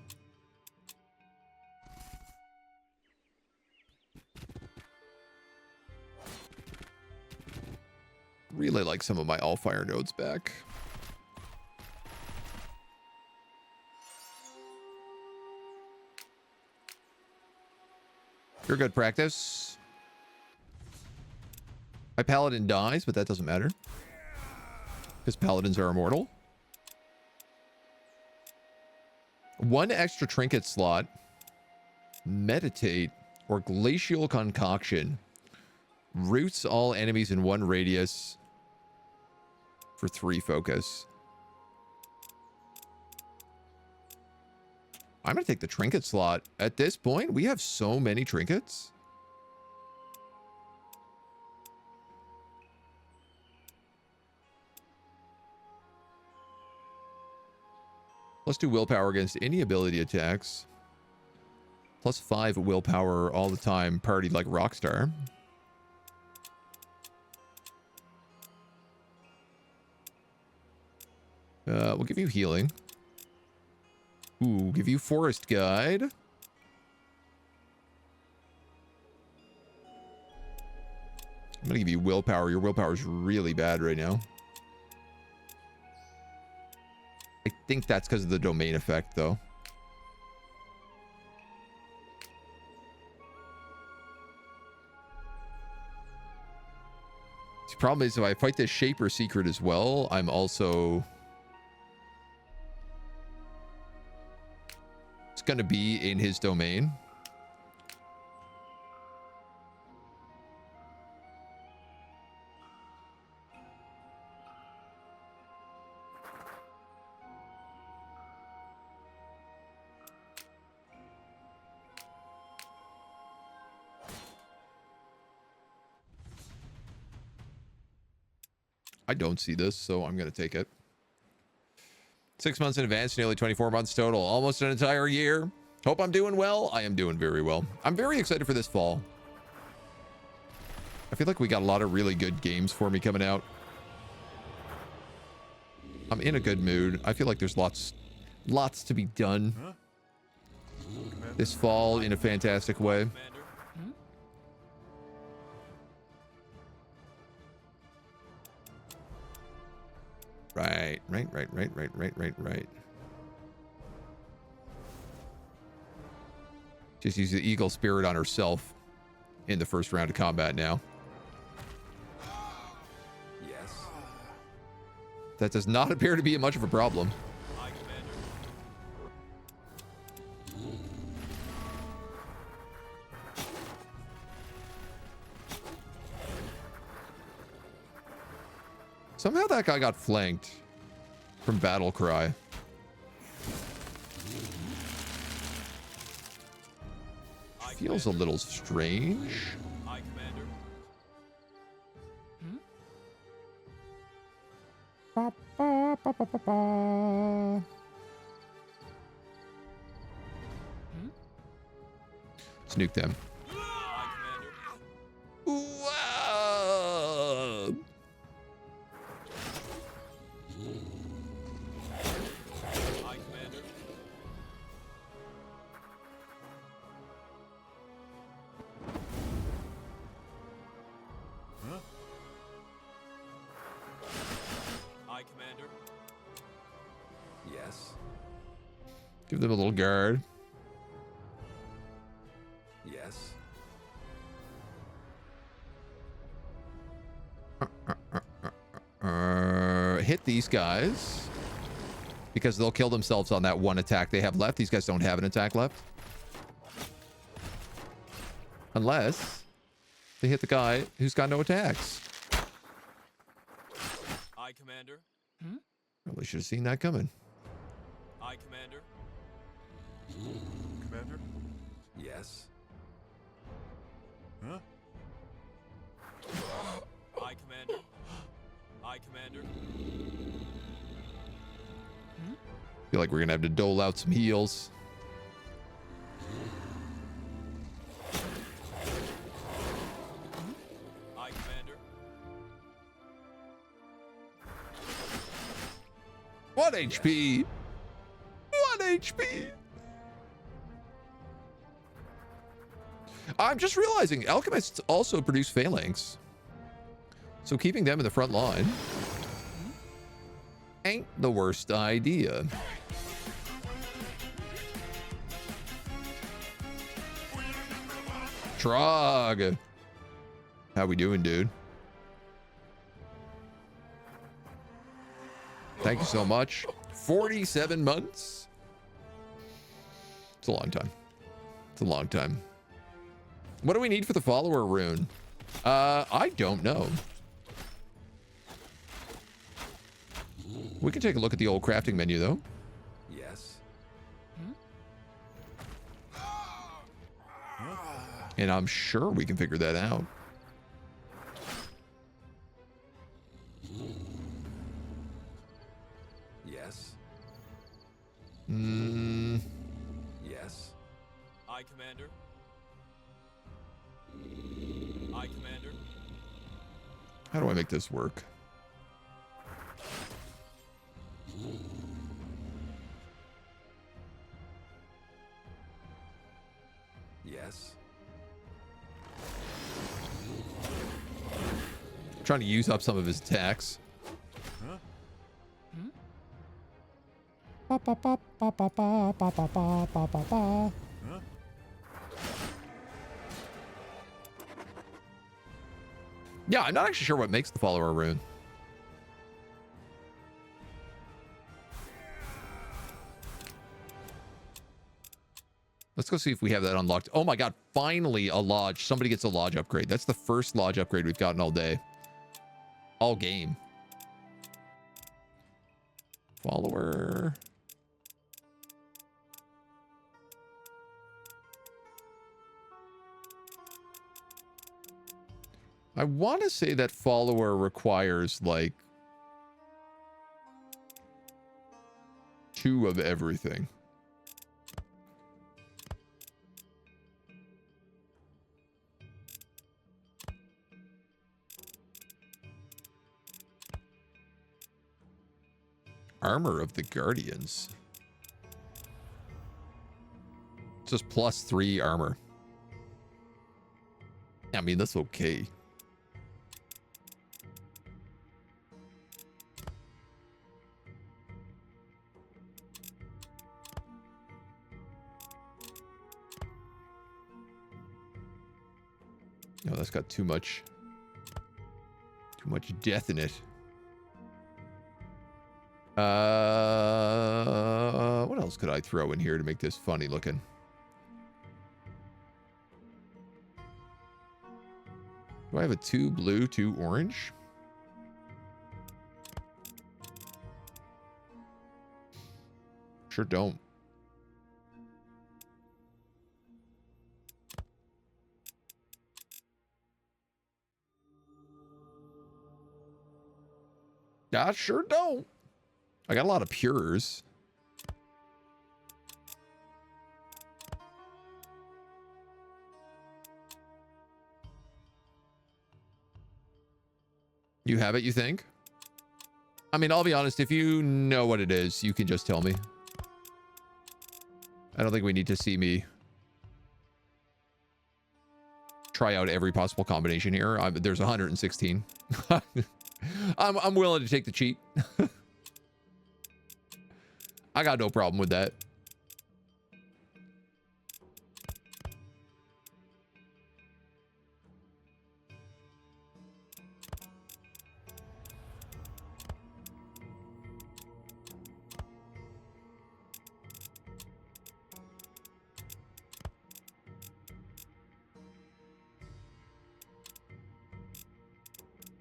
Really like some of my Allfire nodes back. You're good practice. My paladin dies, but that doesn't matter. Because paladins are immortal. 1 extra trinket slot. Meditate or glacial concoction. Roots all enemies in 1 radius for 3 focus. I'm going to take the trinket slot. At this point, we have so many trinkets. Let's do willpower against any ability attacks. Plus 5 willpower all the time, party like Rockstar. We'll give you healing. Ooh, give you forest guide. I'm gonna give you willpower. Your willpower is really bad right now. I think that's because of the domain effect, though. The problem is if I fight this Shaper secret as well, I'm also... It's going to be in his domain. I don't see this, so I'm going to take it. 6 months in advance, nearly 24 months total. Almost an entire year. Hope I'm doing well. I am doing very well. I'm very excited for this fall. I feel like we got a lot of really good games for me coming out. I'm in a good mood. I feel like there's lots to be done this fall in a fantastic way. Right. Just use the eagle spirit on herself in the first round of combat now. Yes. That does not appear to be much of a problem. Aye, Commander. Somehow that guy got flanked from Battle Cry. Feels a little strange. Aye, Commander. Ba, ba, ba, ba, ba, ba. Let's nuke them. Aye, Commander. Whoa. Aye, Commander. Huh? Aye, Commander. Yes. Give them a little guard. Yes. Hit these guys because they'll kill themselves on that one attack they have left. These guys don't have an attack left. Unless they hit the guy who's got no attacks. Aye, Commander. Probably should have seen that coming. Aye, Commander. Commander? Yes. Huh? Aye, Commander. Aye, Commander. Feel like we're gonna have to dole out some heals. Aye, Commander. 1 HP. 1 HP. I'm just realizing alchemists also produce phalanx. So keeping them in the front line ain't the worst idea. Trog. How we doing, dude? Thank you so much. 47 months. It's a long time. It's a long time. What do we need for the follower rune? I don't know. We can take a look at the old crafting menu, though. Yes. And I'm sure we can figure that out. Yes. Yes. Aye, Commander. Aye, Commander. How do I make this work? Yes. Trying to use up some of his attacks. Yeah, I'm not actually sure what makes the follower rune. Let's go see if we have that unlocked. Oh my god, finally a lodge. Somebody gets a lodge upgrade. That's the first lodge upgrade we've gotten all day. All game. Follower. I want to say that follower requires like 2 of everything. Armor of the Guardians. It's just +3 armor. I mean, that's okay. No, that's got too much death in it. What else could I throw in here to make this funny looking? Do I have a 2 blue, 2 orange? Sure don't. I sure don't. I got a lot of pures. You have it, you think? I mean, I'll be honest, if you know what it is, you can just tell me. I don't think we need to see me try out every possible combination here. There's 116. I'm willing to take the cheat. I got no problem with that.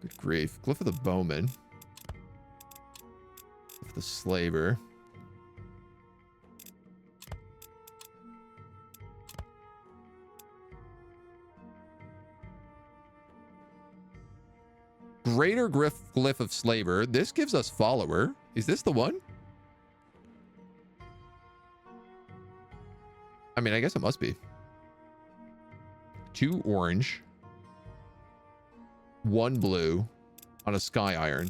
Good grief. Glyph of the Bowman. Glyph of the Slaver. Greater Glyph of Slaver. This gives us follower. Is this the one? I mean, I guess it must be. 2 orange. 1 blue on a sky iron.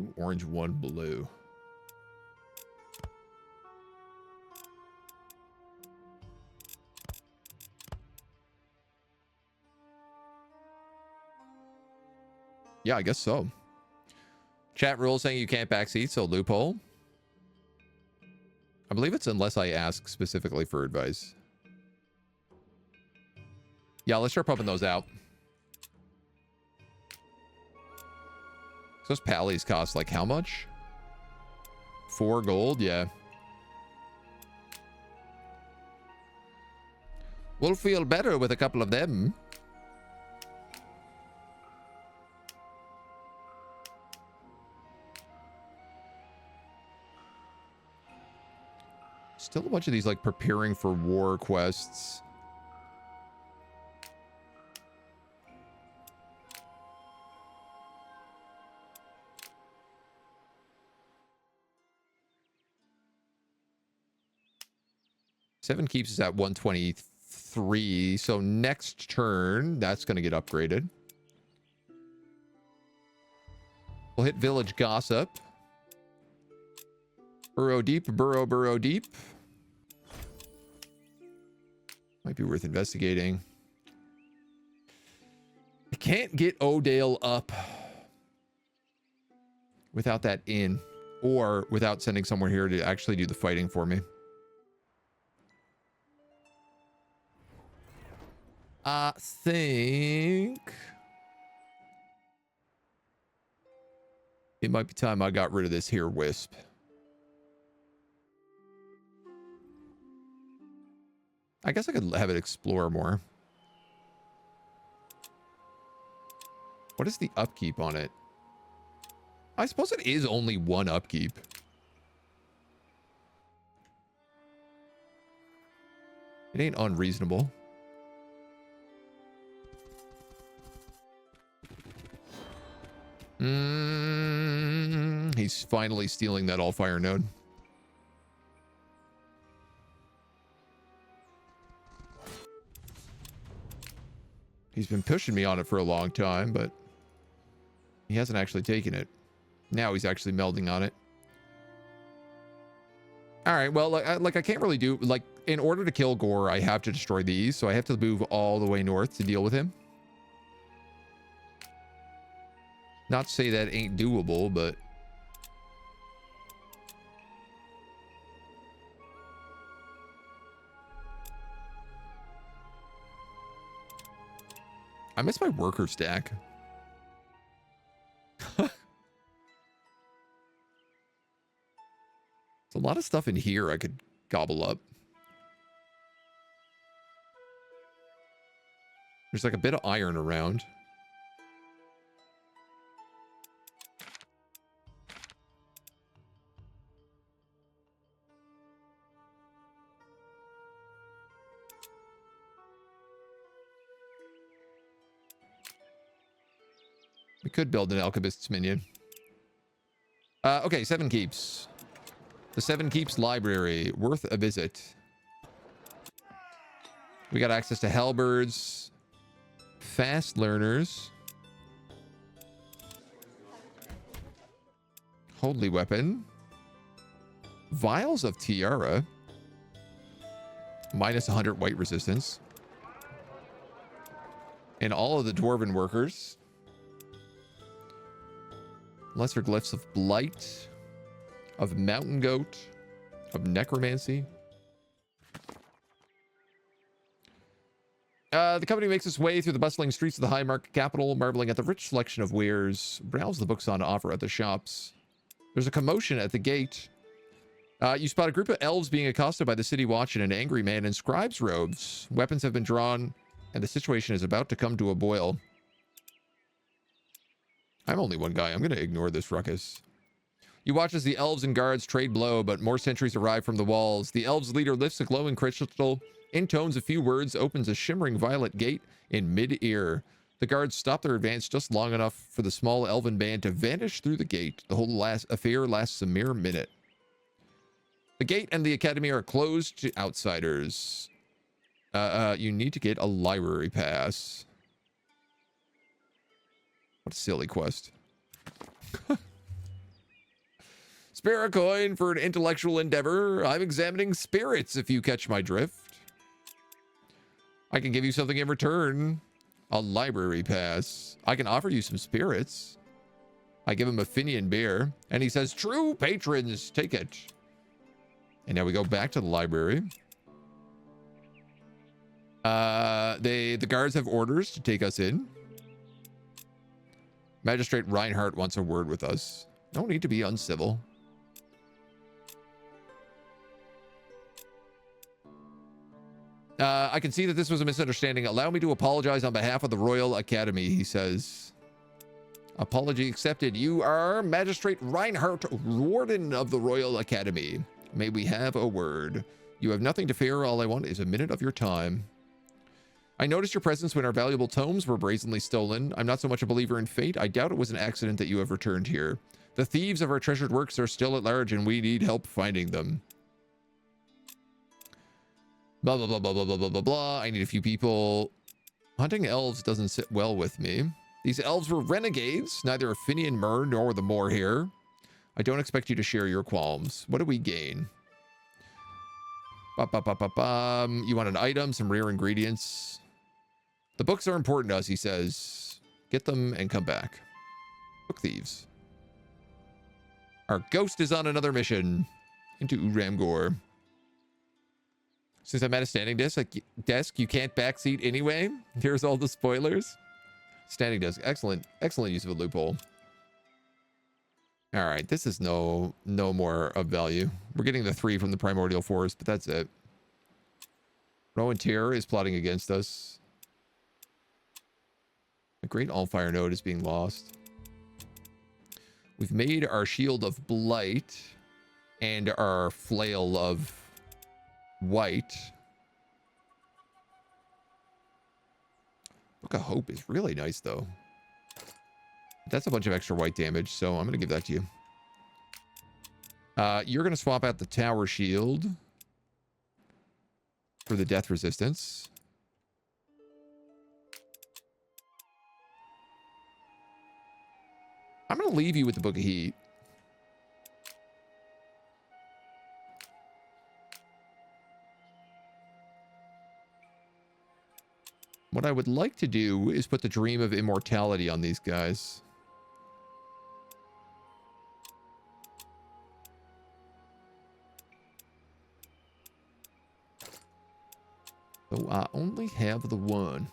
Ooh, orange, 1 blue. Yeah, I guess so. Chat rule saying you can't backseat, so loophole. I believe it's unless I ask specifically for advice. Yeah, let's start pumping those out. Those pallies cost like how much? 4 gold? Yeah. We'll feel better with a couple of them. Still a bunch of these like preparing for war quests. Seven keeps us at 123. So next turn, that's going to get upgraded. We'll hit village gossip. Burrow deep, burrow deep. Might be worth investigating. I can't get Odale up without that inn, or without sending someone here to actually do the fighting for me. I think it might be time I got rid of this here wisp. I guess I could have it explore more. What is the upkeep on it? I suppose it is only 1 upkeep. It ain't unreasonable. He's finally stealing that Allfire node. He's been pushing me on it for a long time, but he hasn't actually taken it. Now he's actually melding on it. All right, well, I can't really do... Like, in order to kill Gore, I have to destroy these, so I have to move all the way north to deal with him. Not to say that ain't doable, but... I miss my worker stack. There's a lot of stuff in here I could gobble up. There's like a bit of iron around. We could build an alchemist's minion. Okay, 7 keeps. The 7 keeps library, worth a visit. We got access to halberds, fast learners, holy weapon, vials of tiara, minus 100 white resistance, and all of the dwarven workers. Lesser glyphs of blight, of mountain goat, of necromancy. The company makes its way through the bustling streets of the high market capital, marveling at the rich selection of wares. Browse the books on offer at the shops. There's a commotion at the gate. You spot a group of elves being accosted by the city watch and an angry man in scribe's robes. Weapons have been drawn, and the situation is about to come to a boil. I'm only one guy. I'm going to ignore this ruckus. You watch as the elves and guards trade blow, but more sentries arrive from the walls. The elves' leader lifts a glowing crystal, intones a few words, opens a shimmering violet gate in mid-ear. The guards stop their advance just long enough for the small elven band to vanish through the gate. The whole affair lasts a mere minute. The gate and the academy are closed to outsiders. You need to get a library pass. What a silly quest. Spare a coin for an intellectual endeavor. I'm examining spirits, if you catch my drift. I can give you something in return. A library pass. I can offer you some spirits. I give him a Finian beer, and he says, true patrons, take it. And now we go back to the library. The guards have orders to take us in. Magistrate Reinhardt wants a word with us. No need to be uncivil. I can see that this was a misunderstanding. Allow me to apologize on behalf of the Royal Academy, he says. Apology accepted. You are Magistrate Reinhardt, Warden of the Royal Academy. May we have a word? You have nothing to fear. All I want is a minute of your time. I noticed your presence when our valuable tomes were brazenly stolen. I'm not so much a believer in fate. I doubt it was an accident that you have returned here. The thieves of our treasured works are still at large, and we need help finding them. Blah, blah, blah, blah, blah, blah, blah, blah, blah. I need a few people. Hunting elves doesn't sit well with me. These elves were renegades, neither a Finian Mer nor the Moor here. I don't expect you to share your qualms. What do we gain? You want an item, some rare ingredients. The books are important to us, he says. Get them and come back. Book thieves. Our ghost is on another mission into Uramgor. Since I'm at a standing desk, you can't backseat anyway. Here's all the spoilers. Standing desk. Excellent. Excellent use of a loophole. All right. This is no more of value. We're getting the 3 from the Primordial Forest, but that's it. Rowan Terror is plotting against us. A great Allfire node is being lost. We've made our Shield of Blight and our Flail of White. Book of Hope is really nice, though. That's a bunch of extra white damage, so I'm going to give that to you. You're going to swap out the Tower Shield for the Death Resistance. I'm going to leave you with the Book of Heat. What I would like to do is put the Dream of Immortality on these guys. So I only have the one.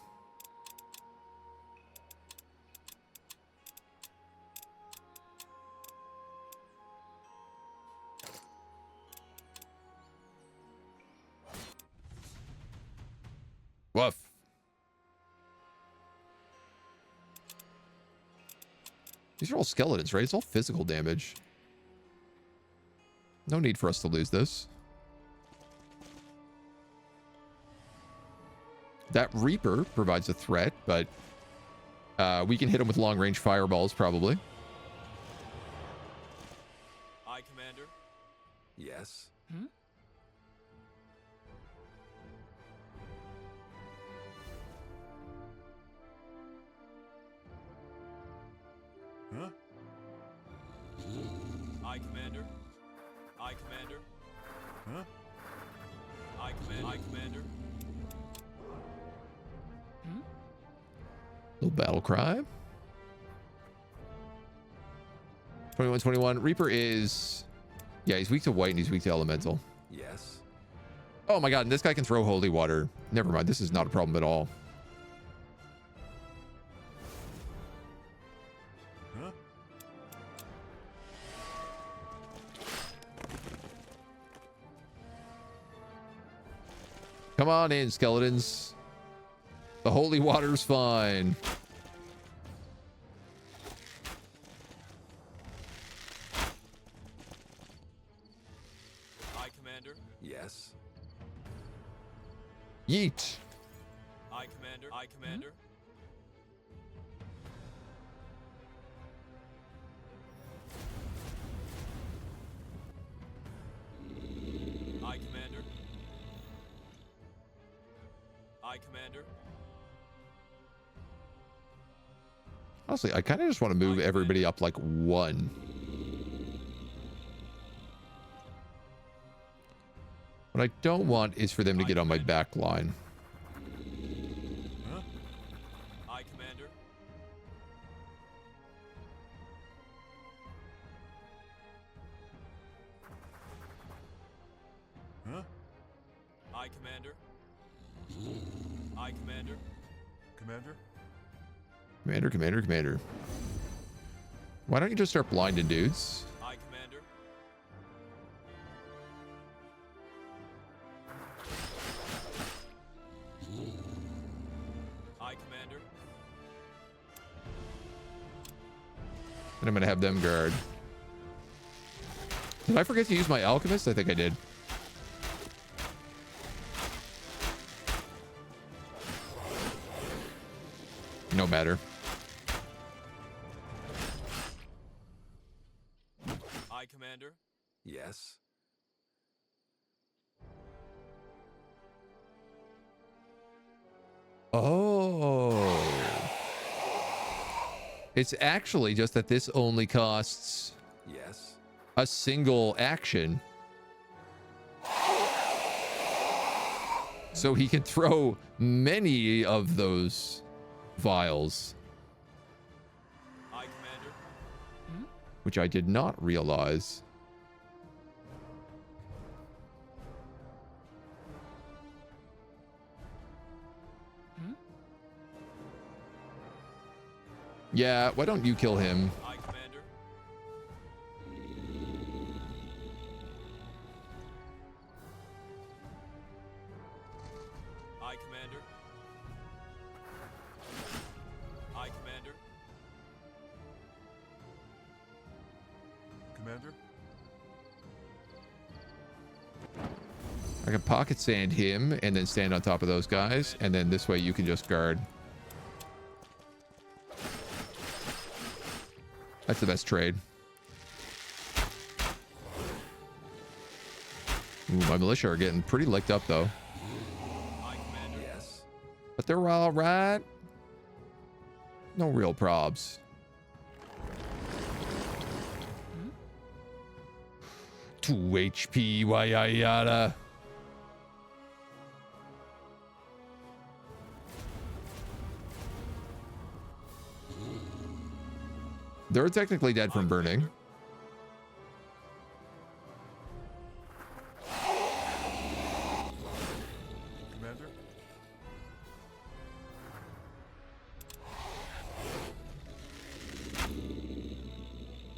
Woof. These are all skeletons, right? It's all physical damage. No need for us to lose this. That Reaper provides a threat, but we can hit him with long-range fireballs, probably. Aye, Commander. Yes. Hmm? Huh? Aye, Commander. Aye, Commander. Huh? Aye, Commander. Aye, Commander. Hmm? Little battle cry. 2121. Reaper is... Yeah, he's weak to white and he's weak to elemental. Yes. Oh my god, and this guy can throw holy water. Never mind, this is not a problem at all. Huh? Come on in, skeletons. The holy water's fine. Aye, Commander. Yes. Yeet. Aye, Commander. Aye, Commander. Aye, Commander. Aye, Commander. Honestly, I kind of just want to move everybody up like 1. What I don't want is for them to get on my back line. Huh? Aye, Commander. Huh? Aye, Commander. Aye, Commander. Commander? Commander, commander, commander. Why don't you just start blinding dudes? Aye, Commander. Aye, Commander. And I'm going to have them guard. Did I forget to use my alchemist? I think I did. No matter. Aye, Commander. Yes. Oh. It's actually just that this only costs Yes. a single action. So he can throw many of those vials, Aye, Commander. which I did not realize. Yeah, why don't you kill him? Aye, Commander. Aye, Commander. Aye, Commander. Commander? I can pocket sand him and then stand on top of those guys, and then this way you can just guard. That's the best trade. Ooh, my militia are getting pretty licked up though, Aye, Commander. Yes. but they're all right. No real probs. 2 HP, yada yada. They're technically dead from burning. Commander?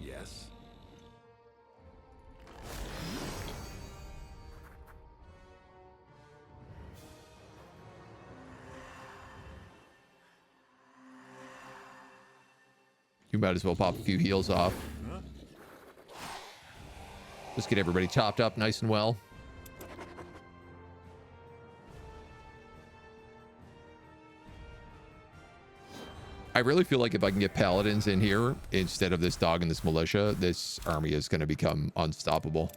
Yes. You might as well pop a few heals off. Huh? Just get everybody topped up nice and well. I really feel like if I can get paladins in here instead of this dog and this militia, this army is going to become unstoppable.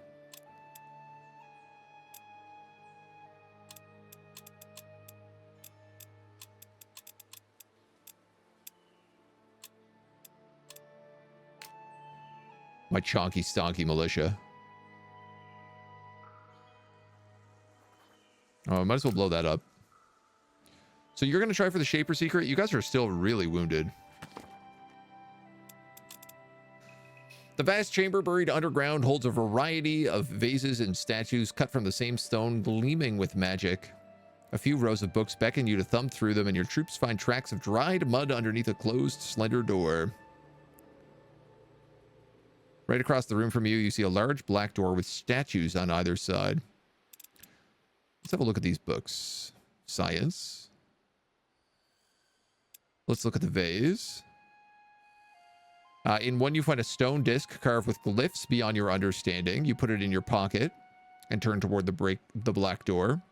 My chonky stonky militia. Oh, I might as well blow that up. So you're going to try for the Shaper Secret? You guys are still really wounded. The vast chamber buried underground holds a variety of vases and statues cut from the same stone, gleaming with magic. A few rows of books beckon you to thumb through them, and your troops find tracks of dried mud underneath a closed, slender door. Right across the room from you, you see a large black door with statues on either side. Let's have a look at these books. Science. Let's look at the vase. In one, you find a stone disc carved with glyphs beyond your understanding. You put it in your pocket and turn toward the black door.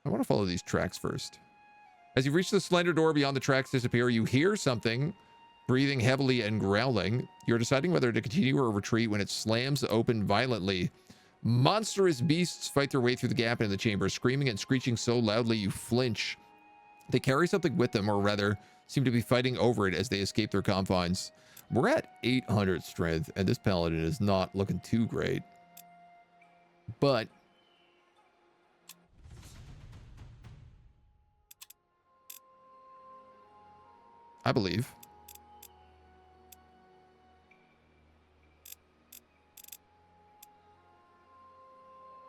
I want to follow these tracks first. As you reach the slender door beyond the tracks disappear, you hear something breathing heavily and growling. You're deciding whether to continue or retreat when it slams open violently. Monstrous beasts fight their way through the gap in the chamber, screaming and screeching so loudly you flinch. They carry something with them, or rather, seem to be fighting over it as they escape their confines. We're at 800 strength, and this paladin is not looking too great. But I believe.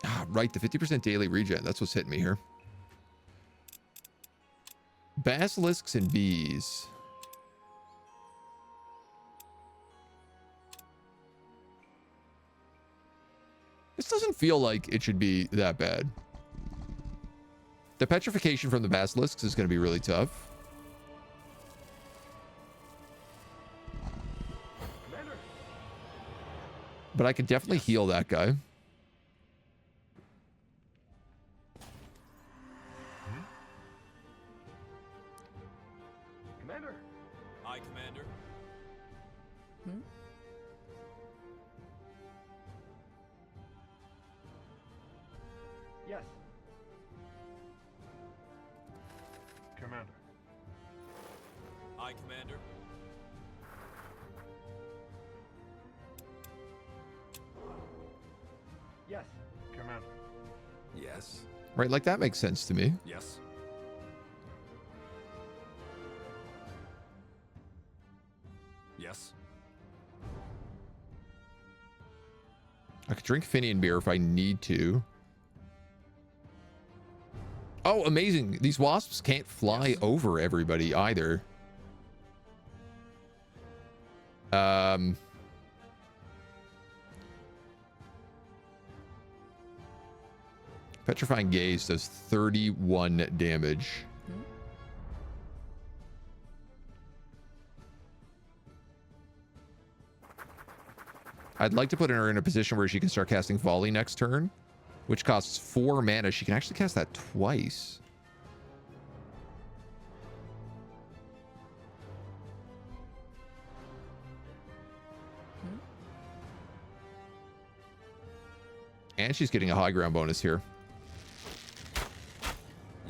Ah, right, the 50% daily regen. That's what's hitting me here. Basilisks and bees. This doesn't feel like it should be that bad. The petrification from the basilisks is going to be really tough. Commander. But I could definitely heal that guy. Commander. Aye, Commander. Hmm? Yes. Commander. Aye, Commander. Yes. Commander. Yes. Right, like that makes sense to me. Yes. Yes. I could drink Finian beer if I need to. Oh, amazing. These wasps can't fly over everybody either. Petrifying Gaze does 31 damage. Hmm? I'd like to put her in a position where she can start casting Volley next turn, which costs 4 mana. She can actually cast that twice. Hmm? And she's getting a high ground bonus here.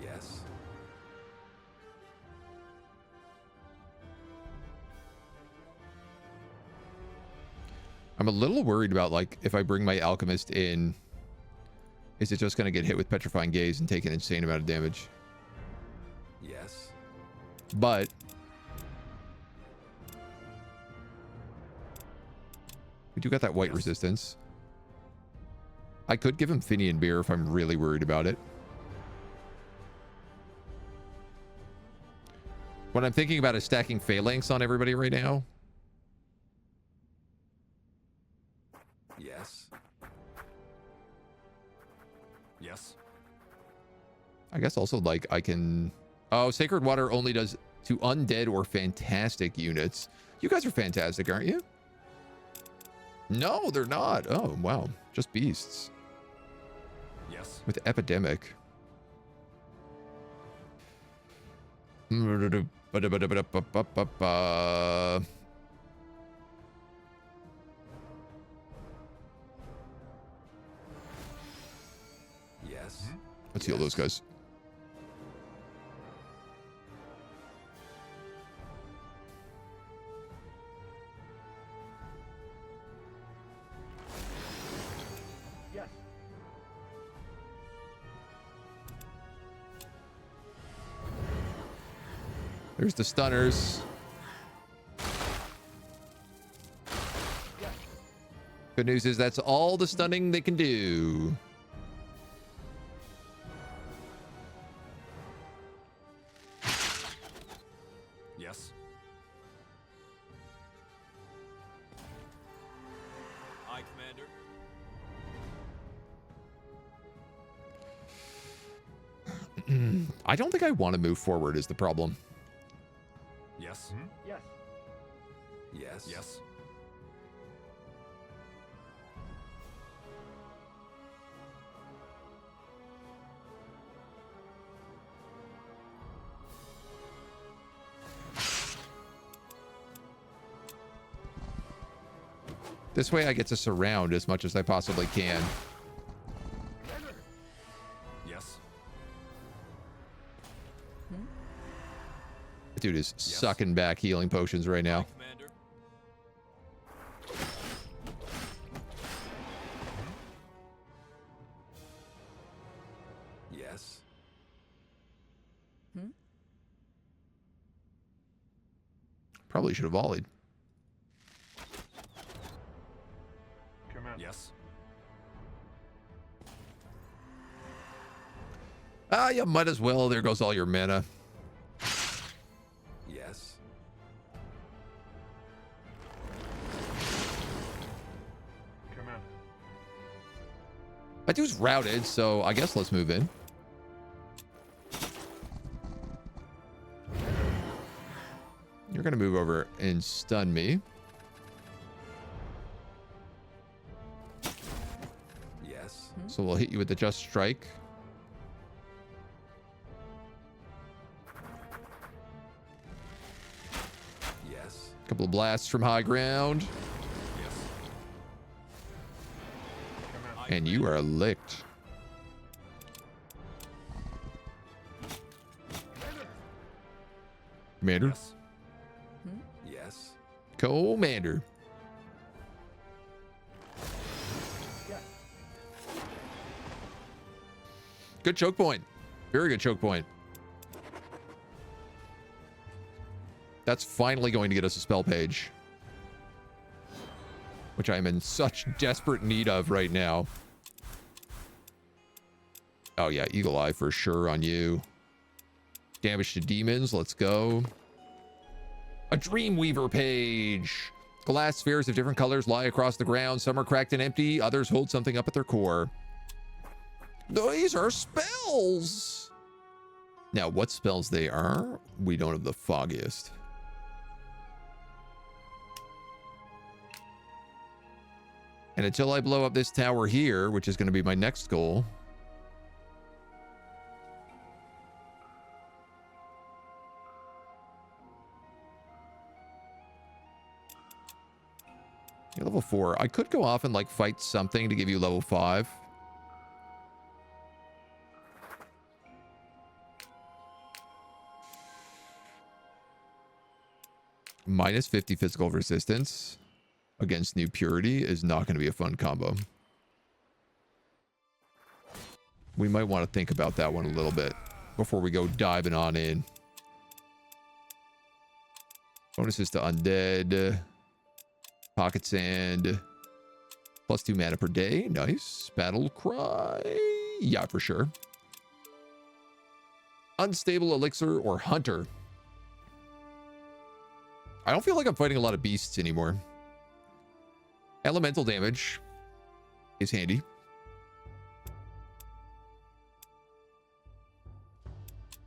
Yes. I'm a little worried about, like, if I bring my alchemist in, is it just going to get hit with Petrifying Gaze and take an insane amount of damage? Yes. But we do got that white resistance. I could give him Finian beer if I'm really worried about it. What I'm thinking about is stacking Phalanx on everybody right now. Yes. Yes. I guess also, like, I can... Oh, Sacred Water only does to undead or fantastic units. You guys are fantastic, aren't you? No, they're not. Oh, wow. Just beasts. Yes. With Epidemic. Yes. Let's heal those guys. Yes. There's the stunners. Good news is that's all the stunning they can do. Yes. Aye, Commander. I don't think I want to move forward is the problem. Yes. Yes. Yes. Yes. This way I get to surround as much as I possibly can. Yes. Hmm? That dude is sucking back healing potions right now. Aye, Commander. Probably should have volleyed. Command. Yes. Ah, you might as well. There goes all your mana. Yes. Command. My dude's routed, so I guess let's move in. You're going to move over and stun me. Yes. So we'll hit you with the Just Strike. Yes. Couple of blasts from high ground. Yes. Command. And you are licked. Commander. Yes. Yes. Commander. Yes. Good choke point. Very good choke point. That's finally going to get us a spell page, which I am in such desperate need of right now. Oh yeah, Eagle Eye for sure on you. Damage to demons. Let's go. A Dreamweaver page. Glass spheres of different colors lie across the ground. Some are cracked and empty. Others hold something up at their core. These are spells. Now, what spells they are, we don't have the foggiest. And until I blow up this tower here, which is going to be my next goal, you're level 4. I could go off and like fight something to give you level 5. Minus 50 physical resistance against New Purity is not going to be a fun combo. We might want to think about that one a little bit before we go diving on in. Bonuses to undead. Pocket sand. Plus 2 mana per day. Nice. Battle cry. Yeah, for sure. Unstable elixir or hunter. I don't feel like I'm fighting a lot of beasts anymore. Elemental damage is handy.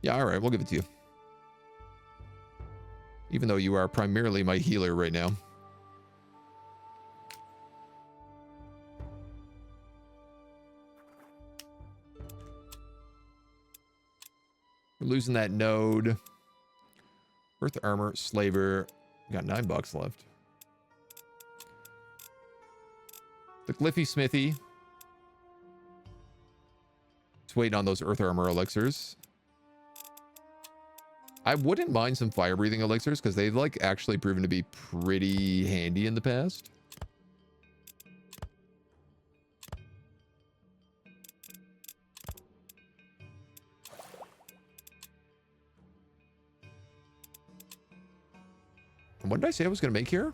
Yeah, all right, we'll give it to you. Even though you are primarily my healer right now. We're losing that node. Earth armor, slaver. We got $9 left. The Glyphy Smithy. Just waiting on those Earth Armor elixirs. I wouldn't mind some Fire Breathing elixirs because they've like actually proven to be pretty handy in the past. And what did I say I was going to make here?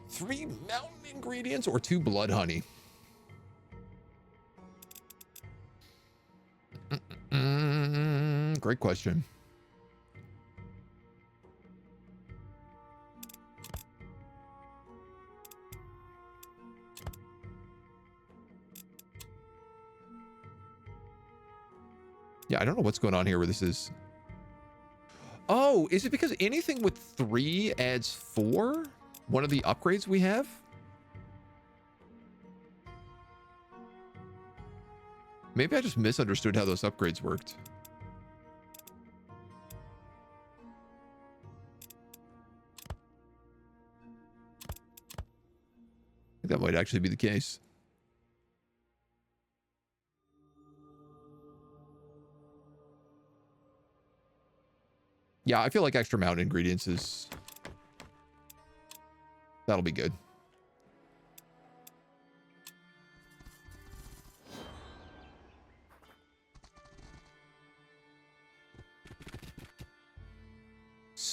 3 mountain ingredients or 2 blood honey? Great question. Yeah, I don't know what's going on here where this is. Oh, is it because anything with 3 adds 4? One of the upgrades we have? Maybe I just misunderstood how those upgrades worked. I think that might actually be the case. Yeah, I feel like extra mountain ingredients is... That'll be good.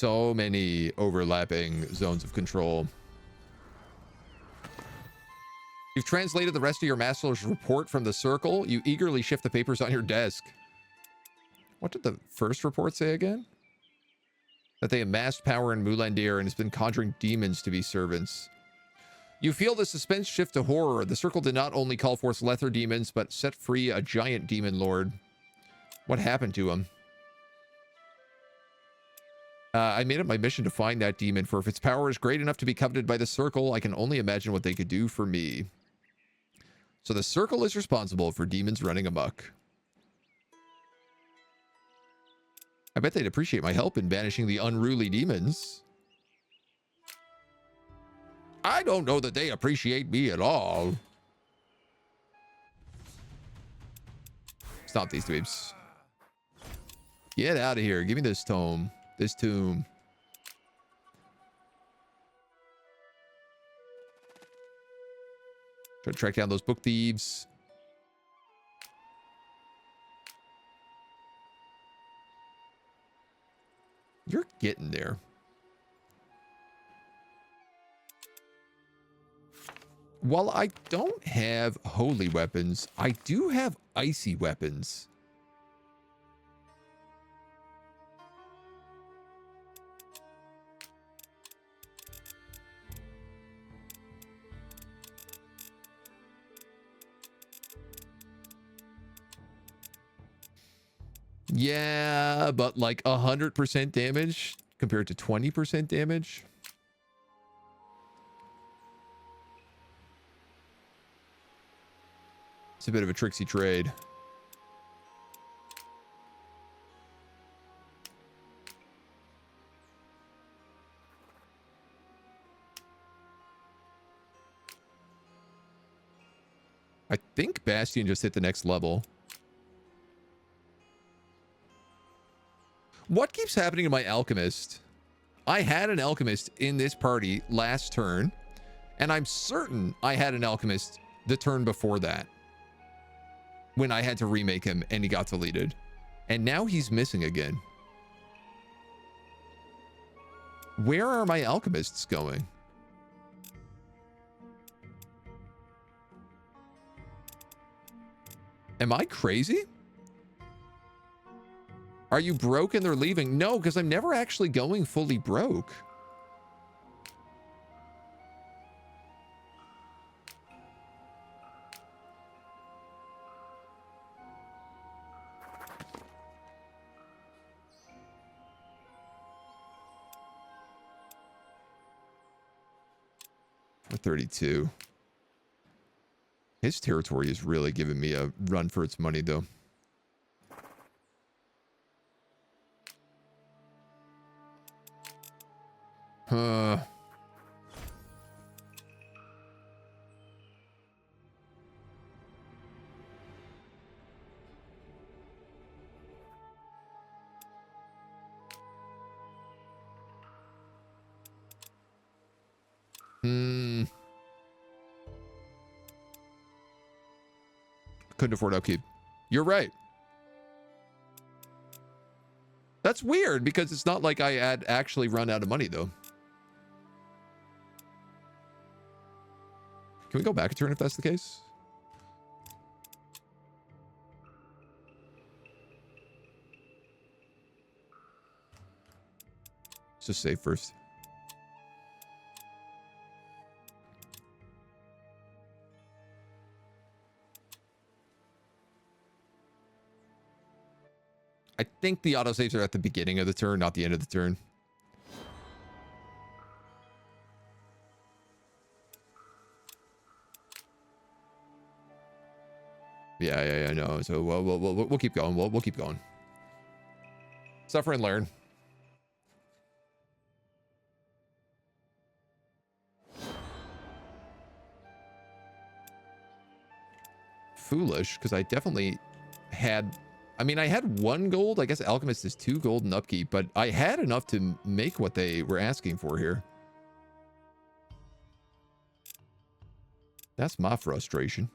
so many overlapping zones of control. You've translated the rest of your master's report from the circle. You eagerly shift the papers on your desk. What did the first report say again? That they amassed power in Mulandir and has been conjuring demons to be servants. You feel the suspense shift to horror. The circle did not only call forth lesser demons, but set free a giant demon lord. What happened to him? I made it my mission to find that demon, for if its power is great enough to be coveted by the circle, I can only imagine what they could do for me. So the circle is responsible for demons running amok. I bet they'd appreciate my help in banishing the unruly demons. I don't know that they appreciate me at all. Stop these dweebs. Get out of here. Give me this tome. This tomb. Try to track down those book thieves. You're getting there. While I don't have holy weapons, I do have icy weapons. Yeah, but like 100% damage compared to 20% damage. It's a bit of a tricksy trade. I think Bastion just hit the next level. What keeps happening to my alchemist? I had an alchemist in this party last turn, and I'm certain I had an alchemist the turn before that, when I had to remake him and he got deleted. And now he's missing again. Where are my alchemists going? Am I crazy? Are you broke and they're leaving? No, because I'm never actually going fully broke. For 32. His territory is really giving me a run for its money, though. Couldn't afford upkeep. You're right. That's weird because it's not like I had actually run out of money, though. Can we go back a turn if that's the case? Let's just save first. I think the autosaves are at the beginning of the turn, not the end of the turn. Yeah, no. So we'll keep going. We'll keep going. Suffer and learn. Foolish, because I definitely had... I mean, I had 1 gold. I guess Alchemist is 2 gold in upkeep, but I had enough to make what they were asking for here. That's my frustration.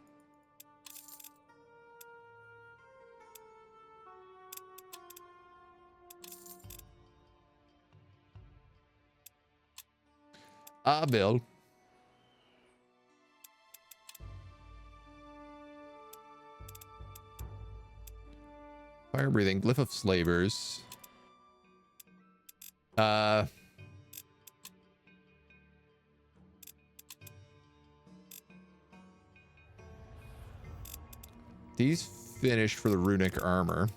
I will. Fire breathing, glyph of slavers. These finished for the runic armor.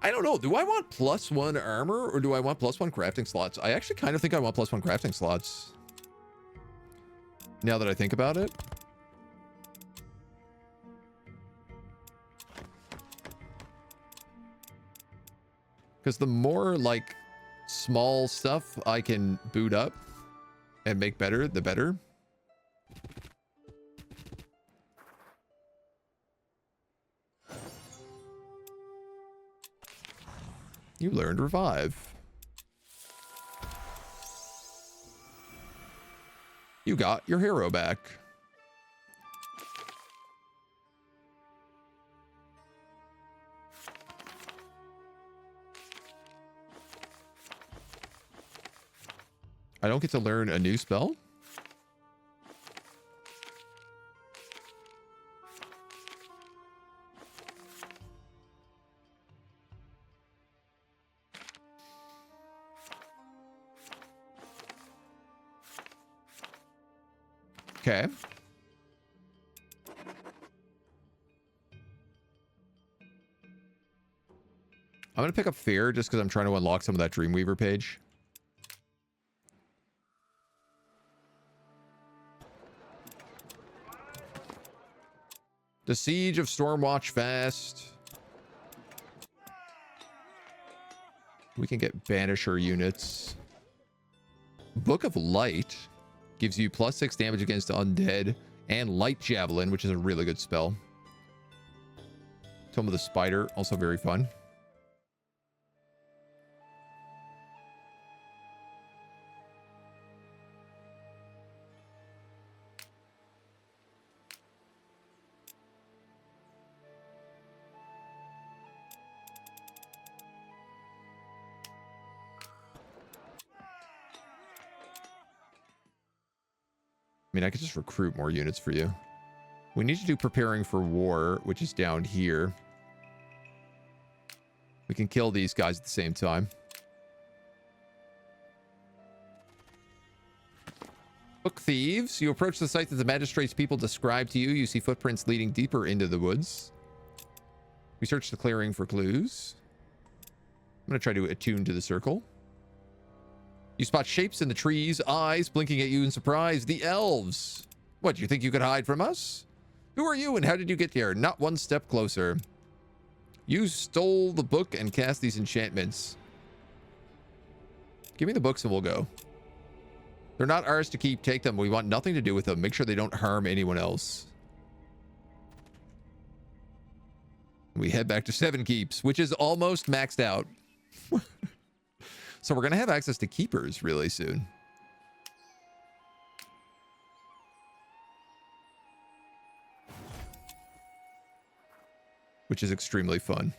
I don't know. Do I want +1 armor or do I want +1 crafting slots? I actually kind of think I want +1 crafting slots. Now that I think about it. Because the more like small stuff I can boot up and make better, the better. You learned revive. You got your hero back. I don't get to learn a new spell? Okay. I'm going to pick up Fear just because I'm trying to unlock some of that Dreamweaver page. The Siege of Stormwatch fast. We can get Banisher units. Book of Light gives you +6 damage against undead and Light Javelin, which is a really good spell. Tome of the Spider, also very fun. I mean, I could just recruit more units for you. We need to do preparing for war, which is down here. We can kill these guys at the same time. Book thieves. You approach the site that the magistrate's people describe to you. You see footprints leading deeper into the woods. We search the clearing for clues. I'm going to try to attune to the circle. You spot shapes in the trees, eyes blinking at you in surprise. The elves. What, you think you could hide from us? Who are you and how did you get here? Not one step closer. You stole the book and cast these enchantments. Give me the books and we'll go. They're not ours to keep. Take them. We want nothing to do with them. Make sure they don't harm anyone else. We head back to 7 keeps, which is almost maxed out. So we're going to have access to keepers really soon. Which is extremely fun.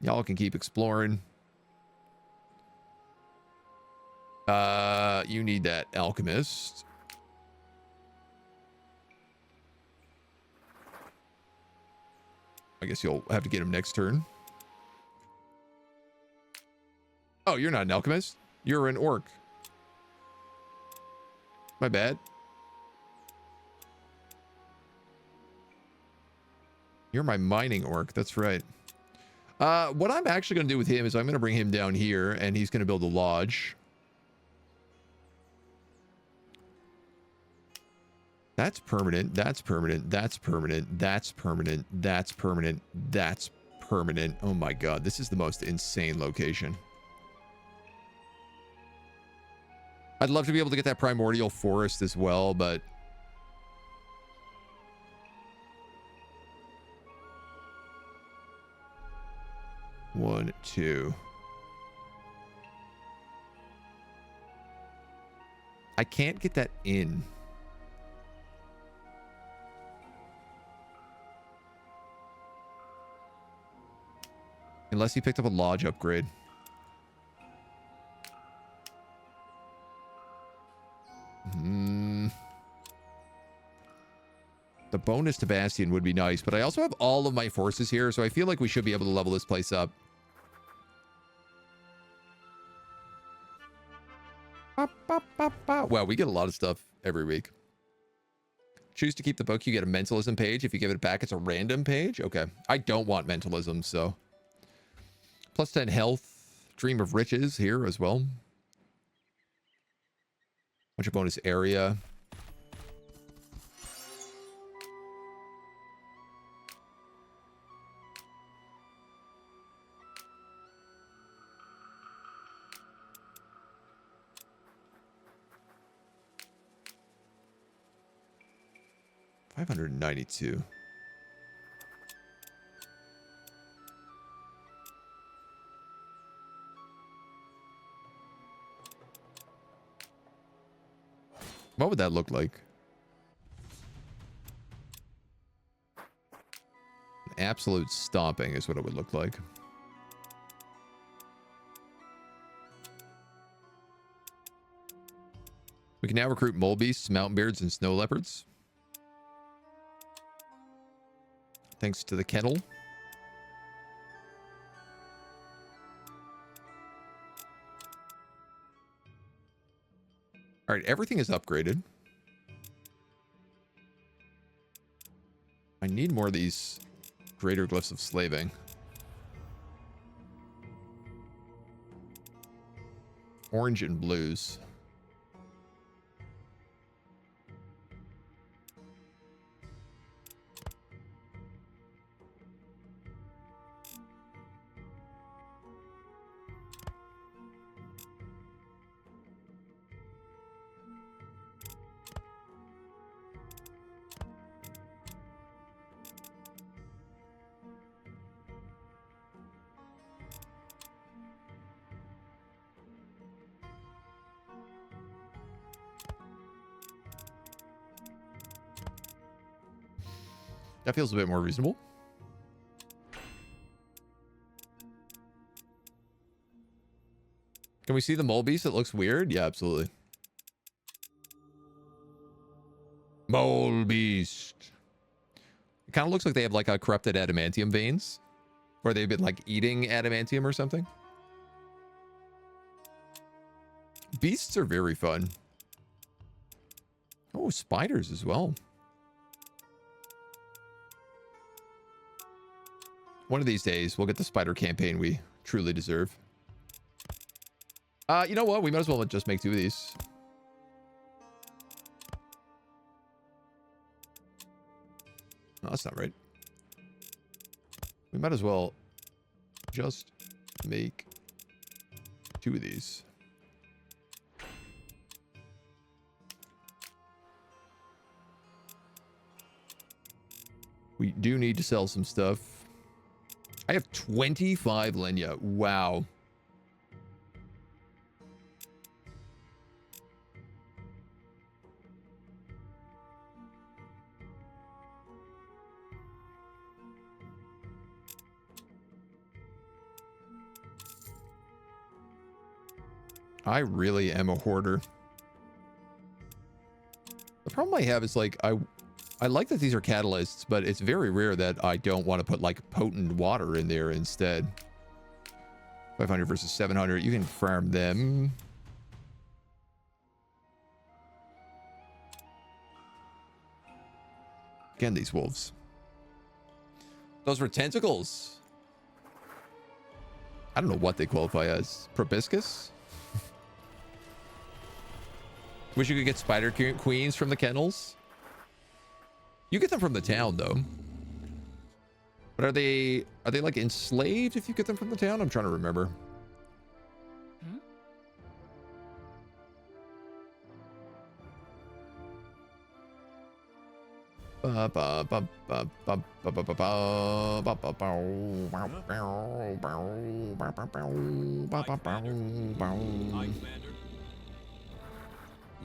Y'all can keep exploring. You need that alchemist. I guess you'll have to get him next turn. Oh, you're not an alchemist. You're an orc. My bad. You're my mining orc. That's right. What I'm actually going to do with him is I'm going to bring him down here and he's going to build a lodge. That's permanent. That's permanent. That's permanent. That's permanent. That's permanent. That's permanent. Oh my god. This is the most insane location. I'd love to be able to get that primordial forest as well, but... One, two. I can't get that in. Unless he picked up a lodge upgrade. The bonus to Bastion would be nice, but I also have all of my forces here, so I feel like we should be able to level this place up. Wow, we get a lot of stuff every week. Choose to keep the book, you get a mentalism page. If you give it back, it's a random page. Okay. I don't want mentalism, so. Plus 10 health. Dream of riches here as well. Bunch of bonus area. $592. What would that look like? An absolute stomping is what it would look like. We can now recruit mole beasts, mountain beards, and snow leopards. Thanks to the kennel. All right, everything is upgraded. I need more of these greater glyphs of slaving. Orange and blues. That feels a bit more reasonable. Can we see the mole beast? It looks weird. Yeah, absolutely. Mole beast. It kind of looks like they have like a corrupted adamantium veins, or they've been like eating adamantium or something. Beasts are very fun. Oh, spiders as well. One of these days, we'll get the spider campaign we truly deserve. You know what? We might as well just make 2 of these. No, that's not right. We might as well just make 2 of these. We do need to sell some stuff. I have 25 Lenya. Wow. I really am a hoarder. The problem I have is like I like that these are catalysts, but it's very rare that I don't want to put like potent water in there instead. 500 versus 700. You can farm them. Again, these wolves. Those were tentacles. I don't know what they qualify as. Proboscis? Wish you could get spider queens from the kennels. You get them from the town, though. But are they like enslaved if you get them from the town? I'm trying to remember.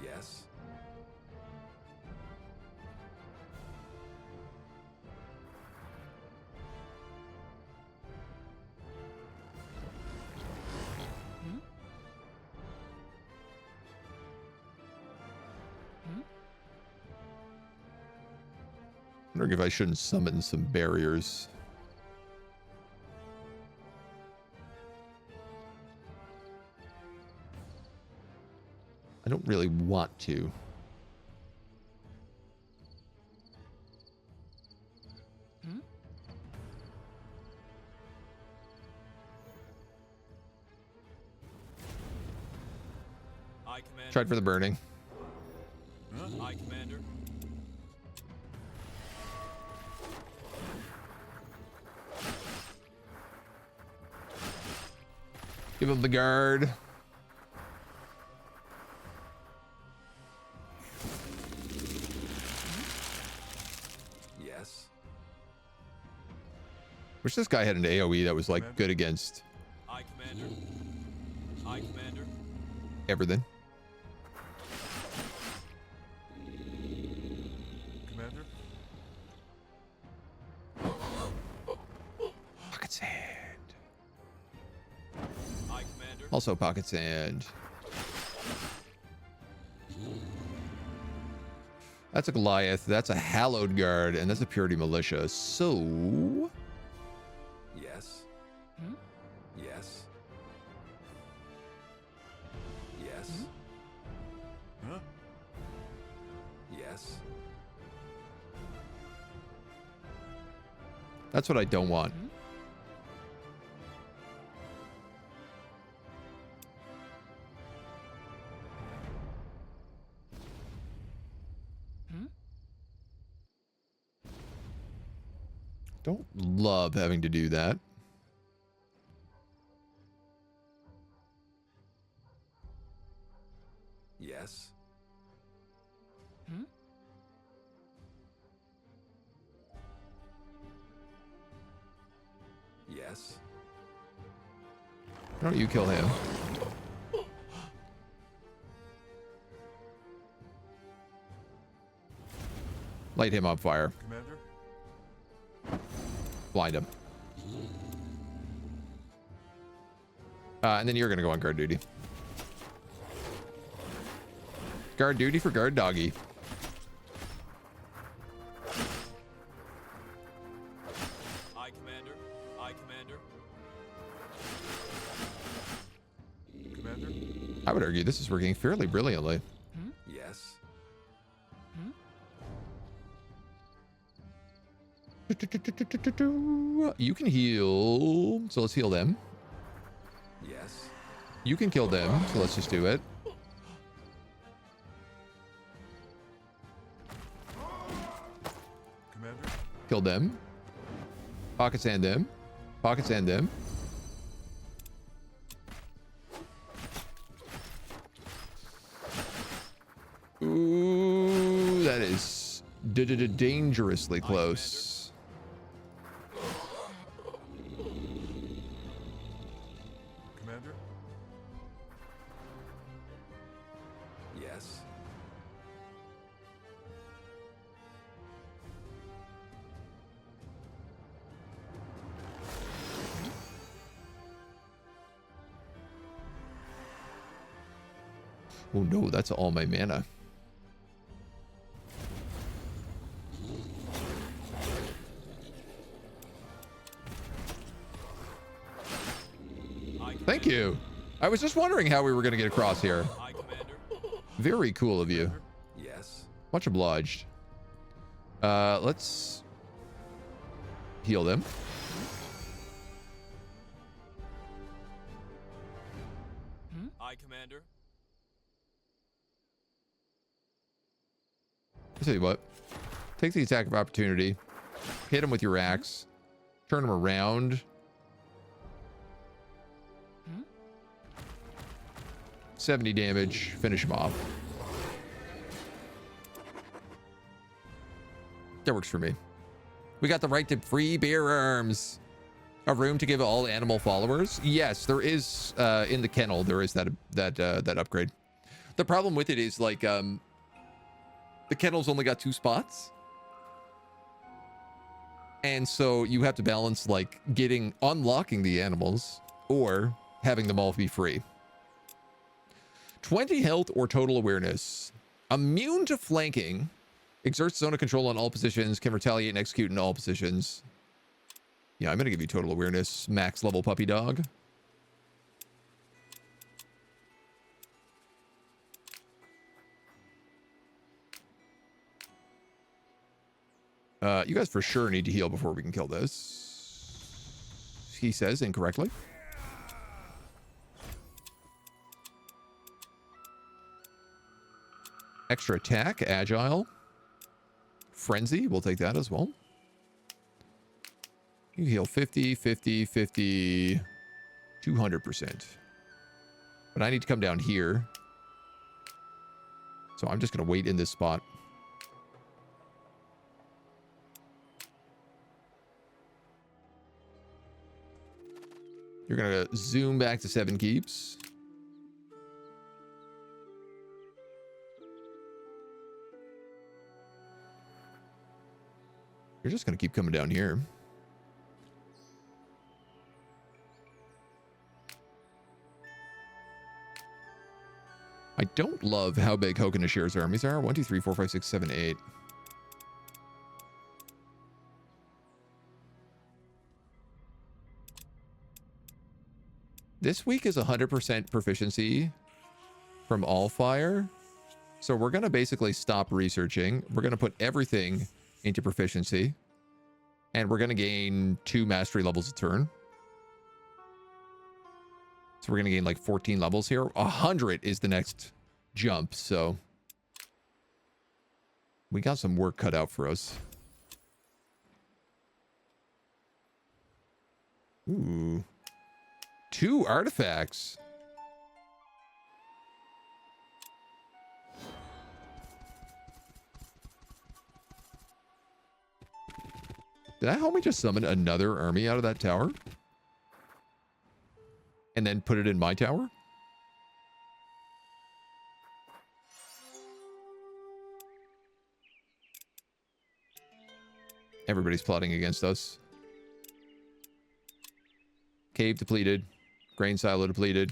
Yes. Yes. Wondering if I shouldn't summon some barriers. I don't really want to. I Commander. Tried for the burning. I Commander. Give him the guard. Yes. Wish this guy had an AoE that was like good against I Commander. I Commander. everything. Commander? Pocket sand. I Commander. Also pocket sand. That's a Goliath. That's a Hallowed Guard, and that's a Purity Militia. So Yes. Yes. Yes. Huh? Yes. that's what I don't want. Don't love having to do that. Yes. Yes. Why don't you kill him? Light him on fire. Commander? Blind him. And then you're going to go on guard duty. Guard duty for guard doggy. I Commander. I Commander. Commander? I would argue this is working fairly brilliantly. Yes. You can heal, so let's heal them. Yes. You can kill them, so let's just do it. Commander? Kill them. Pocket sand them. Pocket sand them. Ooh, that is dangerously close. Commander? Yes. Oh no, that's all my mana. Thank you. I was just wondering how we were going to get across here. I Commander. Very cool of you. Yes. Much obliged. Let's heal them. I Commander. I'll tell you what. Take the attack of opportunity. Hit him with your axe. Turn him around. Hmm? 70 damage. Finish him off. That works for me. We got the right to free bear arms. A room to give all animal followers. Yes, there is in the kennel. There is that upgrade. The problem with it is like the kennel's only got 2 spots. And so you have to balance like unlocking the animals or having them all be free. 20 health or total awareness. Immune to flanking. Exerts zone of control on all positions. Can retaliate and execute in all positions. Yeah, I'm going to give you total awareness. Max level puppy dog. You guys for sure need to heal before we can kill this. He says incorrectly. Extra attack, agile. Frenzy, we'll take that as well. You heal 50, 50, 50, 200%. But I need to come down here. So I'm just going to wait in this spot. You're going to zoom back to 7 keeps. You're just going to keep coming down here. I don't love how big Hokanashir's armies are. 1, 2, 3, 4, 5, 6, 7, 8. This week is 100% proficiency from Allfire. So we're going to basically stop researching. We're going to put everything into proficiency. And we're going to gain 2 mastery levels a turn. So we're going to gain like 14 levels here. 100 is the next jump. So we got some work cut out for us. Ooh. 2 artifacts. Did that help me just summon another army out of that tower? And then put it in my tower? Everybody's plotting against us. Cave depleted. Grain silo depleted.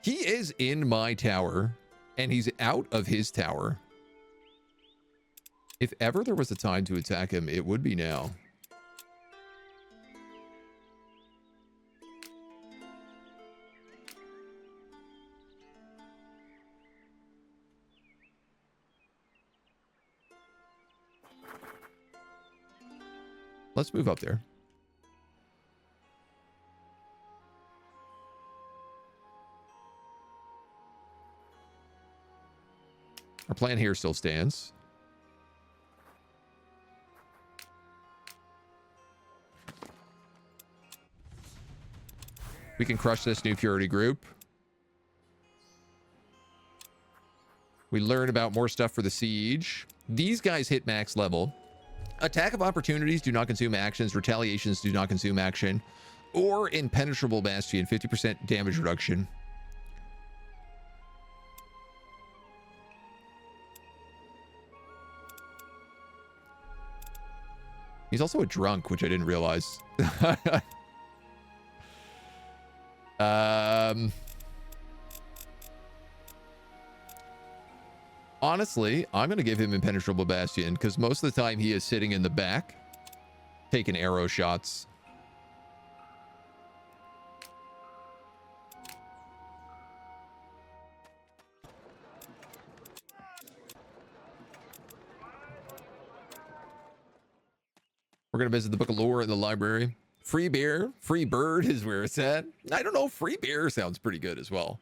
He is in my tower, and he's out of his tower. If ever there was a time to attack him, it would be now. Let's move up there. Our plan here still stands. We can crush this new purity group. We learn about more stuff for the siege. These guys hit max level. Attack of opportunities do not consume actions. Retaliations do not consume action. Or impenetrable bastion, 50% damage reduction. He's also a drunk, which I didn't realize. Honestly, I'm going to give him impenetrable bastion because most of the time he is sitting in the back taking arrow shots. We're going to visit the Book of Lore in the library. Free beer, free bird is where it's at. I don't know. Free beer sounds pretty good as well.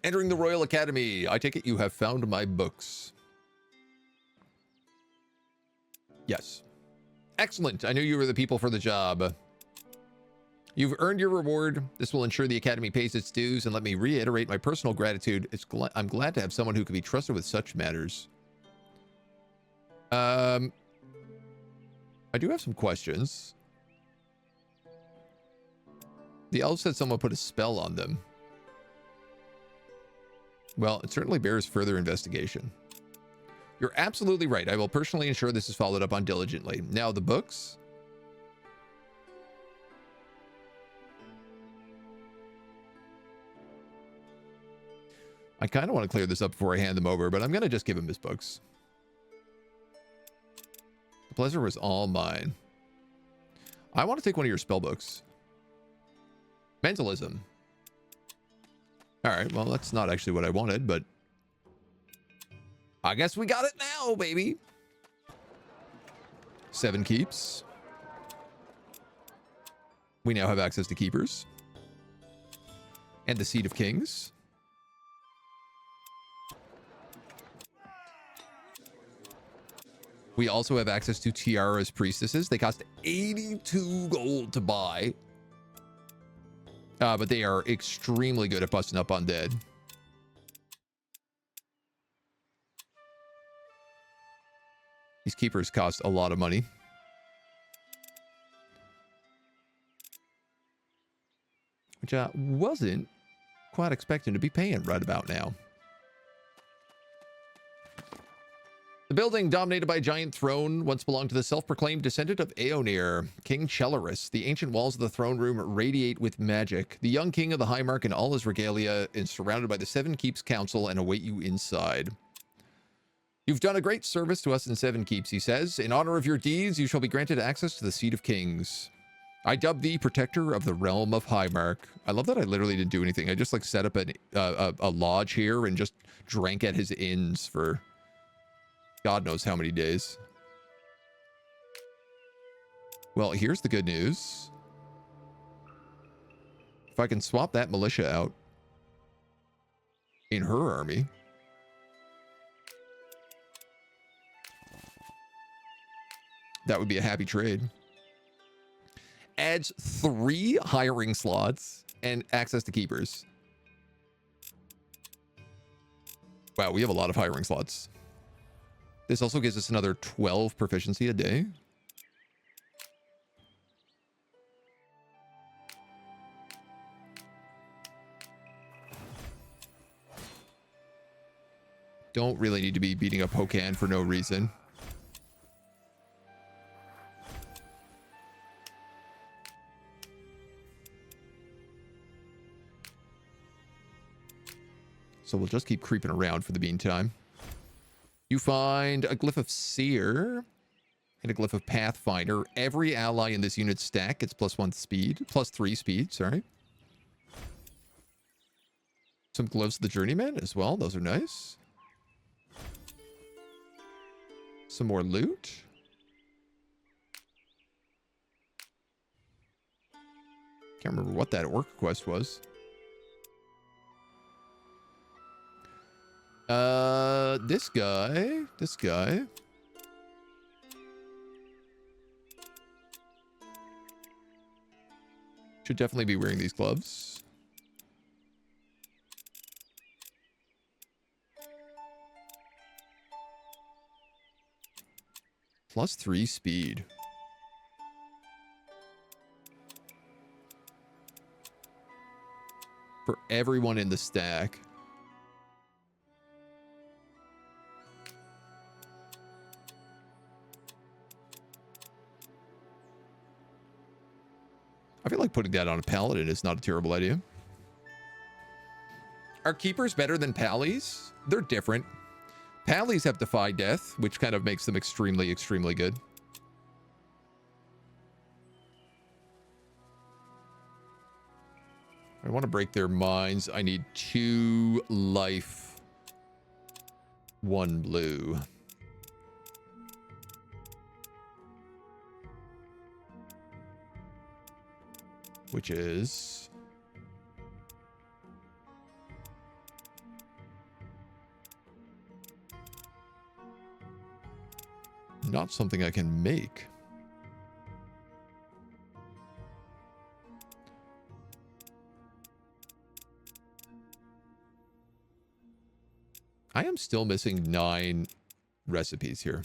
Entering the Royal Academy. I take it you have found my books. Yes. Excellent. I knew you were the people for the job. You've earned your reward. This will ensure the Academy pays its dues, and let me reiterate my personal gratitude. I'm glad to have someone who can be trusted with such matters. I do have some questions. The elf said someone put a spell on them. Well, it certainly bears further investigation. You're absolutely right. I will personally ensure this is followed up on diligently. Now, the books. I kind of want to clear this up before I hand them over, but I'm going to just give him his books. The pleasure was all mine. I want to take one of your spell books. Mentalism. All right, well, that's not actually what I wanted, but I guess we got it now, baby. 7 keeps. We now have access to keepers. And the Seat of Kings. We also have access to Tiara's Priestesses. They cost 82 gold to buy. But they are extremely good at busting up undead. These keepers cost a lot of money. Which I wasn't quite expecting to be paying right about now. The building, dominated by a giant throne, once belonged to the self-proclaimed descendant of Aeonir, King Chelaris. The ancient walls of the throne room radiate with magic. The young king of the Highmark and all his regalia is surrounded by the 7 Keeps Council and await you inside. You've done a great service to us in 7 Keeps, he says. In honor of your deeds, you shall be granted access to the Seat of Kings. I dub thee Protector of the Realm of Highmark. I love that I literally didn't do anything. I just like set up a lodge here and just drank at his inns for God knows how many days. Well, here's the good news. If I can swap that militia out in her army, that would be a happy trade. Adds 3 hiring slots and access to keepers. Wow, we have a lot of hiring slots. This also gives us another 12 proficiency a day. Don't really need to be beating up Hokan for no reason. So we'll just keep creeping around for the meantime. You find a glyph of Seer and a glyph of Pathfinder. Every ally in this unit's stack gets +1 speed, +3 speed, sorry. Some gloves of the Journeyman as well. Those are nice. Some more loot. Can't remember what that orc quest was. This guy. Should definitely be wearing these gloves. +3 speed. For everyone in the stack. I feel like putting that on a paladin is not a terrible idea. Are keepers better than pallies? They're different. Pallies have Defy Death, which kind of makes them extremely, extremely good. I want to break their minds. I need 2 life, 1 blue. Which is not something I can make. I am still missing 9 recipes here.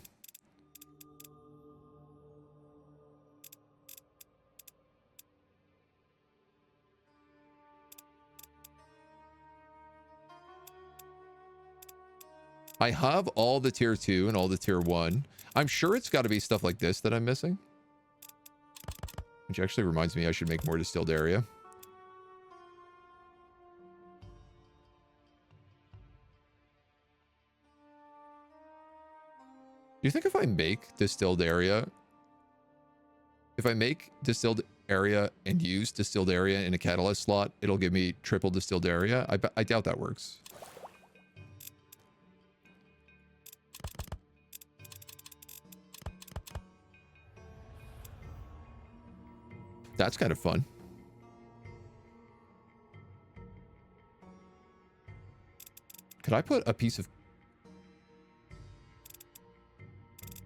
I have all the tier 2 and all the tier 1. I'm sure it's got to be stuff like this that I'm missing. Which actually reminds me I should make more distilled area. Do you think if I make distilled area, if I make distilled area and use distilled area in a catalyst slot, it'll give me triple distilled area? I doubt that works. That's kind of fun. Could I put a piece of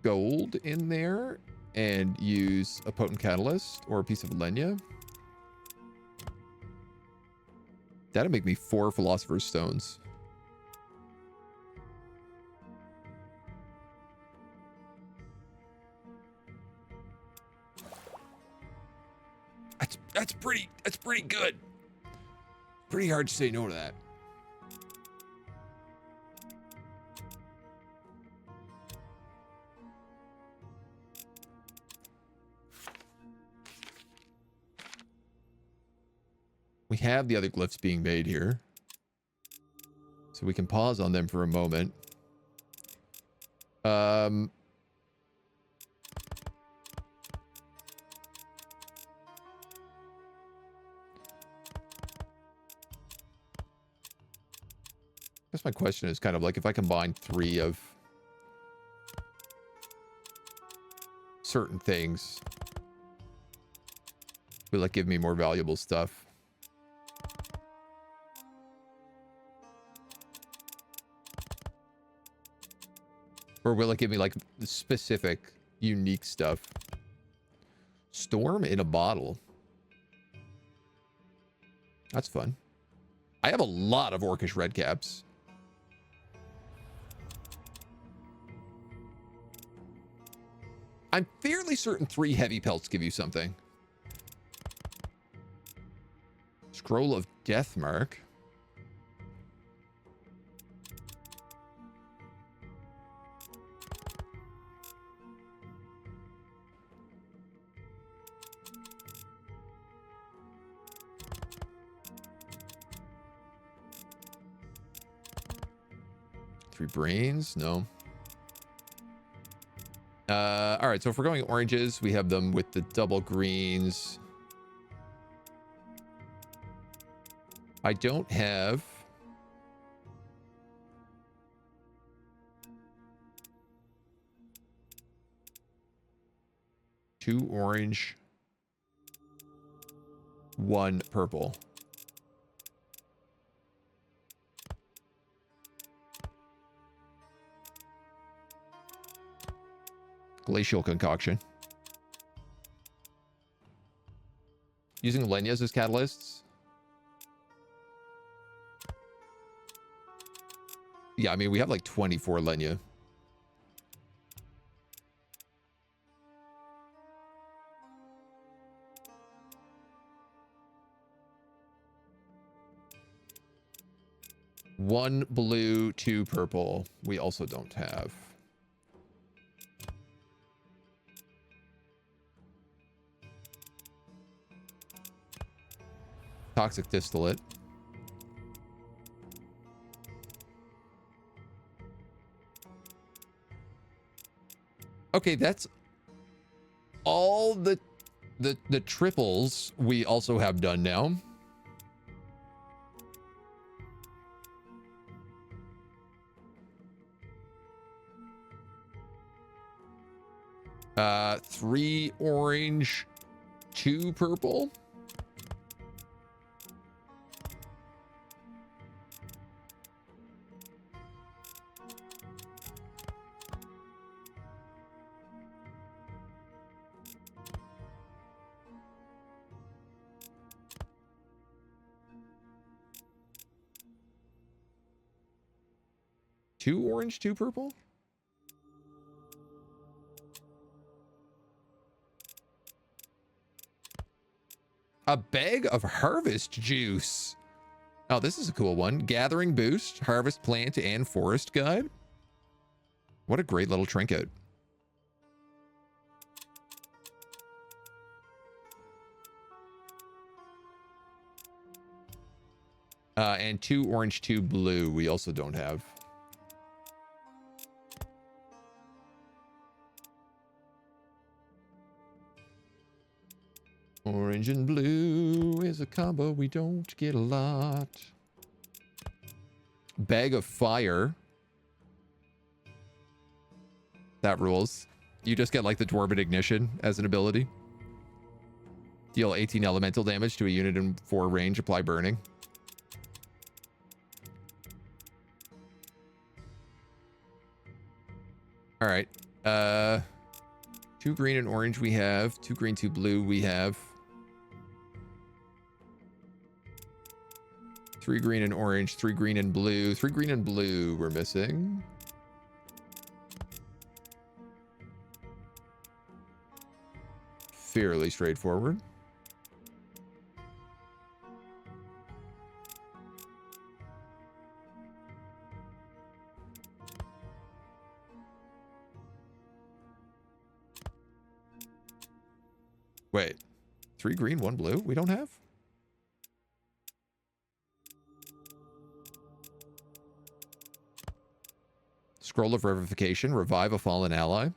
gold in there and use a potent catalyst or a piece of Lenya? That'd make me 4 philosopher's stones. That's pretty good. Pretty hard to say no to that. We have the other glyphs being made here, so we can pause on them for a moment. I guess my question is kind of like, if I combine 3 of certain things, will it give me more valuable stuff? Or will it give me like specific, unique stuff? Storm in a bottle. That's fun. I have a lot of Orcish red caps. I'm fairly certain 3 heavy pelts give you something. Scroll of Deathmark. Three brains? No. All right, so if we're going oranges, we have them with the double greens. I don't have... two orange, 1 purple. Glacial concoction. Using Lenyas as catalysts. Yeah, I mean, we have like 24 Lenya. One blue, 2 purple. We also don't have. Toxic distillate. Okay, that's all the triples we also have done now. Three orange, 2 purple. Two orange, 2 purple? A bag of harvest juice. Oh, this is a cool one. Gathering boost, harvest plant and forest guide. What a great little trinket. And 2 orange, 2 blue. We also don't have. Orange and blue is a combo we don't get a lot. Bag of fire. That rules. You just get like the Dwarven Ignition as an ability. Deal 18 elemental damage to a unit in 4 range. Apply burning. All right. 2 green and orange we have. 2 green, 2 blue we have. 3 green and orange. 3 green and blue. 3 green and blue we're missing. Fairly straightforward. Wait, 3 green, 1 blue? We don't have? Scroll of Revivification, revive a fallen ally.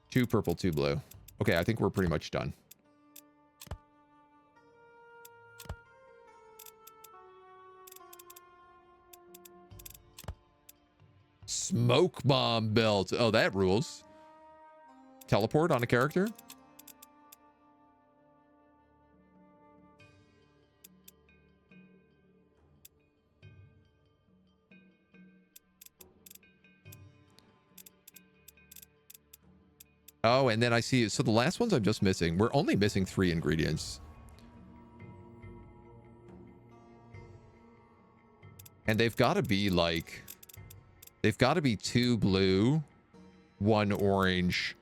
Two purple, 2 blue. Okay, I think we're pretty much done. Smoke bomb belt. Oh, that rules. Teleport on a character. Oh, and then I see. So the last ones I'm just missing. We're only missing 3 ingredients. And they've got to be like... They've got to be 2 blue, 1 orange,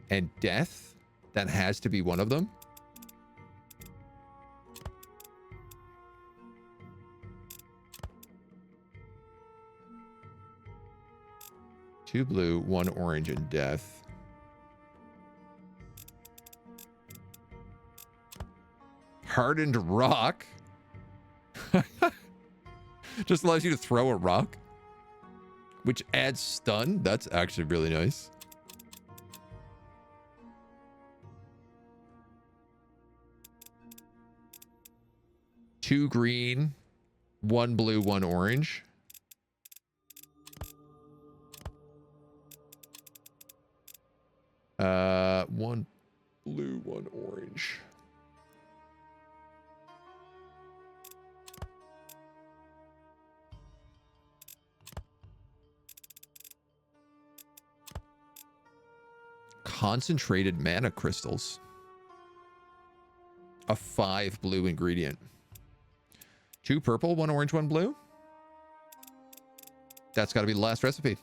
and death. That has to be one of them. Two blue, 1 orange, and death. Hardened rock. Just allows you to throw a rock, which adds stun. That's actually really nice. Two green, 1 blue, 1 orange. One blue, 1 orange. Concentrated mana crystals. A 5 blue ingredient. 2 purple, 1 orange, 1 blue. That's got to be the last recipe.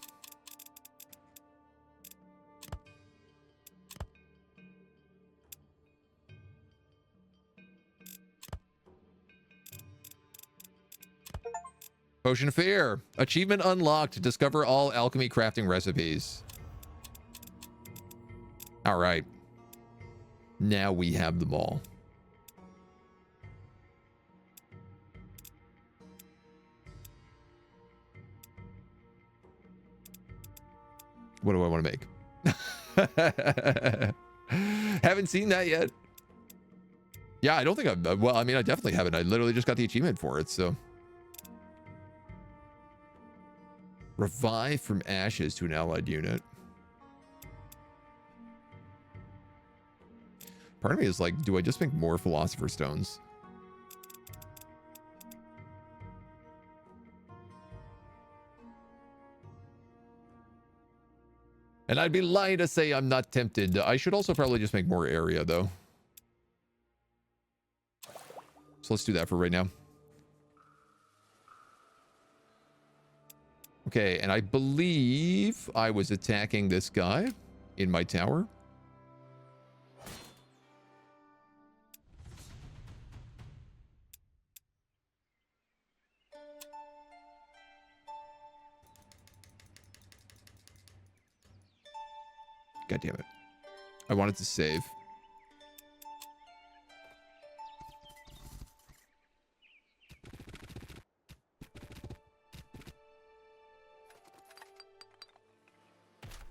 Potion of Fear. Achievement unlocked. Discover all alchemy crafting recipes. All right. Now we have them all. What do I want to make? Haven't seen that yet. Yeah, I don't think I've... Well, I mean, I definitely haven't. I literally just got the achievement for it, so... Revive from ashes to an allied unit. Part of me is like, do I just make more Philosopher's Stones? And I'd be lying to say I'm not tempted. I should also probably just make more area, though. So let's do that for right now. Okay, and I believe I was attacking this guy in my tower. God damn it. I wanted to save.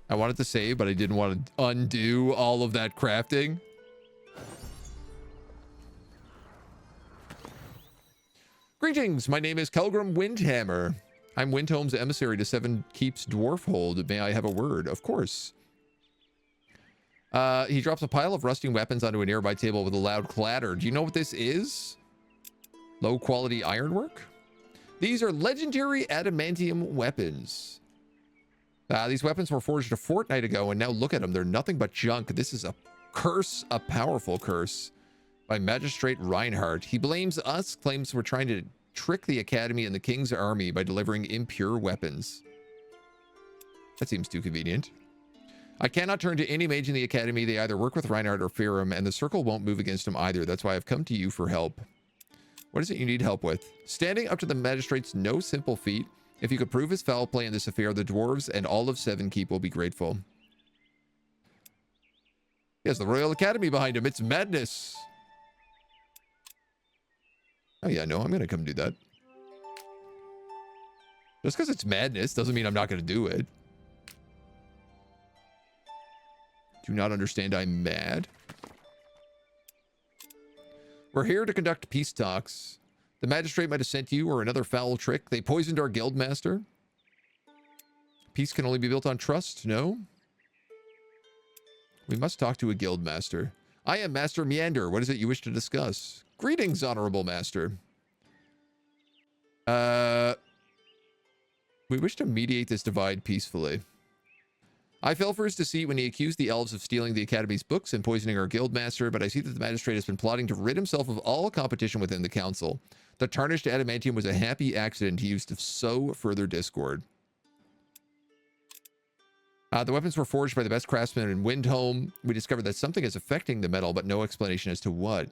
I wanted to save, but I didn't want to undo all of that crafting. Greetings, my name is Kelgrim Windhammer. I'm Windhome's emissary to Seven Keeps Dwarfhold. May I have a word? Of course. He drops a pile of rusting weapons onto a nearby table with a loud clatter. Do you know what this is? Low quality ironwork? These are legendary adamantium weapons. These weapons were forged a fortnight ago, and now look at them. They're nothing but junk. This is a curse, a powerful curse, by Magistrate Reinhardt. He blames us, claims we're trying to trick the Academy and the King's army by delivering impure weapons. That seems too convenient. I cannot turn to any mage in the Academy. They either work with Reinhardt or fear him, and the circle won't move against him either. That's why I've come to you for help. What is it you need help with? Standing up to the Magistrate's no simple feat. If you could prove his foul play in this affair, the dwarves and all of Seven Keep will be grateful. He has the Royal Academy behind him. It's madness. Oh yeah, no, I'm going to come do that. Just because it's madness doesn't mean I'm not going to do it. Do not understand I'm mad. We're here to conduct peace talks. The magistrate might have sent you or another foul trick. They poisoned our guildmaster. Peace can only be built on trust, no? We must talk to a guildmaster. I am Master Meander. What is it you wish to discuss? Greetings, honorable master. We wish to mediate this divide peacefully. I fell for his deceit when he accused the elves of stealing the Academy's books and poisoning our guildmaster, but I see that the magistrate has been plotting to rid himself of all competition within the council. The tarnished adamantium was a happy accident he used to sow further discord. The weapons were forged by the best craftsmen in Windhome. We discovered that something is affecting the metal, but no explanation as to what.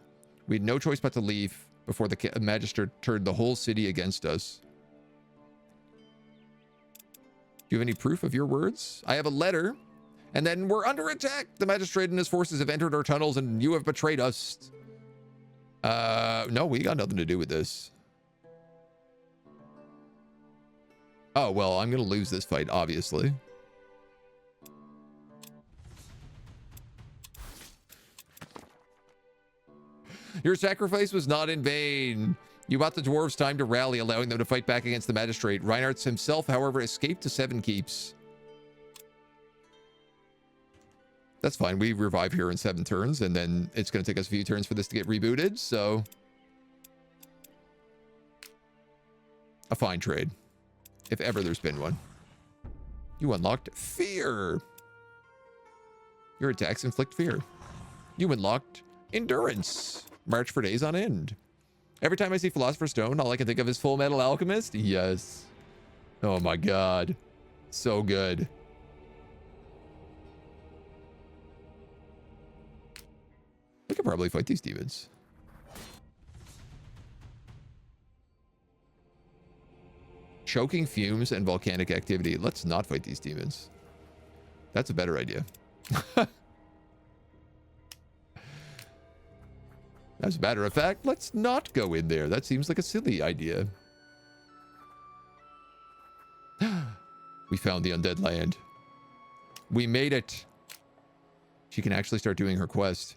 We had no choice but to leave before the magistrate turned the whole city against us. Do you have any proof of your words? I have a letter. And then we're under attack. The magistrate and his forces have entered our tunnels and you have betrayed us. No, we got nothing to do with this. Oh, well, I'm going to lose this fight, obviously. Your sacrifice was not in vain. You bought the dwarves time to rally, allowing them to fight back against the magistrate. Reinhardt himself, however, escaped to Seven Keeps. That's fine. We revive here in 7 turns, and then it's going to take us a few turns for this to get rebooted, so... a fine trade. If ever there's been one. You unlocked fear. Your attacks inflict fear. You unlocked endurance. March for days on end. Every time I see Philosopher's Stone, all I can think of is Full Metal Alchemist. Yes. Oh my god. So good. We could probably fight these demons. Choking fumes and volcanic activity. Let's not fight these demons. That's a better idea. As a matter of fact, let's not go in there. That seems like a silly idea. We found the undead land. We made it. She can actually start doing her quest.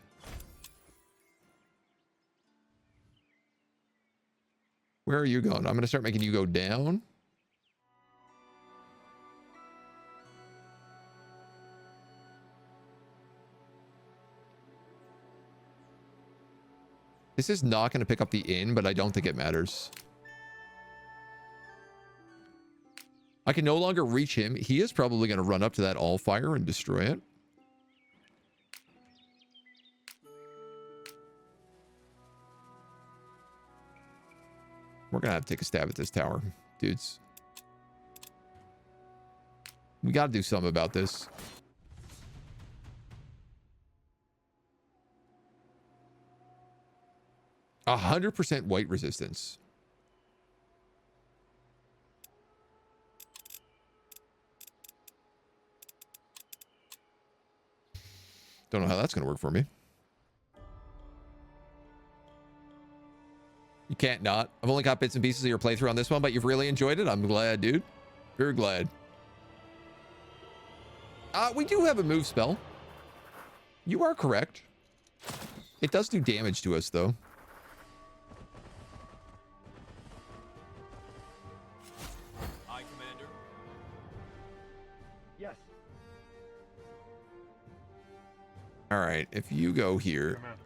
Where are you going? I'm going to start making you go down. This is not going to pick up the inn, but I don't think it matters. I can no longer reach him. He is probably going to run up to that Allfire and destroy it. We're going to have to take a stab at this tower, dudes. We got to do something about this. 100% white resistance. Don't know how that's going to work for me. You can't not. I've only got bits and pieces of your playthrough on this one, but you've really enjoyed it. I'm glad, dude. Very glad. We do have a move spell. You are correct. It does do damage to us, though. Aye, Commander. Yes. All right, if you go here, Commander.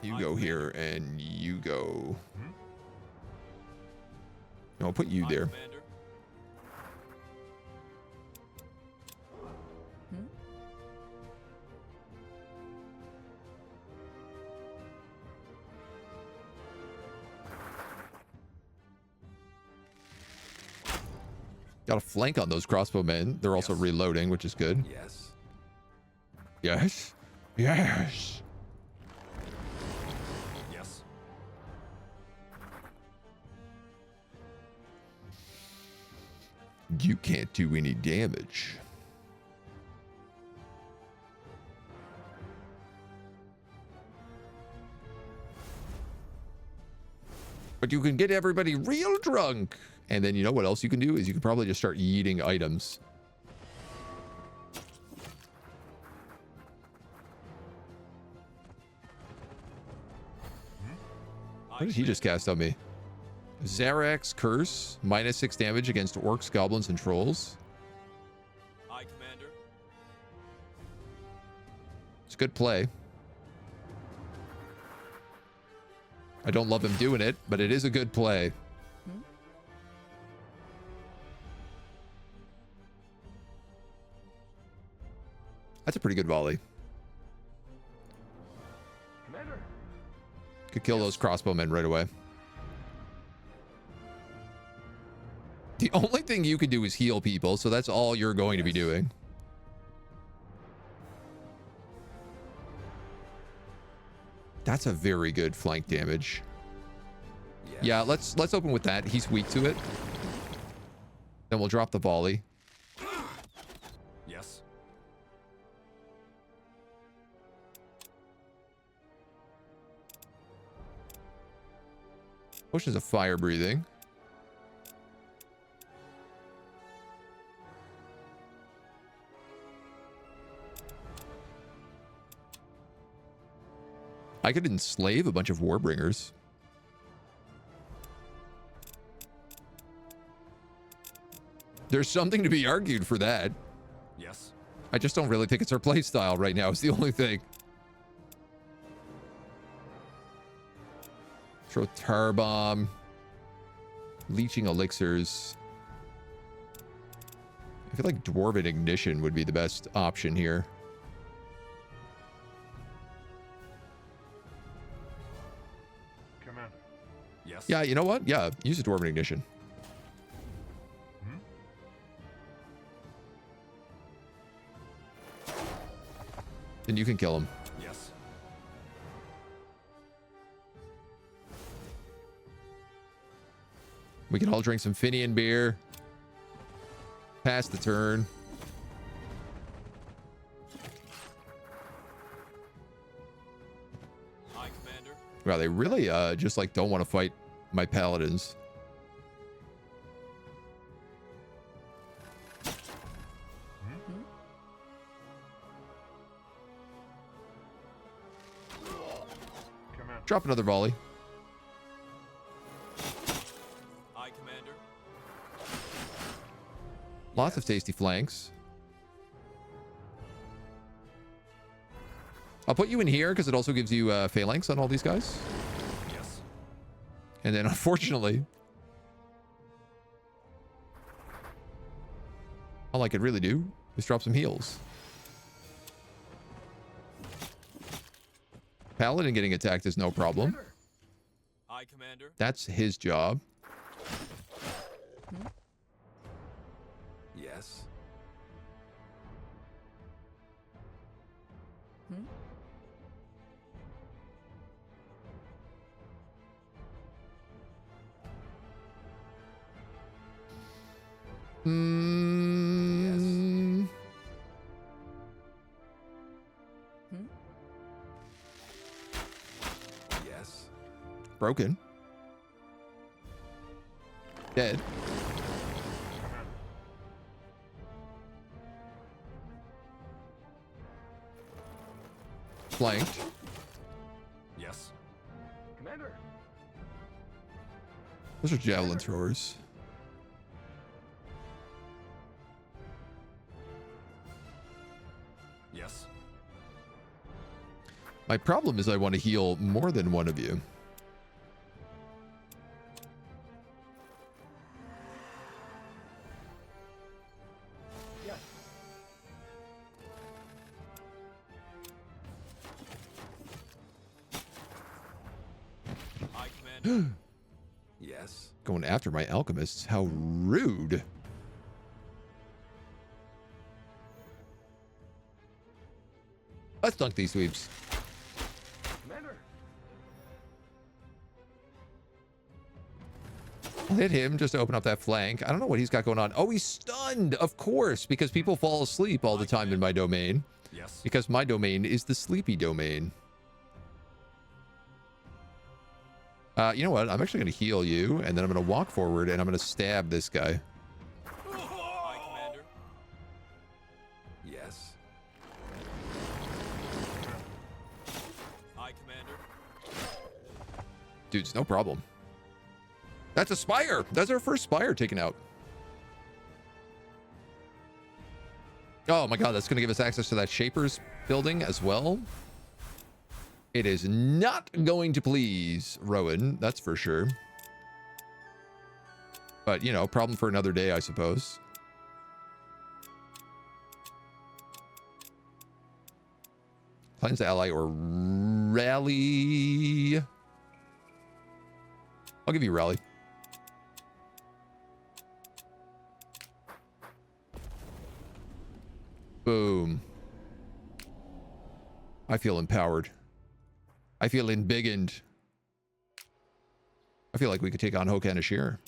you go here, and you go... Hmm? No, I'll put you Aye, there. Commander. Hmm? Got a flank on those crossbowmen. They're also Yes. reloading, which is good. Yes. Yes. Yes. Yes. You can't do any damage. But you can get everybody real drunk. And then you know what else you can do is you can probably just start yeeting items. What did he just cast on me? Zarak's Curse, -6 damage against orcs, goblins, and trolls. Aye, Commander. It's a good play. I don't love him doing it, but it is a good play. Hmm? That's a pretty good volley. Commander. Could kill those crossbowmen right away. The only thing you can do is heal people, so that's all you're going to be doing. That's a very good flank damage. Yes. Yeah, let's open with that. He's weak to it. Then we'll drop the volley. Yes. Potions of fire breathing. I could enslave a bunch of Warbringers. There's something to be argued for that. Yes. I just don't really think it's our playstyle right now. It's the only thing. Throw tar bomb. Leeching elixirs. I feel like dwarven ignition would be the best option here. Commander. Yes. Yeah, you know what? Yeah, use a dwarven ignition. Hmm? Then you can kill him. Yes. We can all drink some Finian beer. Pass the turn. Aye, Commander. Wow, they really just like don't want to fight my paladins. Commander. Drop another volley. Aye, Commander. Lots of tasty flanks. I'll put you in here because it also gives you phalanx on all these guys. Yes. And then unfortunately, all I could really do is drop some heals. Paladin getting attacked is no problem. Aye, Commander. That's his job. Yes. Hmm? Mm, Broken. Dead. Command. Flanked. Yes. Commander. Those are javelin throwers. Yes. My problem is I want to heal more than one of you. Yes. I Commander. Yes. Going after my alchemists. How rude. Let's dunk these sweeps. Commander. I'll hit him just to open up that flank. I don't know what he's got going on. Oh, he's stunned, of course, because people fall asleep all the time in my domain. Yes. Because my domain is the sleepy domain. You know what? I'm actually going to heal you, and then I'm going to walk forward, and I'm going to stab this guy. I Commander. Yes. I Commander. Dudes, no problem. That's a spire. That's our first spire taken out. Oh my god, that's going to give us access to that Shaper's building as well. It is not going to please Rowan, that's for sure. But, you know, problem for another day, I suppose. Cleanse ally or rally. I'll give you rally. Boom. I feel empowered. I feel embiggened. I feel like we could take on Hokan Ashir.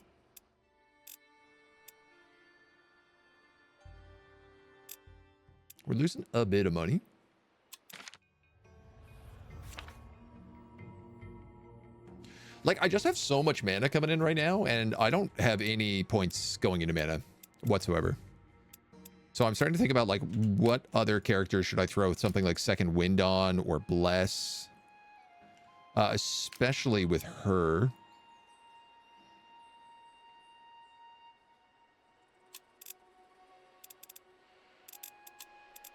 We're losing a bit of money. Like, I just have so much mana coming in right now, and I don't have any points going into mana whatsoever. So I'm starting to think about, like, what other characters should I throw something like Second Wind on or Bless? Especially with her.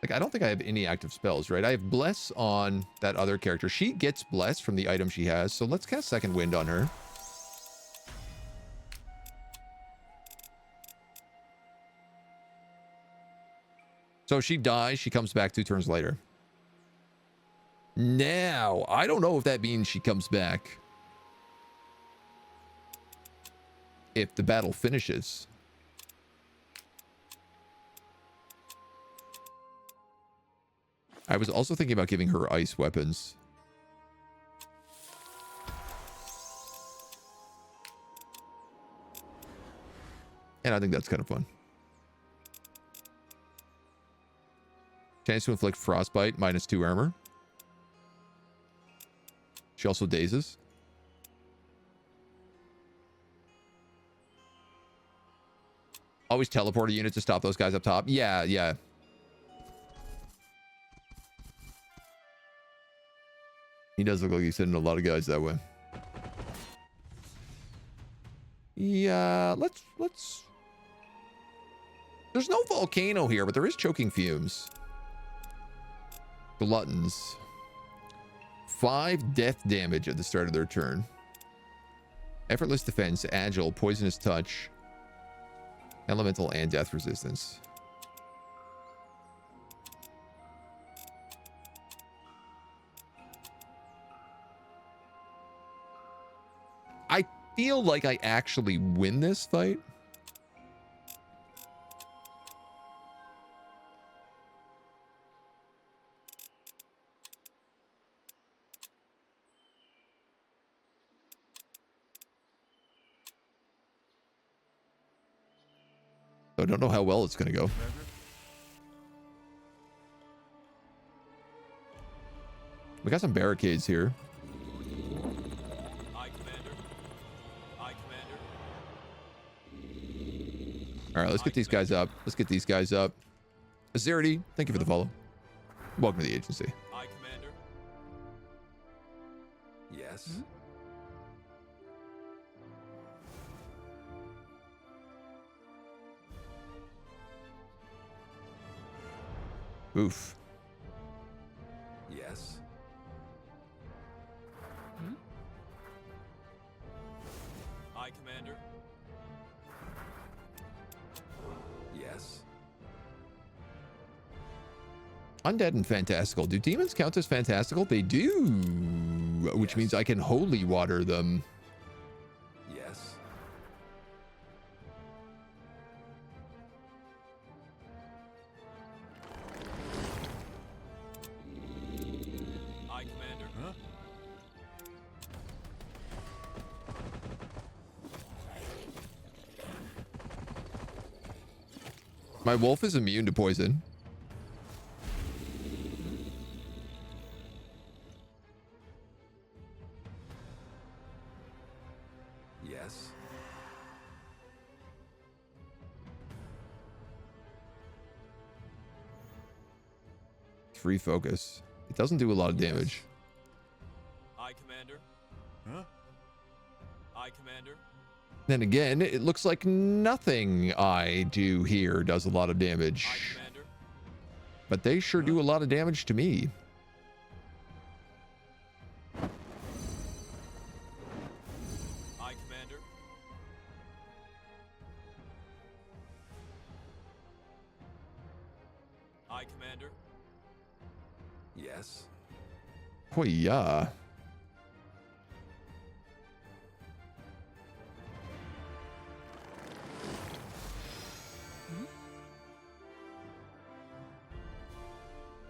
Like, I don't think I have any active spells, right? I have Bless on that other character. She gets Bless from the item she has, so let's cast Second Wind on her. So if she dies, she comes back 2 turns later. Now, I don't know if that means she comes back if the battle finishes. I was also thinking about giving her ice weapons. And I think that's kind of fun. Chance to inflict frostbite, -2 armor. She also dazes. Always teleport a unit to stop those guys up top. Yeah, yeah. He does look like he's sending a lot of guys that way. Yeah, let's... There's no volcano here, but there is choking fumes. Gluttons. 5 death damage at the start of their turn. Effortless defense, agile, poisonous touch, elemental, and death resistance. I feel like I actually win this fight. I don't know how well it's going to go. Commander? We got some barricades here. I Commander. All right, let's get these guys up. Let's get these guys up. Azerity, thank you for the follow. Welcome to the agency. Aye, Commander. Yes. Oof. Yes. Aye, Commander. Yes. Undead and fantastical. Do demons count as fantastical? They do, which Yes. means I can holy water them. Yes. Aye, Commander. Huh? My wolf is immune to poison. Yes. Free focus. It doesn't do a lot of Yes. damage. Aye, Commander. Huh? Aye, Commander. Then again, it looks like nothing I do here does a lot of Aye, damage. Commander. But they sure do a lot of damage to me. Aye, Commander. Aye, Commander. Yes. Oh yeah.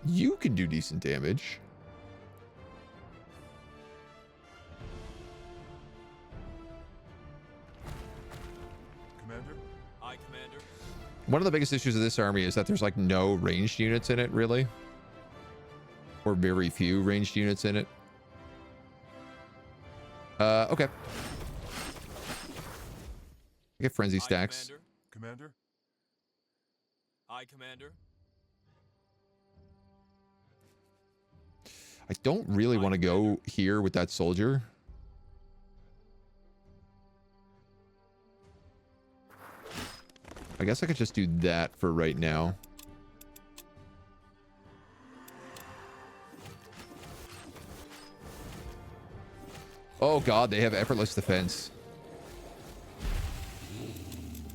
You can do decent damage. Commander? Aye, Commander. One of the biggest issues of this army is that there's like no ranged units in it, really. Or very few ranged units in it. Okay. I get frenzy Aye, stacks. Commander. Commander? Aye, Commander. I don't really want to go here with that soldier. I guess I could just do that for right now. Oh god, they have effortless defense.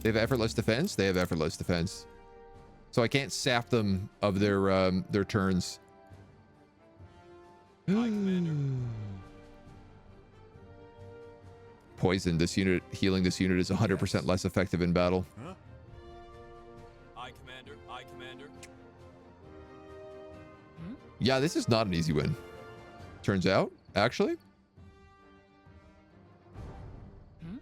They have effortless defense? They have effortless defense. So I can't sap them of their turns. Aye, Commander. Poison. This unit, healing this unit is 100% less effective in battle. Huh? Aye, Commander. Aye, Commander. Yeah, this is not an easy win. Turns out, actually. Hmm?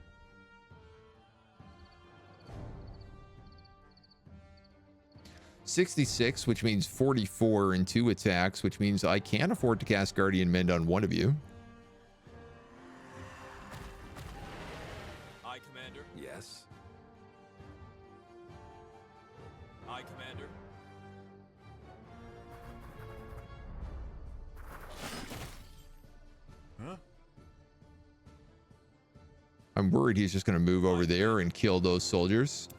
66, which means 44 in 2 attacks, which means I can afford to cast Guardian Mend on one of you. Aye, Commander. Yes. Aye, Commander. Huh? I'm worried he's just going to move over there and kill those soldiers.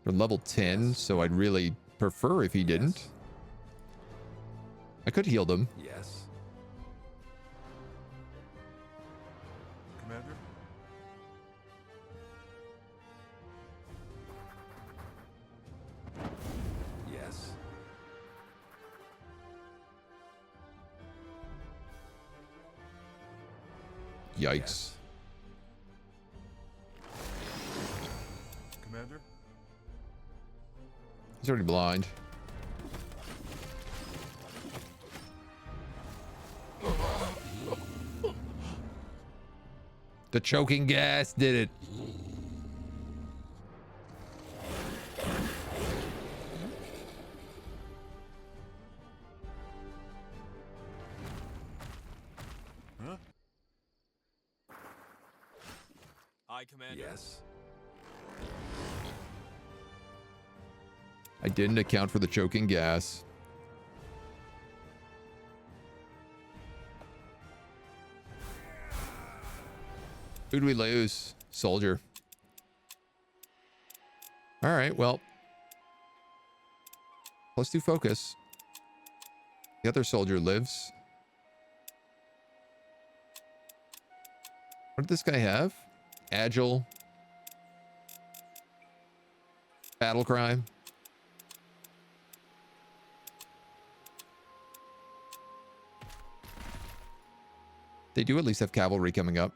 They're level 10, so I'd really prefer if he didn't. I could heal them. Yes. Commander? Yes. Yikes. Commander? He's already blind. The choking gas did it. Huh? Aye, Commander. Yes. I didn't account for the choking gas. Who'd we lose? Soldier. All right, well. Let's do focus. The other soldier lives. What did this guy have? Agile. Battle cry. They do at least have cavalry coming up.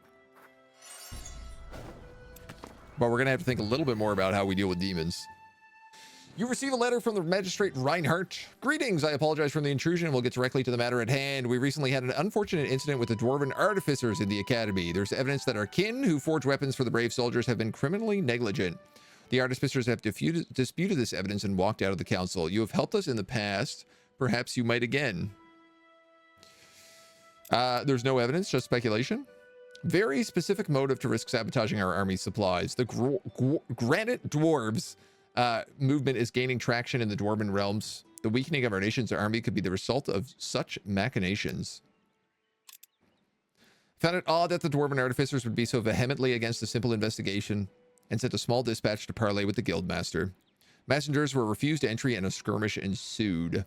But we're going to have to think a little bit more about how we deal with demons. You receive a letter from the magistrate Reinhardt. Greetings, I apologize for the intrusion. We'll get directly to the matter at hand. We recently had an unfortunate incident with the dwarven artificers in the academy. There's evidence that our kin, who forge weapons for the brave soldiers, have been criminally negligent. The artificers have disputed this evidence and walked out of the council. You have helped us in the past. Perhaps you might again. There's no evidence, just speculation. Very specific motive to risk sabotaging our army's supplies. The granite dwarves movement is gaining traction in the dwarven realms. The weakening of our nation's army could be the result of such machinations. Found it odd that the dwarven artificers would be so vehemently against a simple investigation and sent a small dispatch to parley with the guildmaster. Messengers were refused entry and a skirmish ensued.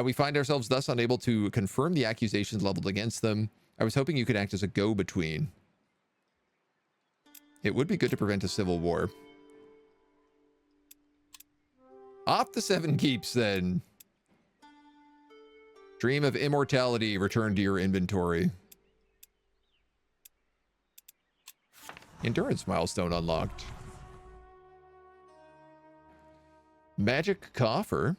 We find ourselves thus unable to confirm the accusations leveled against them. I was hoping you could act as a go-between. It would be good to prevent a civil war. Off the 7 keeps, then. Dream of immortality. Return to your inventory. Endurance milestone unlocked. Magic coffer.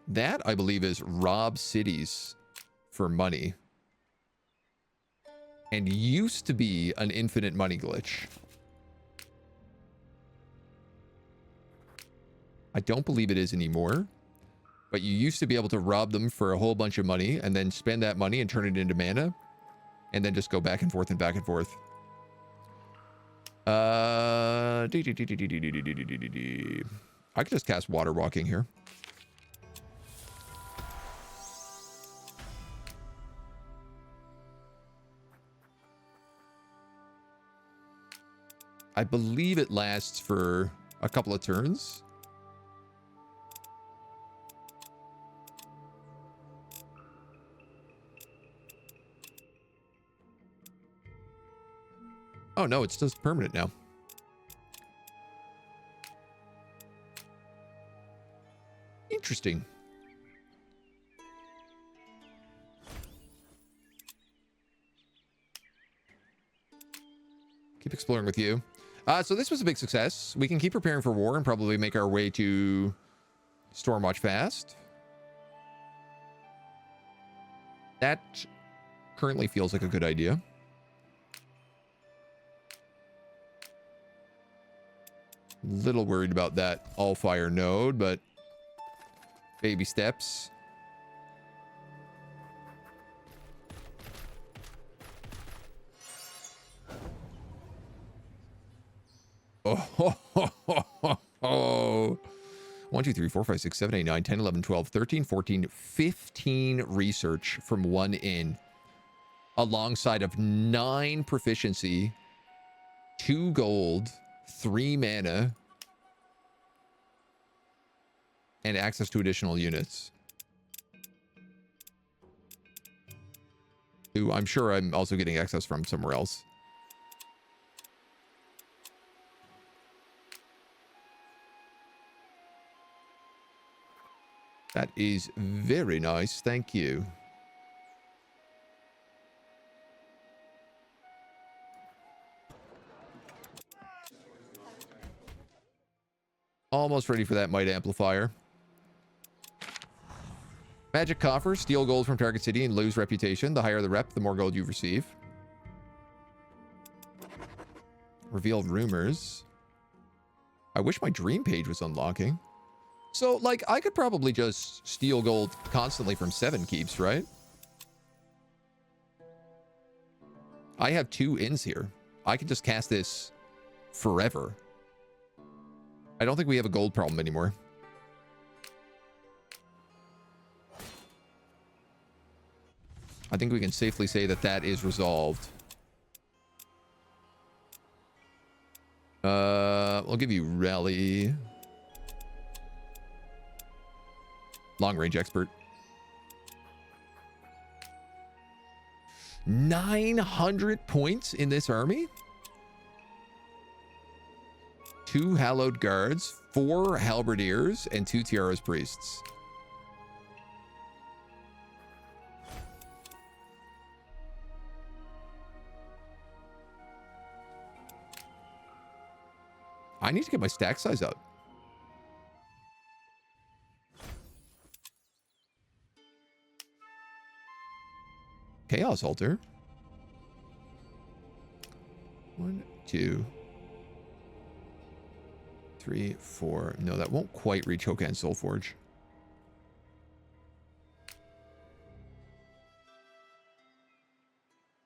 That, I believe, is rob cities for money. And used to be an infinite money glitch. I don't believe it is anymore. But you used to be able to rob them for a whole bunch of money and then spend that money and turn it into mana. And then just go back and forth and back and forth. I could just cast water walking here. I believe it lasts for a couple of turns. Oh no, it's just permanent now. Interesting. Keep exploring with you. So this was a big success. We can keep preparing for war and probably make our way to Stormwatch fast. That currently feels like a good idea. Little worried about that Allfire node, but baby steps. Oh. 1, 2, 3, 4, 5, 6, 7, 8, 9, 10, 11, 12, 13, 14, 15 research from 1 in. Alongside of 9 proficiency, 2 gold, 3 mana, and access to additional units. Who I'm sure I'm also getting access from somewhere else. That is very nice. Thank you. Almost ready for that might amplifier. Magic coffer. Steal gold from target city and lose reputation. The higher the rep, the more gold you receive. Reveal rumors. I wish my dream page was unlocking. So, like, I could probably just steal gold constantly from 7 keeps, right? I have 2 inns here. I could just cast this forever. I don't think we have a gold problem anymore. I think we can safely say that that is resolved. We'll give you rally. Long range expert. 900 points in this army. 2 hallowed guards, 4 halberdiers, and 2 tiaras priests. I need to get my stack size up. Chaos altar. 1, 2, 3, 4. No, that won't quite reach Hokan Soulforge.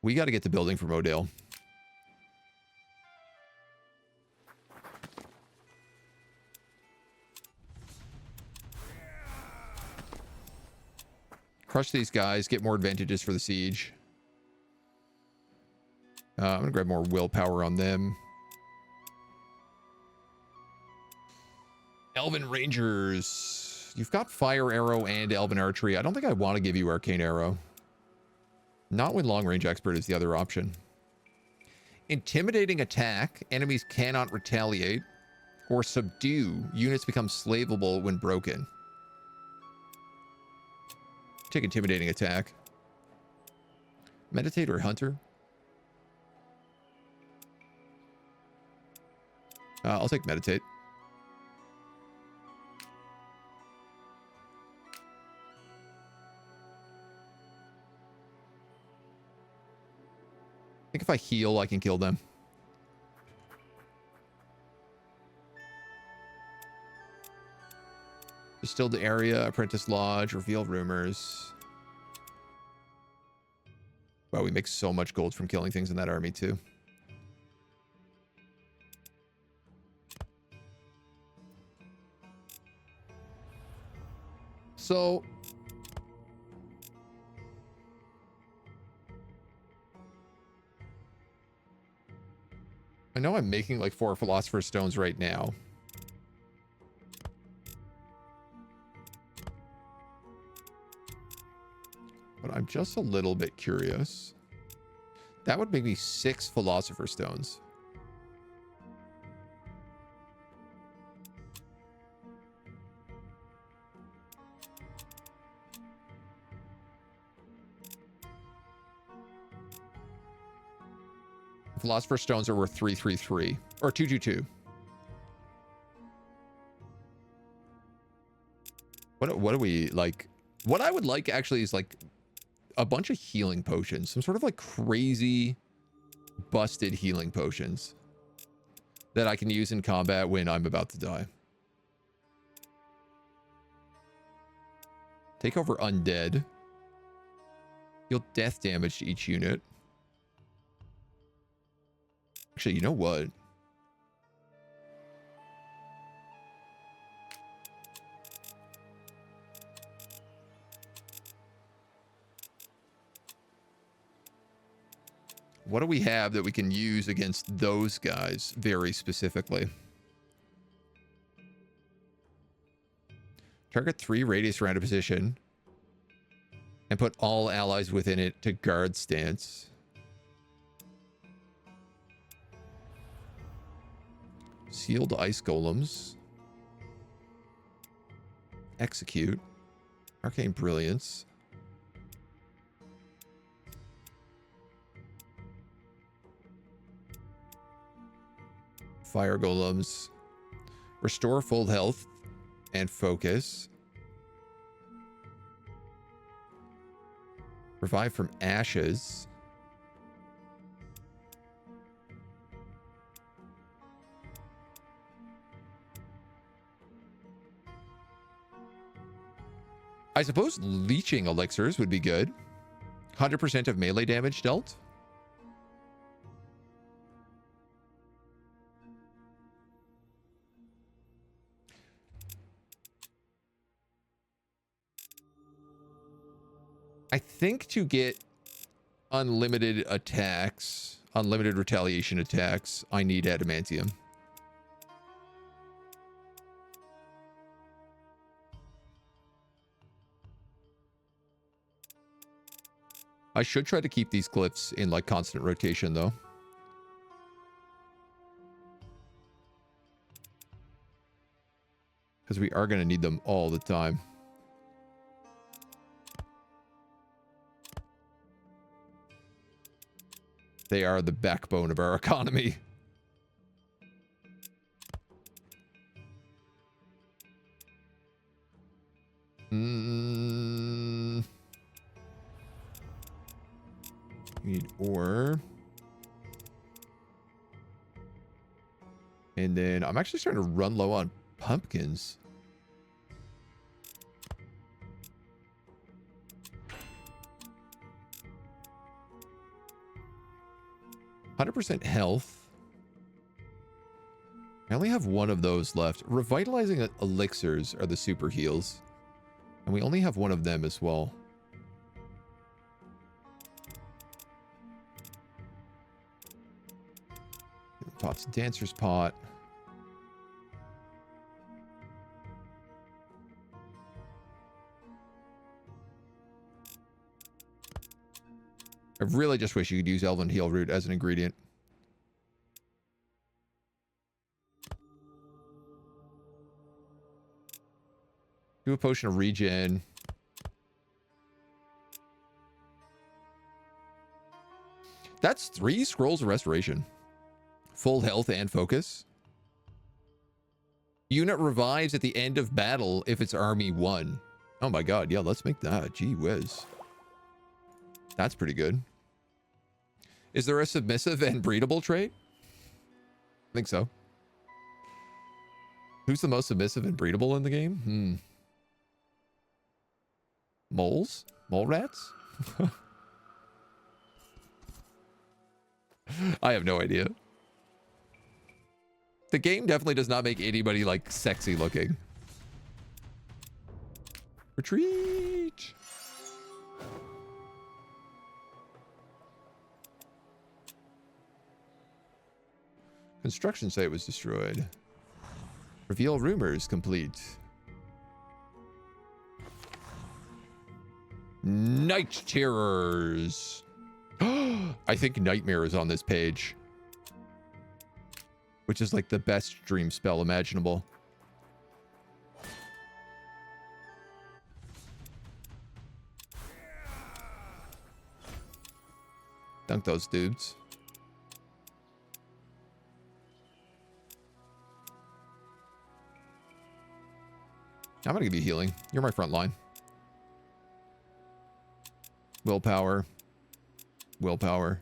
We got to get the building from Odale. Crush these guys, get more advantages for the siege. I'm gonna grab more willpower on them. Elven Rangers. You've got Fire Arrow and Elven Archery. I don't think I want to give you Arcane Arrow. Not when Long Range Expert is the other option. Intimidating attack. Enemies cannot retaliate or subdue. Units become slavable when broken. Take intimidating attack. Meditate or Hunter? I'll take meditate. I think if I heal, I can kill them. Distilled area, Apprentice Lodge, reveal rumors. Wow, we make so much gold from killing things in that army too. So I know I'm making like 4 Philosopher's Stones right now. But I'm just a little bit curious. That would make me 6 Philosopher's Stones. Philosopher's Stones are worth 333 or 222. What do we like? What I would like actually is like a bunch of healing potions, some sort of like crazy busted healing potions that I can use in combat when I'm about to die. Take over undead. Deal death damage to each unit. Actually, you know what? What do we have that we can use against those guys very specifically? Target 3 radius around a position and put all allies within it to guard stance. Sealed ice golems. Execute. Arcane brilliance. Fire golems. Restore full health and focus. Revive from ashes. I suppose leeching elixirs would be good. 100% of melee damage dealt. I think to get unlimited attacks, unlimited retaliation attacks, I need adamantium. I should try to keep these glyphs in like constant rotation though. Because we are going to need them all the time. They are the backbone of our economy. Need ore. And then I'm actually starting to run low on pumpkins. %, health. I only have one of those left. Revitalizing elixirs are the super heals. And we only have one of them as well. Pot's dancer's pot. I really just wish you could use Elven Heal Root as an ingredient. Do a potion of regen. That's 3 scrolls of restoration. Full health and focus. Unit revives at the end of battle if its army won. Oh my god, yeah, let's make that. Gee whiz. That's pretty good. Is there a submissive and breedable trait? I think so. Who's the most submissive and breedable in the game? Moles? Mole rats? I have no idea. The game definitely does not make anybody like sexy looking. Retreat! Construction site was destroyed. Reveal rumors complete. Night terrors. I think Nightmare is on this page, which is like the best dream spell imaginable. Dunk those dudes. I'm gonna give you healing. You're my front line. Willpower. Willpower.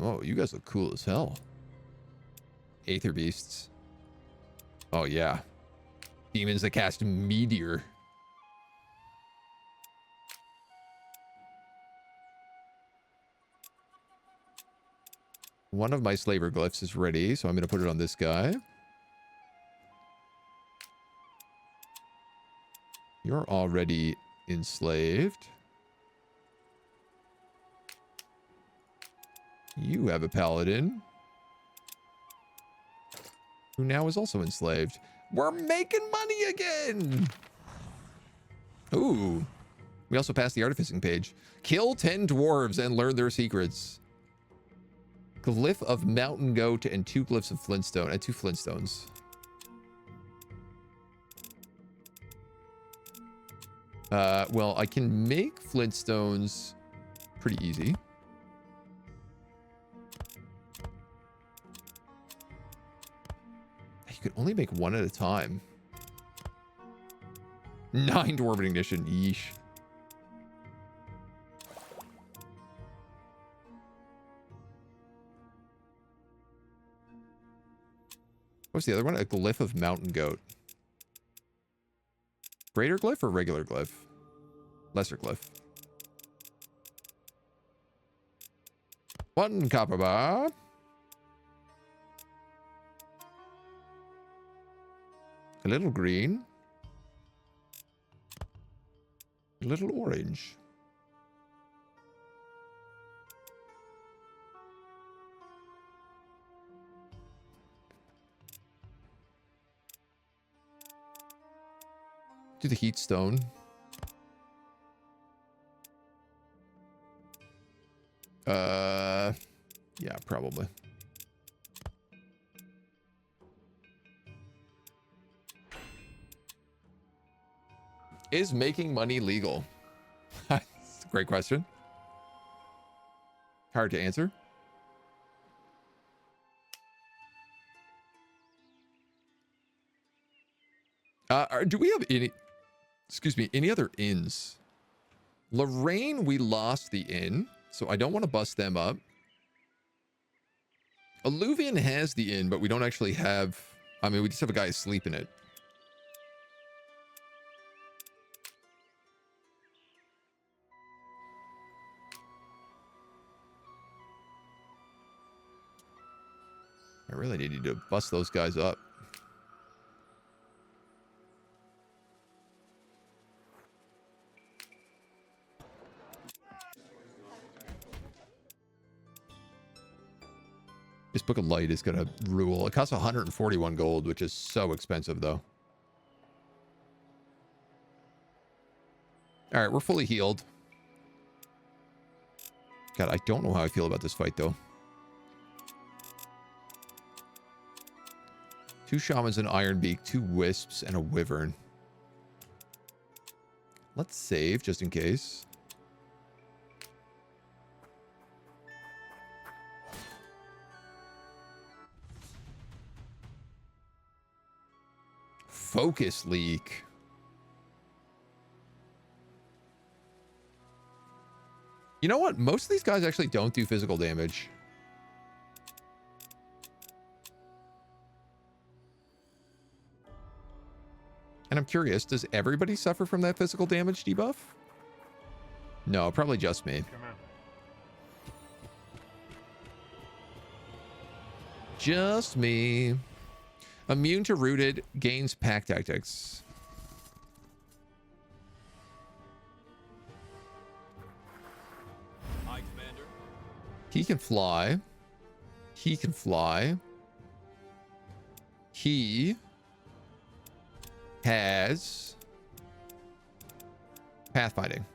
Oh, you guys look cool as hell. Aether beasts. Oh yeah. Demons that cast meteor. One of my slaver glyphs is ready, so I'm going to put it on this guy. You're already enslaved. You have a paladin who now is also enslaved. We're making money again. Ooh. We also passed the artificing page. Kill 10 dwarves and learn their secrets. Glyph of mountain goat and 2 glyphs of flintstone and 2 flintstones. Well, I can make flintstones pretty easy. You could only make 1 at a time. 9 dwarven ignition. Yeesh. What's the other one? A glyph of mountain goat. Greater glyph or regular glyph? Lesser glyph. 1 copper bar. A little green. A little orange. Do the heat stone. Yeah, probably. Is making money legal? That's a great question. Hard to answer. Do we have any, excuse me, any other inns? Lorraine, we lost the inn, so I don't want to bust them up. Alluvian has the inn, but we don't actually have, I mean, we just have a guy asleep in it. I really needed to bust those guys up. This Book of Light is going to rule. It costs 141 gold, which is so expensive, though. All right, we're fully healed. God, I don't know how I feel about this fight, though. 2 shamans, an Ironbeak, 2 wisps, and a wyvern. Let's save, just in case. Focus leak. You know what? Most of these guys actually don't do physical damage. And I'm curious, does everybody suffer from that physical damage debuff? No, probably just me. Commander. Just me. Immune to rooted, gains pack tactics. Aye, Commander. He can fly. He can fly. He has pathfinding.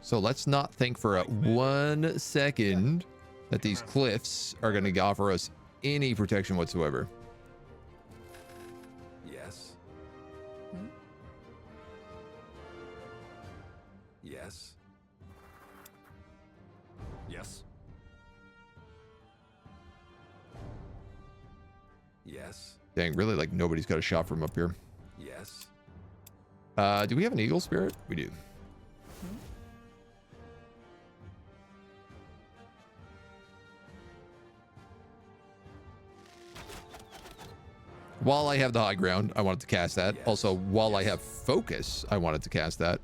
So let's not think for 1 second that these cliffs are going to offer us any protection whatsoever. Yes. Hmm? Yes. Yes. Yes. Dang, really, like nobody's got a shot from up here. Yes. Do we have an eagle spirit? We do. While I have the high ground, I wanted to cast that. Yes. Also, while I have focus, I wanted to cast that.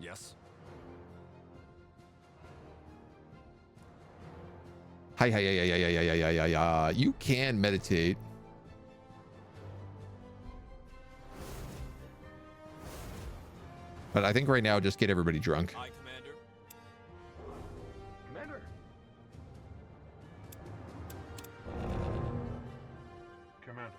Yes. Hi, hi, hi, hi, hi, hi, hi, hi, hi, hi. You can meditate. But I think right now, just get everybody drunk. Aye, Commander. Commander. Commander.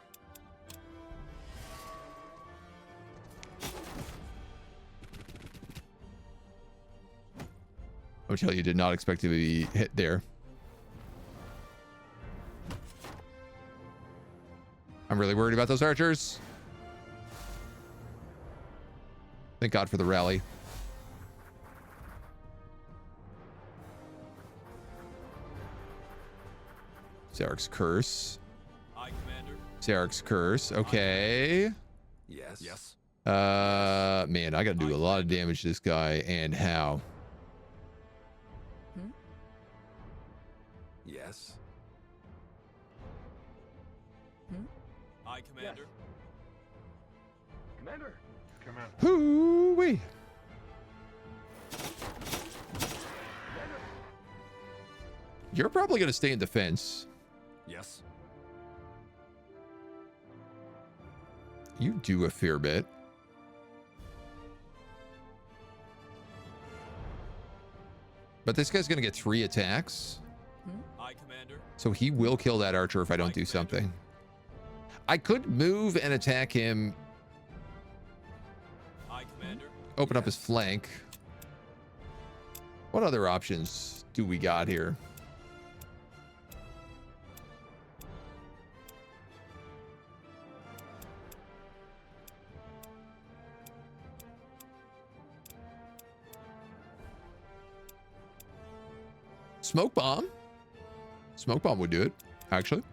I would tell you, did not expect to be hit there. I'm really worried about those archers. Thank God for the rally. Zarek's curse. Aye, Commander. Zarek's curse. Okay. Yes. Yes. Man, I gotta do a lot of damage to this guy, and how? Hmm? Yes. Aye, Commander. Commander. Hoo-wee. You're probably going to stay in defense. Yes. You do a fair bit. But this guy's going to get 3 attacks. Aye, Commander. So he will kill that archer if I don't do something. I could move and attack him, Aye, Commander. open up his flank. What other options do we got here? Smoke bomb. Smoke bomb would do it, actually.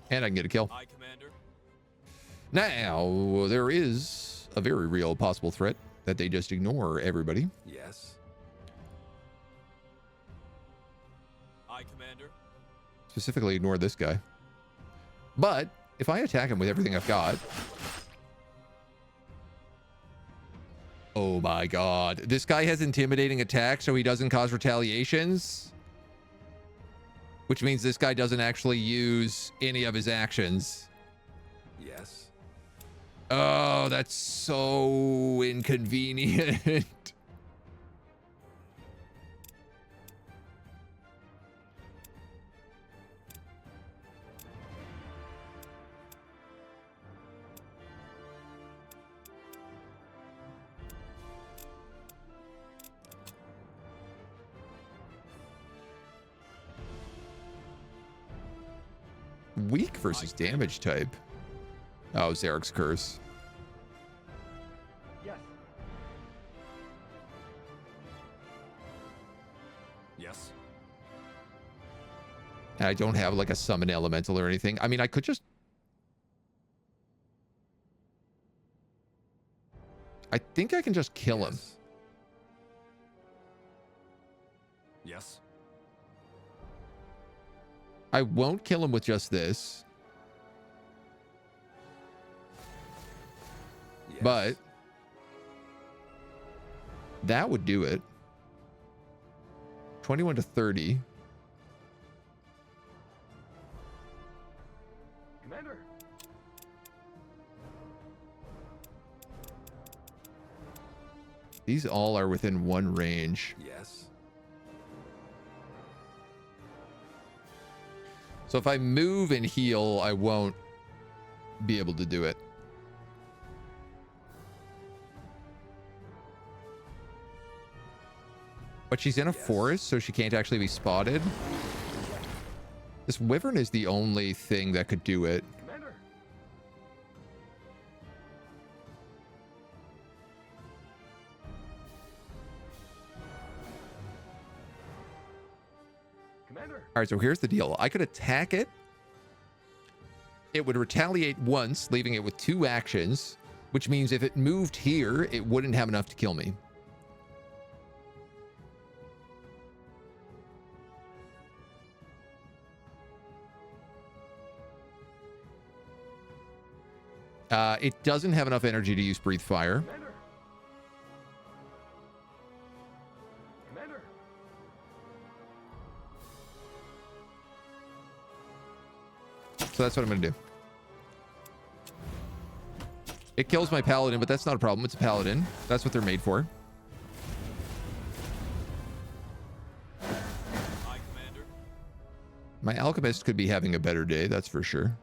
And I can get a kill. Aye, Commander. Now, there is a very real possible threat that they just ignore everybody. Yes. Aye, Commander. Specifically ignore this guy. But if I attack him with everything I've got... Oh my god. This guy has intimidating attacks so he doesn't cause retaliations. Which means this guy doesn't actually use any of his actions. Yes. Oh, that's so inconvenient. Weak versus damage type. Oh, Zarek's curse. Yes. Yes. I don't have like a summon elemental or anything. I mean, I could just... I think I can just kill him. Yes. I won't kill him with just this. Yes. But that would do it. 21 to 30. Commander. These all are within 1 range. Yes. So if I move and heal, I won't be able to do it. But she's in a forest, so she can't actually be spotted. This wyvern is the only thing that could do it. Commander. Commander. All right, so here's the deal. I could attack it. It would retaliate once, leaving it with 2 actions, which means if it moved here, it wouldn't have enough to kill me. It doesn't have enough energy to use Breathe Fire. Commander. Commander. So that's what I'm going to do. It kills my paladin, but that's not a problem. It's a paladin. That's what they're made for. Aye, Commander. My alchemist could be having a better day, that's for sure.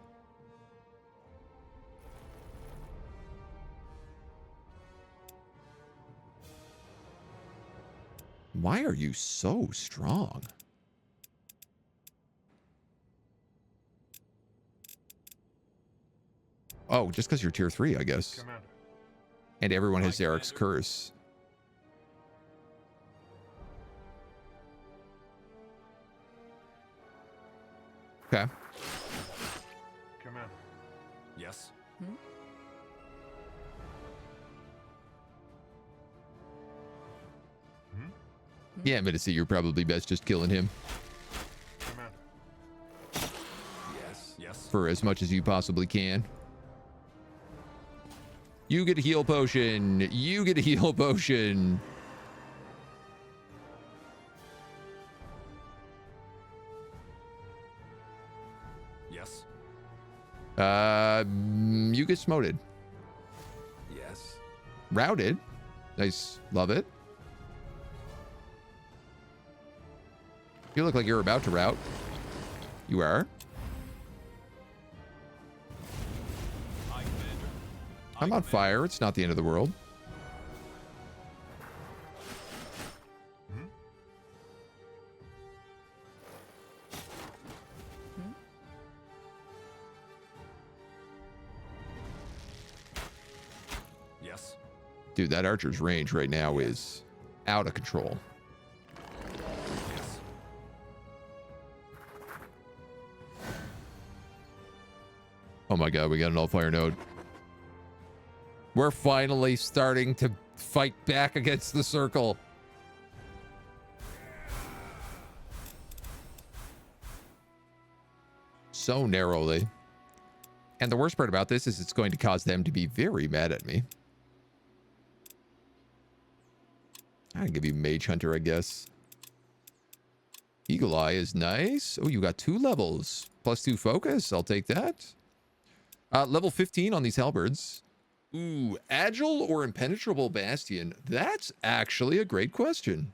Why are you so strong? Oh, just because you're tier 3, I guess. Commander. And everyone has Aye, Zarek's Commander. curse. Okay. Commander. Yes. Yeah, I'm gonna say you're probably best just killing him Commander. Yes. Yes. for as much as you possibly can. You get a heal potion. You get a heal potion. Yes. You get smoted. Yes. Routed. Nice. Love it. You look like you're about to rout. You are. Aye, Commander. I'm on fire. It's not the end of the world. Yes. Dude, that archer's range right now is out of control. Yes. Oh my god, we got an Allfire node. We're finally starting to fight back against the circle. So narrowly. And the worst part about this is it's going to cause them to be very mad at me. I'll give you Mage Hunter, I guess. Eagle Eye is nice. Oh, you got 2 levels. +2 focus. I'll take that. Level 15 on these halberds. Ooh, Agile or Impenetrable Bastion? That's actually a great question.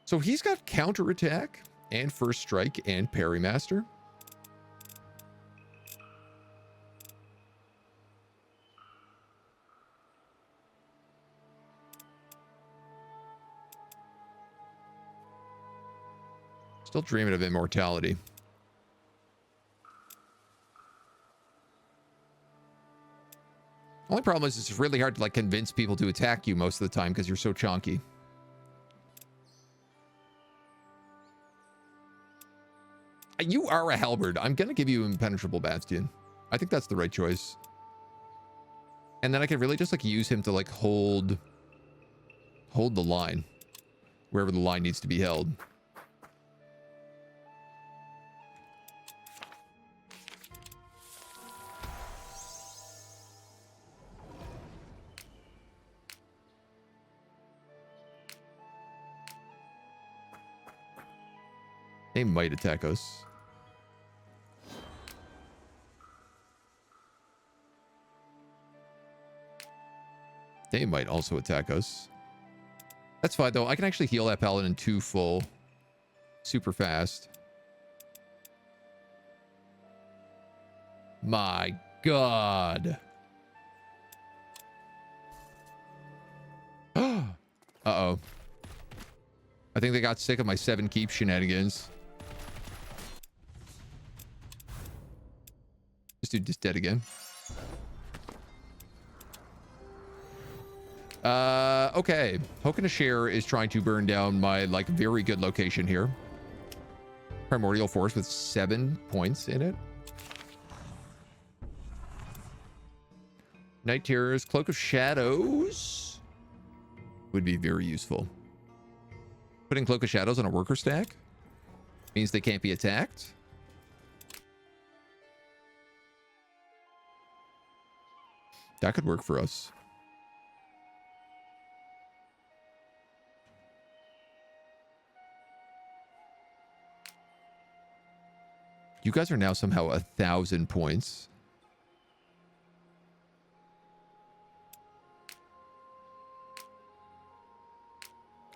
So he's got counterattack and first strike and parry master. Still dreaming of immortality. Only problem is it's really hard to like convince people to attack you most of the time because you're so chonky. You are a halberd. I'm gonna give you Impenetrable Bastion. I think that's the right choice. And then I can really just like use him to like hold the line wherever the line needs to be held. They might attack us. They might also attack us. That's fine, though. I can actually heal that paladin 2 full. Super fast. My God. Uh-oh. I think they got sick of my 7 keep shenanigans. This dude just dead again. Okay. Hokanashare is trying to burn down my, like, very good location here. Primordial Force with 7 points in it. Night Terrors, Cloak of Shadows would be very useful. Putting Cloak of Shadows on a worker stack means they can't be attacked. That could work for us. You guys are now somehow 1,000 points.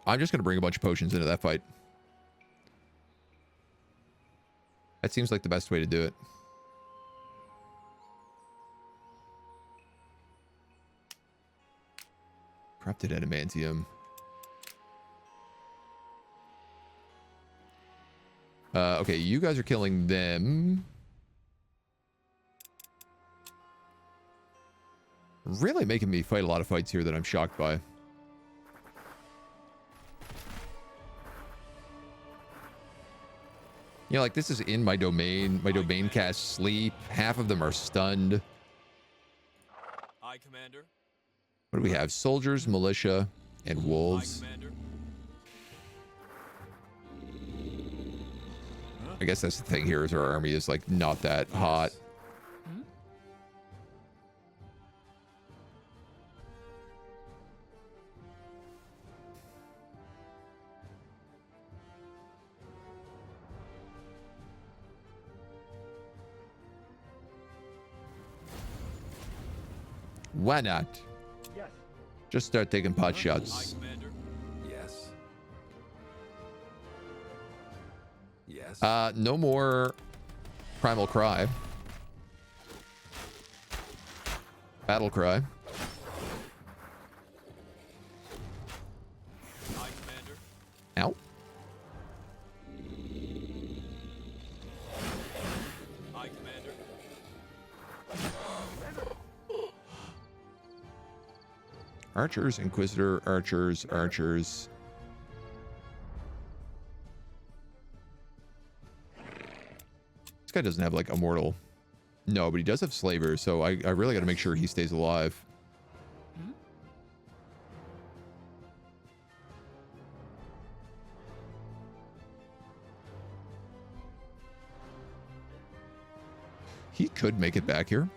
I'm just going to bring a bunch of potions into that fight. That seems like the best way to do it. Corrupted Adamantium. Okay, you guys are killing them. Really making me fight a lot of fights here that I'm shocked by. You know, like, this is in my domain. My domain casts sleep. Half of them are stunned. Aye, Commander. What do we have? Soldiers, militia, and Aye, wolves. Commander. I guess that's the thing here is our army is like not that hot. Hmm? Why not? Yes. Just start taking pot Aye, shots. Commander. Yes. Yes. No more primal cry. Battle cry. Aye, Commander. Ow. Aye, Commander. Archers, Inquisitor, archers, archers. This guy doesn't have like immortal. No, but he does have slaver, so I really got to make sure he stays alive. Hmm? He could make it back here.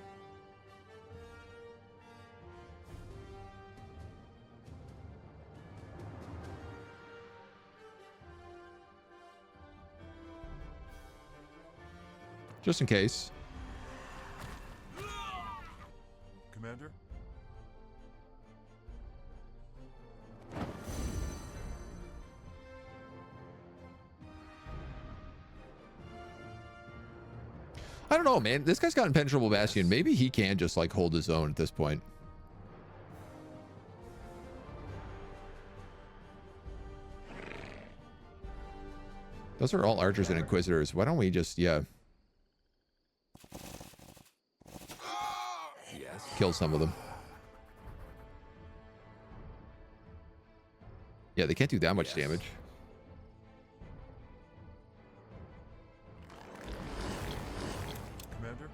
Just in case. Commander? I don't know, man. This guy's got impenetrable bastion. Maybe he can just like hold his own at this point. Those are all archers and inquisitors. Why don't we just, yeah, Yes. kill some of them? Yeah, they can't do that much Yes. damage. Commander?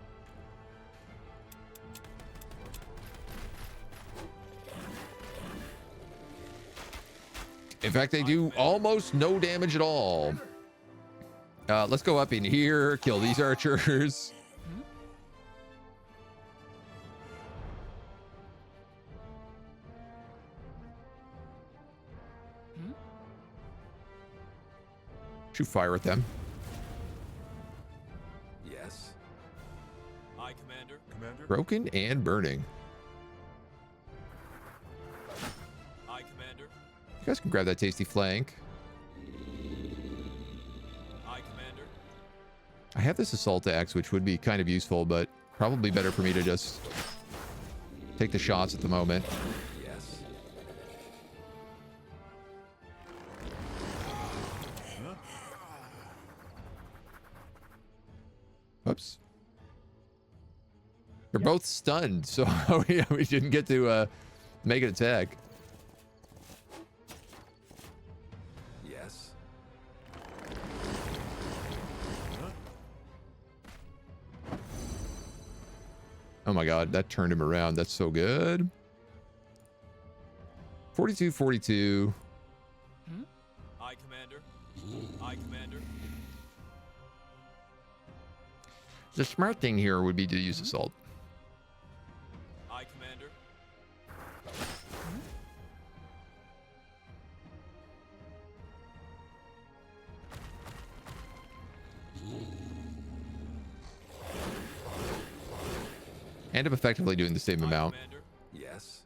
In fact, they do almost no damage at all. Let's go up in here, kill these archers. Hmm? Shoot fire at them. Yes. Aye, Commander. Commander? Broken and burning. Aye, Commander. You guys can grab that tasty flank. Aye, Commander. I have this assault axe, which would be kind of useful, but probably better for me to just take the shots at the moment. Yes. Oops. They're both stunned, so we didn't get to make an attack. Yes. Oh my god, that turned him around. That's so good. 42, 42. Aye, Commander. Aye, Commander. The smart thing here would be to use assault. Aye, Commander. End up effectively doing the same Aye, amount. Commander. Yes.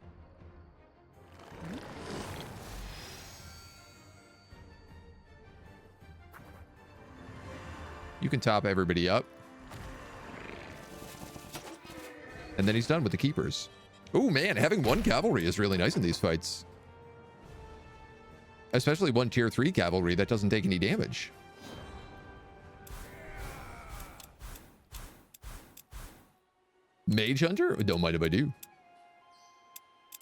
You can top everybody up. And then he's done with the keepers. Oh man, having one cavalry is really nice in these fights. Especially one tier 3 cavalry that doesn't take any damage. Mage Hunter? Don't mind if I do.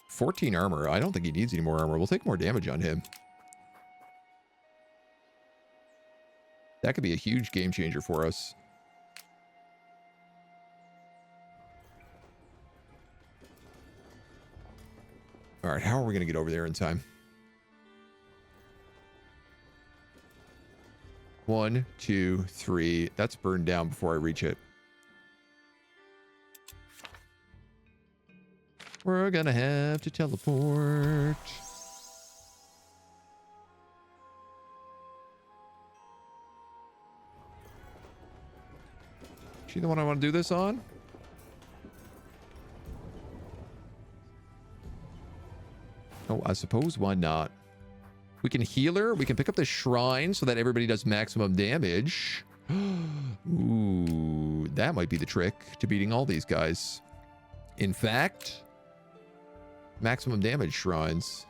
14 armor. I don't think he needs any more armor. We'll take more damage on him. That could be a huge game changer for us. All right, how are we going to get over there in time? 1, 2, 3. That's burned down before I reach it. We're gonna have to teleport. She the one I want to do this on? Oh, I suppose why not? We can heal her. We can pick up the shrine so that everybody does maximum damage. Ooh, that might be the trick to beating all these guys. In fact, maximum damage shrines.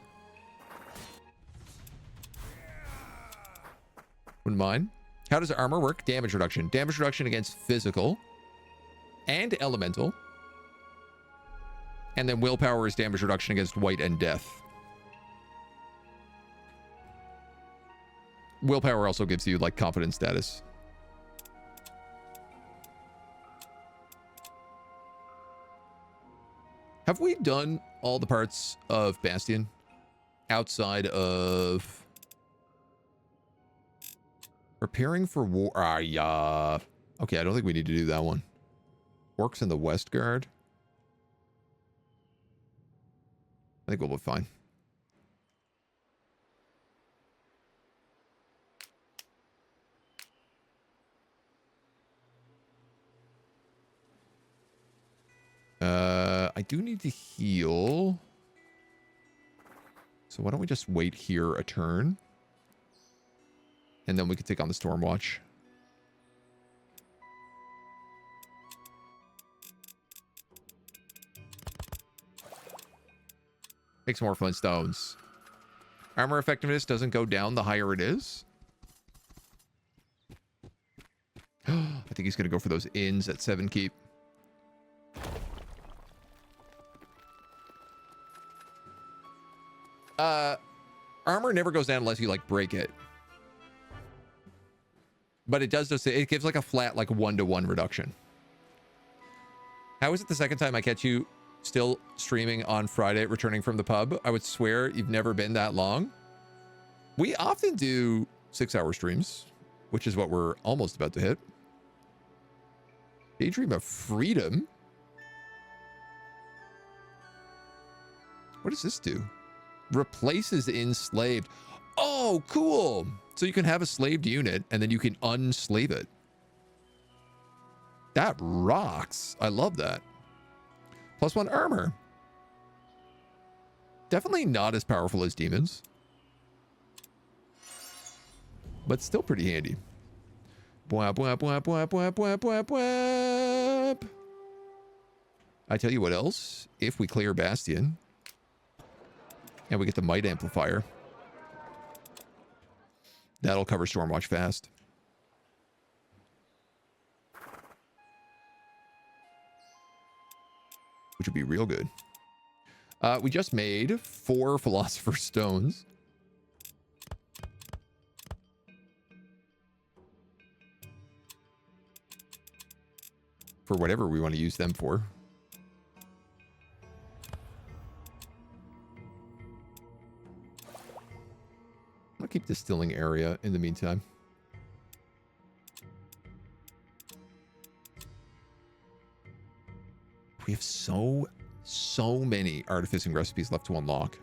Wouldn't mind. How does armor work? Damage reduction. Damage reduction against physical and elemental. And then willpower is damage reduction against white and death. Willpower also gives you like confidence status. Have we done all the parts of Bastion outside of preparing for war? Yeah. Okay, I don't think we need to do that one. Works in the West Guard. I think we'll be fine. I do need to heal. So why don't we just wait here a turn? And then we can take on the Stormwatch. Makes more Flintstones. Armor effectiveness doesn't go down the higher it is. I think he's going to go for those inns at 7 keep. Armor never goes down unless you like break it. But it does just, it gives like a flat like 1-to-1 reduction. How is it the second time I catch you still streaming on Friday, returning from the pub? I would swear you've never been that long. We often do 6-hour streams, which is what we're almost about to hit. Daydream of Freedom? What does this do? Replaces enslaved. Oh, cool. So you can have a slaved unit and then you can unslave it. That rocks. I love that. +1 armor. Definitely not as powerful as demons, but still pretty handy. Bwap, bwap, bwap, bwap, bwap, bwap, bwap, bwap. I tell you what else, if we clear Bastion and we get the Might Amplifier, that'll cover Stormwatch fast. Which would be real good. We just made 4 Philosopher's Stones. For whatever we want to use them for. I'll keep distilling area in the meantime. We have so many artificing recipes left to unlock.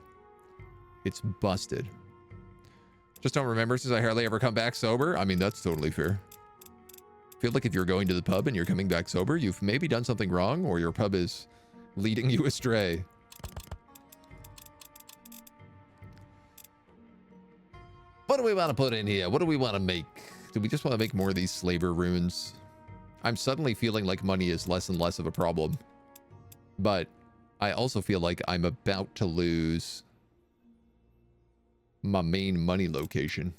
It's busted. Just don't remember since I hardly ever come back sober. I mean, that's totally fair. Feel like if you're going to the pub and you're coming back sober, you've maybe done something wrong or your pub is leading you astray. What do we want to put in here? What do we want to make? Do we just want to make more of these slaver runes? I'm suddenly feeling like money is less and less of a problem. But I also feel like I'm about to lose my main money location.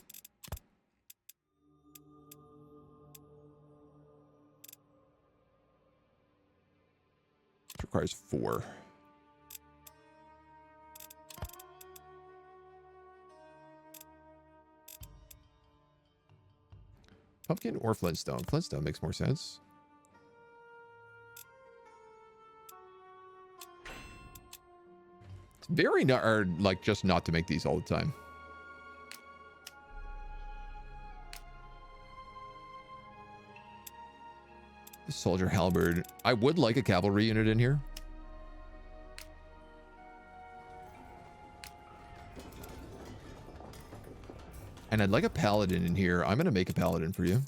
It requires 4. Pumpkin or Flintstone? Flintstone makes more sense. It's very hard, like, just not to make these all the time. soldier halberd. I would like a cavalry unit in here. And I'd like a paladin in here. I'm going to make a paladin for you.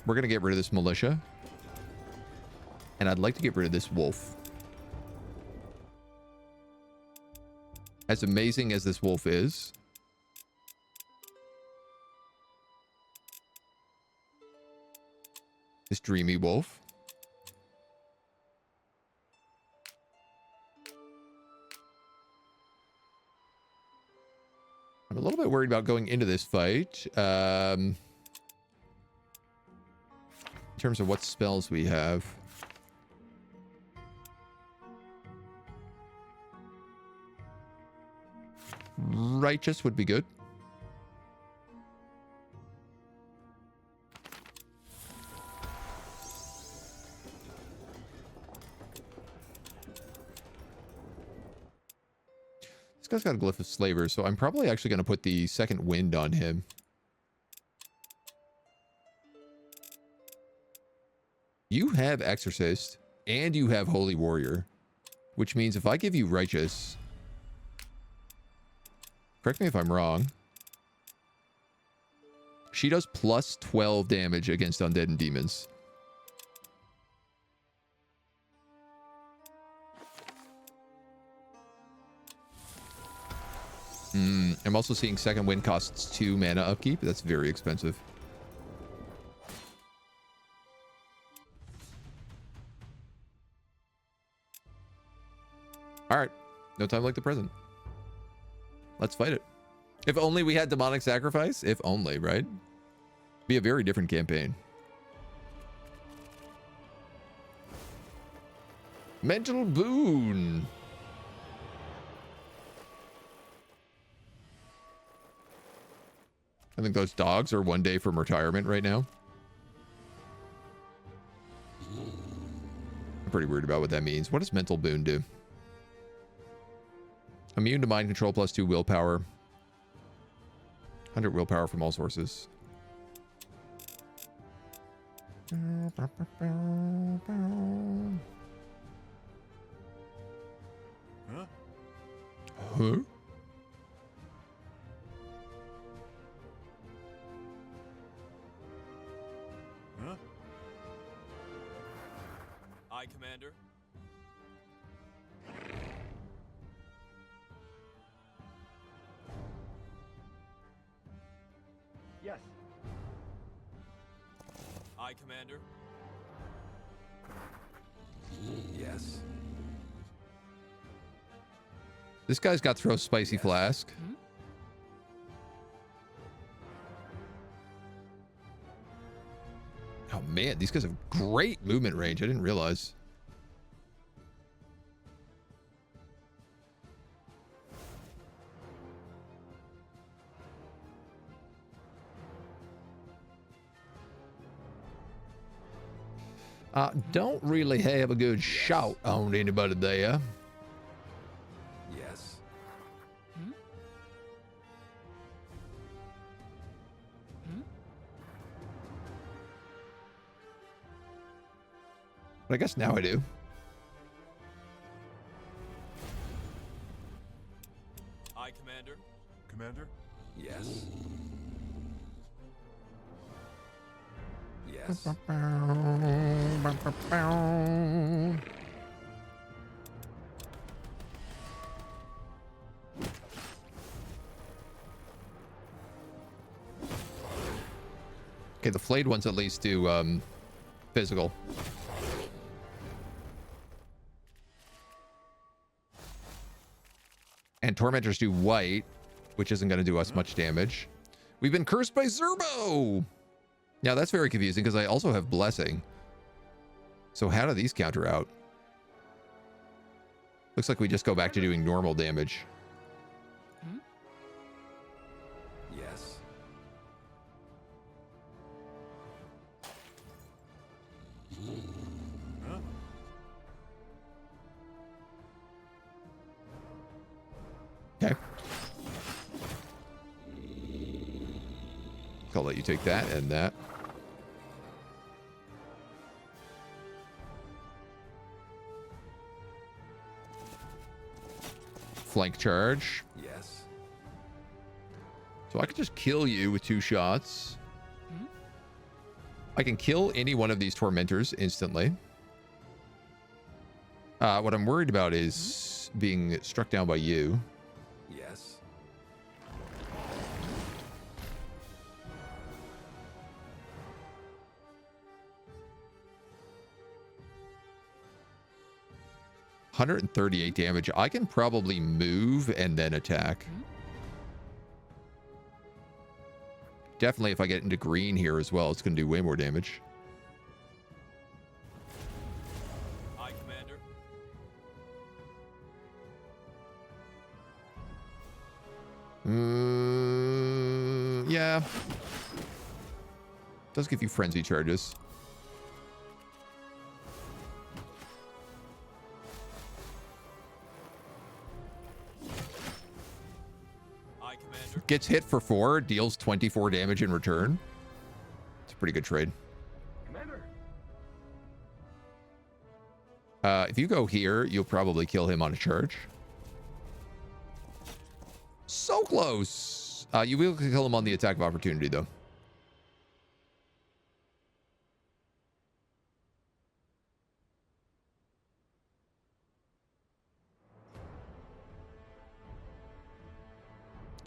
We're going to get rid of this militia. And I'd like to get rid of this wolf. As amazing as this wolf is, this dreamy wolf, I'm a little bit worried about going into this fight. In terms of what spells we have. Righteous would be good. This guy's got a glyph of slaver, so I'm probably actually going to put the second wind on him. You have exorcist and you have holy warrior, which means if I give you righteous, correct me if I'm wrong, she does plus 12 damage against undead and demons. I'm also seeing second wind costs 2 mana upkeep. That's very expensive. All right. No time like the present. Let's fight it. If only we had demonic sacrifice. If only, right? Be a very different campaign. Mental boon. I think those dogs are 1 day from retirement right now. I'm pretty worried about what that means. What does mental boon do? Immune to mind control plus 2 willpower. 100 willpower from all sources. Huh? Aye, Commander. Yes. Aye, Commander. Yes. This guy's got throw spicy flask. Oh man, these guys have great movement range. I didn't realize. Don't really have a good shout on anybody there. Yes. But I guess now I do. Aye, Commander. Commander? Yes. Yes. Okay, the flayed ones at least do physical. And tormentors do white, which isn't going to do us much damage. We've been cursed by Zerbo. Now that's very confusing because I also have blessing. So how do these counter out? Looks like we just go back to doing normal damage. Yes. Okay. I'll let you take that and that. flank charge. Yes. So I could just kill you with 2 shots. Hmm? I can kill any one of these tormentors instantly. What I'm worried about is being struck down by you. Yes. $138 damage. I can probably move and then attack. Definitely if I get into green here as well, it's going to do way more damage. Aye, Commander. Yeah. Does give you frenzy charges. Aye, Commander. Gets hit for 4, deals 24 damage in return. It's a pretty good trade. Commander. If you go here, you'll probably kill him on a charge. So close. You will kill him on the attack of opportunity, though.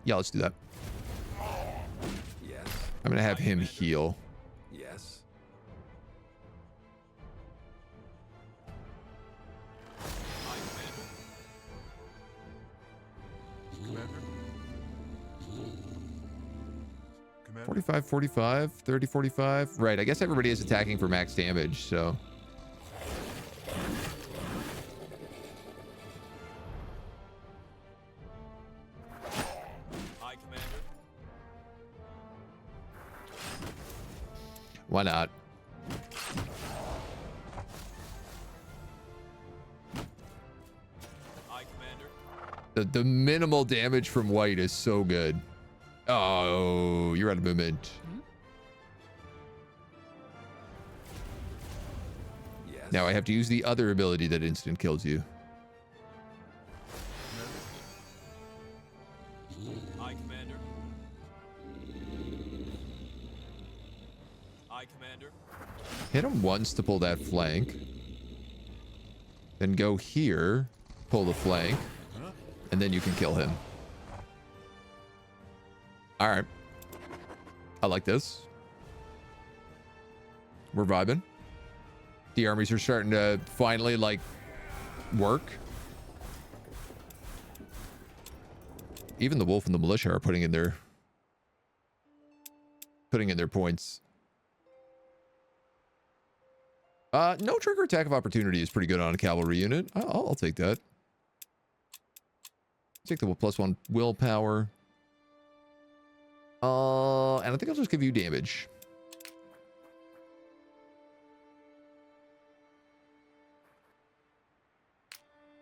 Yeah, let's do that. Yes. I'm going to have him heal. Yes. Aye, Commander. Commander? Commander? 45, 45, 30, 45. Right, I guess everybody is attacking for max damage, so... Aye, Commander. Why not? Aye, Commander. The minimal damage from white is so good. Oh, you're out of movement. Yes. Now I have to use the other ability that instant kills you. Aye, Commander. Aye, Commander. Hit him once to pull that flank. Then go here, pull the flank, and then you can kill him. All right. I like this. We're vibing. The armies are starting to finally, like, work. Even the wolf and the militia are putting in their points. No trigger attack of opportunity is pretty good on a cavalry unit. I'll take that. Take the +1 willpower. And I think I'll just give you damage.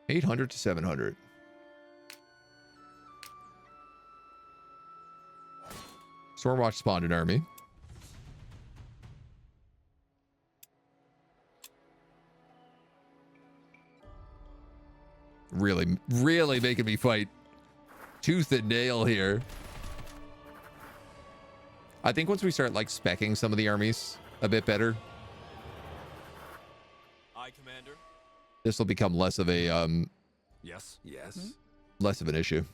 $800 to $700. Stormwatch spawned an army. Really making me fight tooth and nail here. I think once we start like speccing some of the armies a bit better, Aye, Commander. this will become less of a Yes. Yes. less of an issue.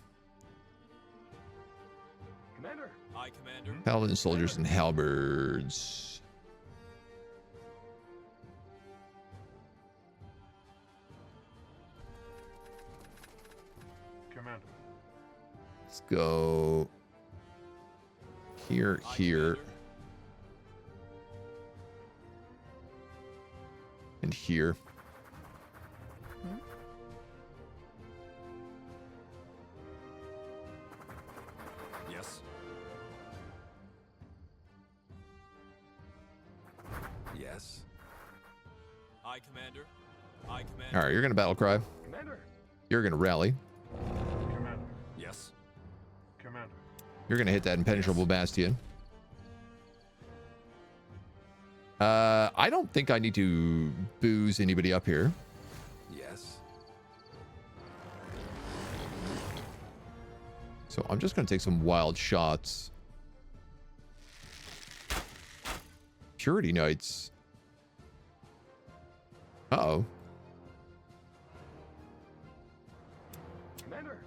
Commander. Aye, Commander. Paladins, soldiers, and halberds. Commander. Let's go here, Aye, here, Commander. and here. Yes. Yes. Aye, Commander. Aye, Commander. All right, you're gonna battle cry. Commander. You're gonna rally. Commander. Yes. Commander. You're gonna hit that impenetrable bastion. I don't think I need to booze anybody up here. Yes. So I'm just going to take some wild shots. Purity Knights. Uh-oh. Commander.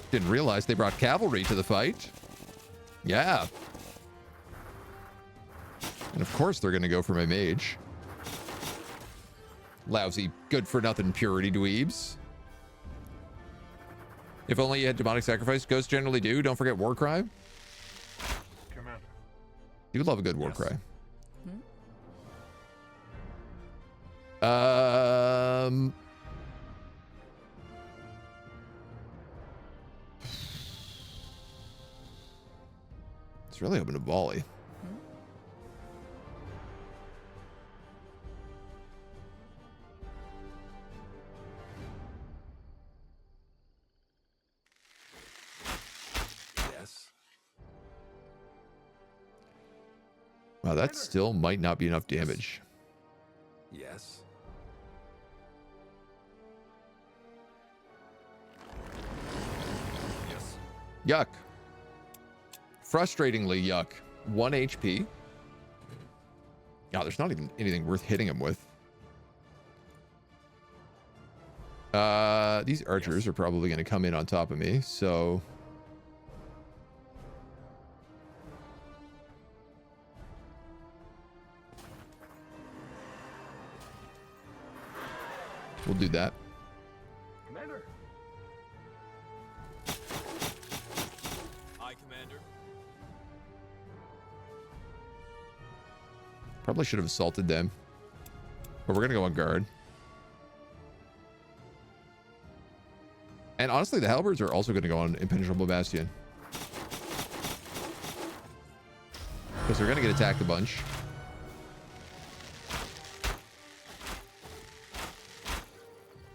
Didn't realize they brought cavalry to the fight. Yeah. And of course they're going to go for my mage. Lousy, good-for-nothing purity dweebs. If only you had demonic sacrifice. Ghosts generally do. Don't forget Warcry. Commander. You love a good Yes. Warcry. It's really hoping to volley. Yes. Wow, that still might not be enough damage. Yes. Yes. Yuck. Frustratingly yuck. 1 HP. God, there's not even anything worth hitting him with. These archers are probably going to come in on top of me, so... we'll do that. Commander. Aye, Commander. Probably should have assaulted them. But we're going to go on guard. And honestly, the halberds are also going to go on Impenetrable Bastion. Because they're going to get attacked a bunch.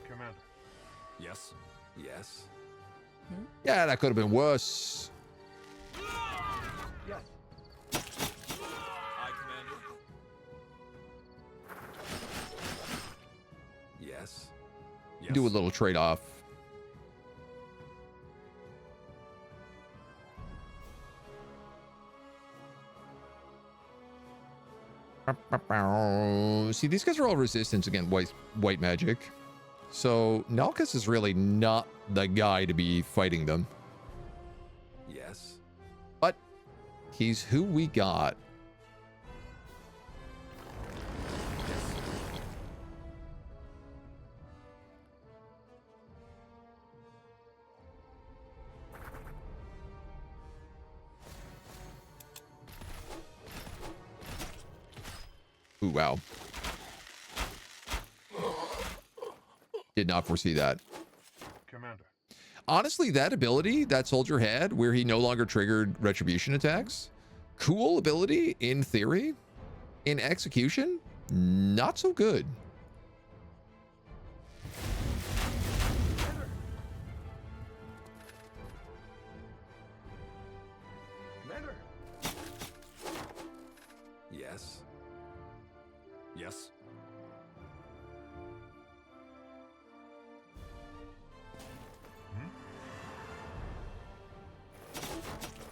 Commander. Yes. Yes. Yeah, that could have been worse. Yes. Aye, Commander. Yes. Yes. Do a little trade-off. See, these guys are all resistance against white magic. So Nalkus is really not the guy to be fighting them. Yes. But he's who we got. Ooh, wow. Did not foresee that. Commander. Honestly, that ability that soldier had, where he no longer triggered retribution attacks, cool ability in theory. In execution, not so good. Commander. Yes. Yes.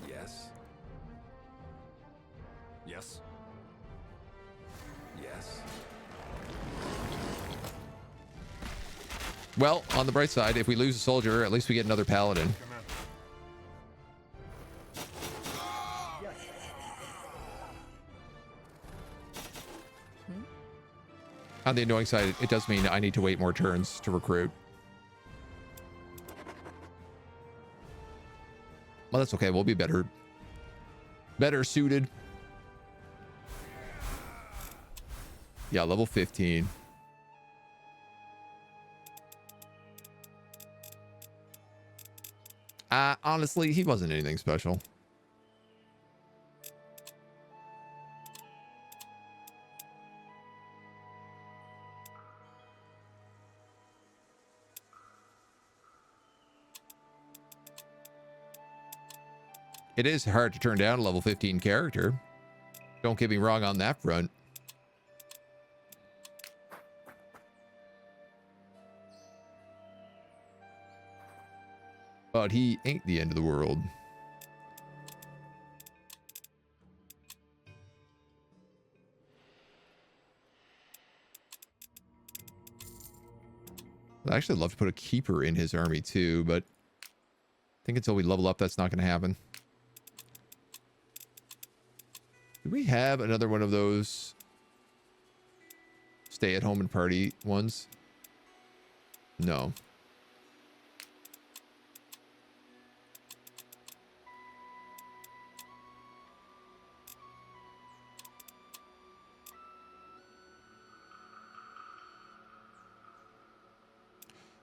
Yes. Yes. Yes. Well, on the bright side, if we lose a soldier, at least we get another paladin. Commander. On the annoying side, it does mean I need to wait more turns to recruit. Well, that's okay. We'll be better suited. Yeah, level 15. Honestly, he wasn't anything special. It is hard to turn down a level 15 character. Don't get me wrong on that front. But he ain't the end of the world. I'd actually love to put a keeper in his army too, but I think until we level up, that's not going to happen. Do we have another one of those stay at home and party ones? No.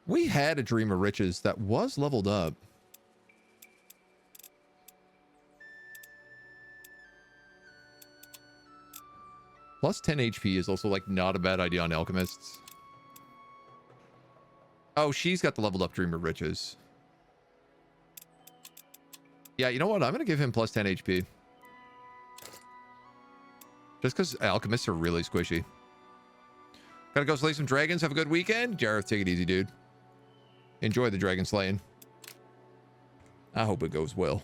We had a Dream of Riches that was leveled up. Plus 10 HP is also like not a bad idea on alchemists. Oh, she's got the leveled up Dream of Riches. Yeah, you know what? I'm going to give him plus 10 HP. Just because alchemists are really squishy. Gotta go slay some dragons. Have a good weekend. Jareth, take it easy, dude. Enjoy the dragon slaying. I hope it goes well.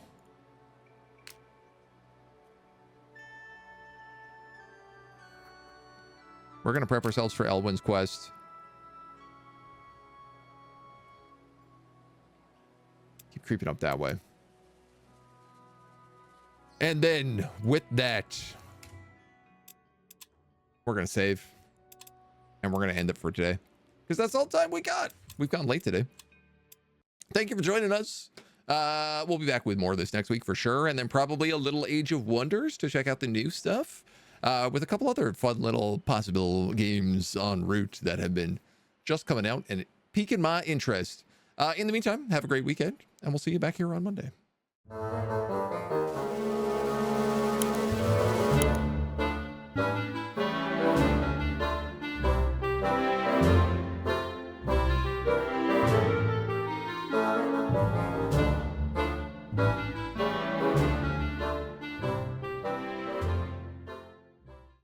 We're going to prep ourselves for Elwyn's quest. Keep creeping up that way. And then, with that, we're going to save. And we're going to end it for today. Because that's all the time we got. We've gone late today. Thank you for joining us. We'll be back with more of this next week for sure. And then probably a little Age of Wonders to check out the new stuff. With a couple other fun little possible games en route that have been just coming out and piquing my interest. In the meantime, have a great weekend. And we'll see you back here on Monday.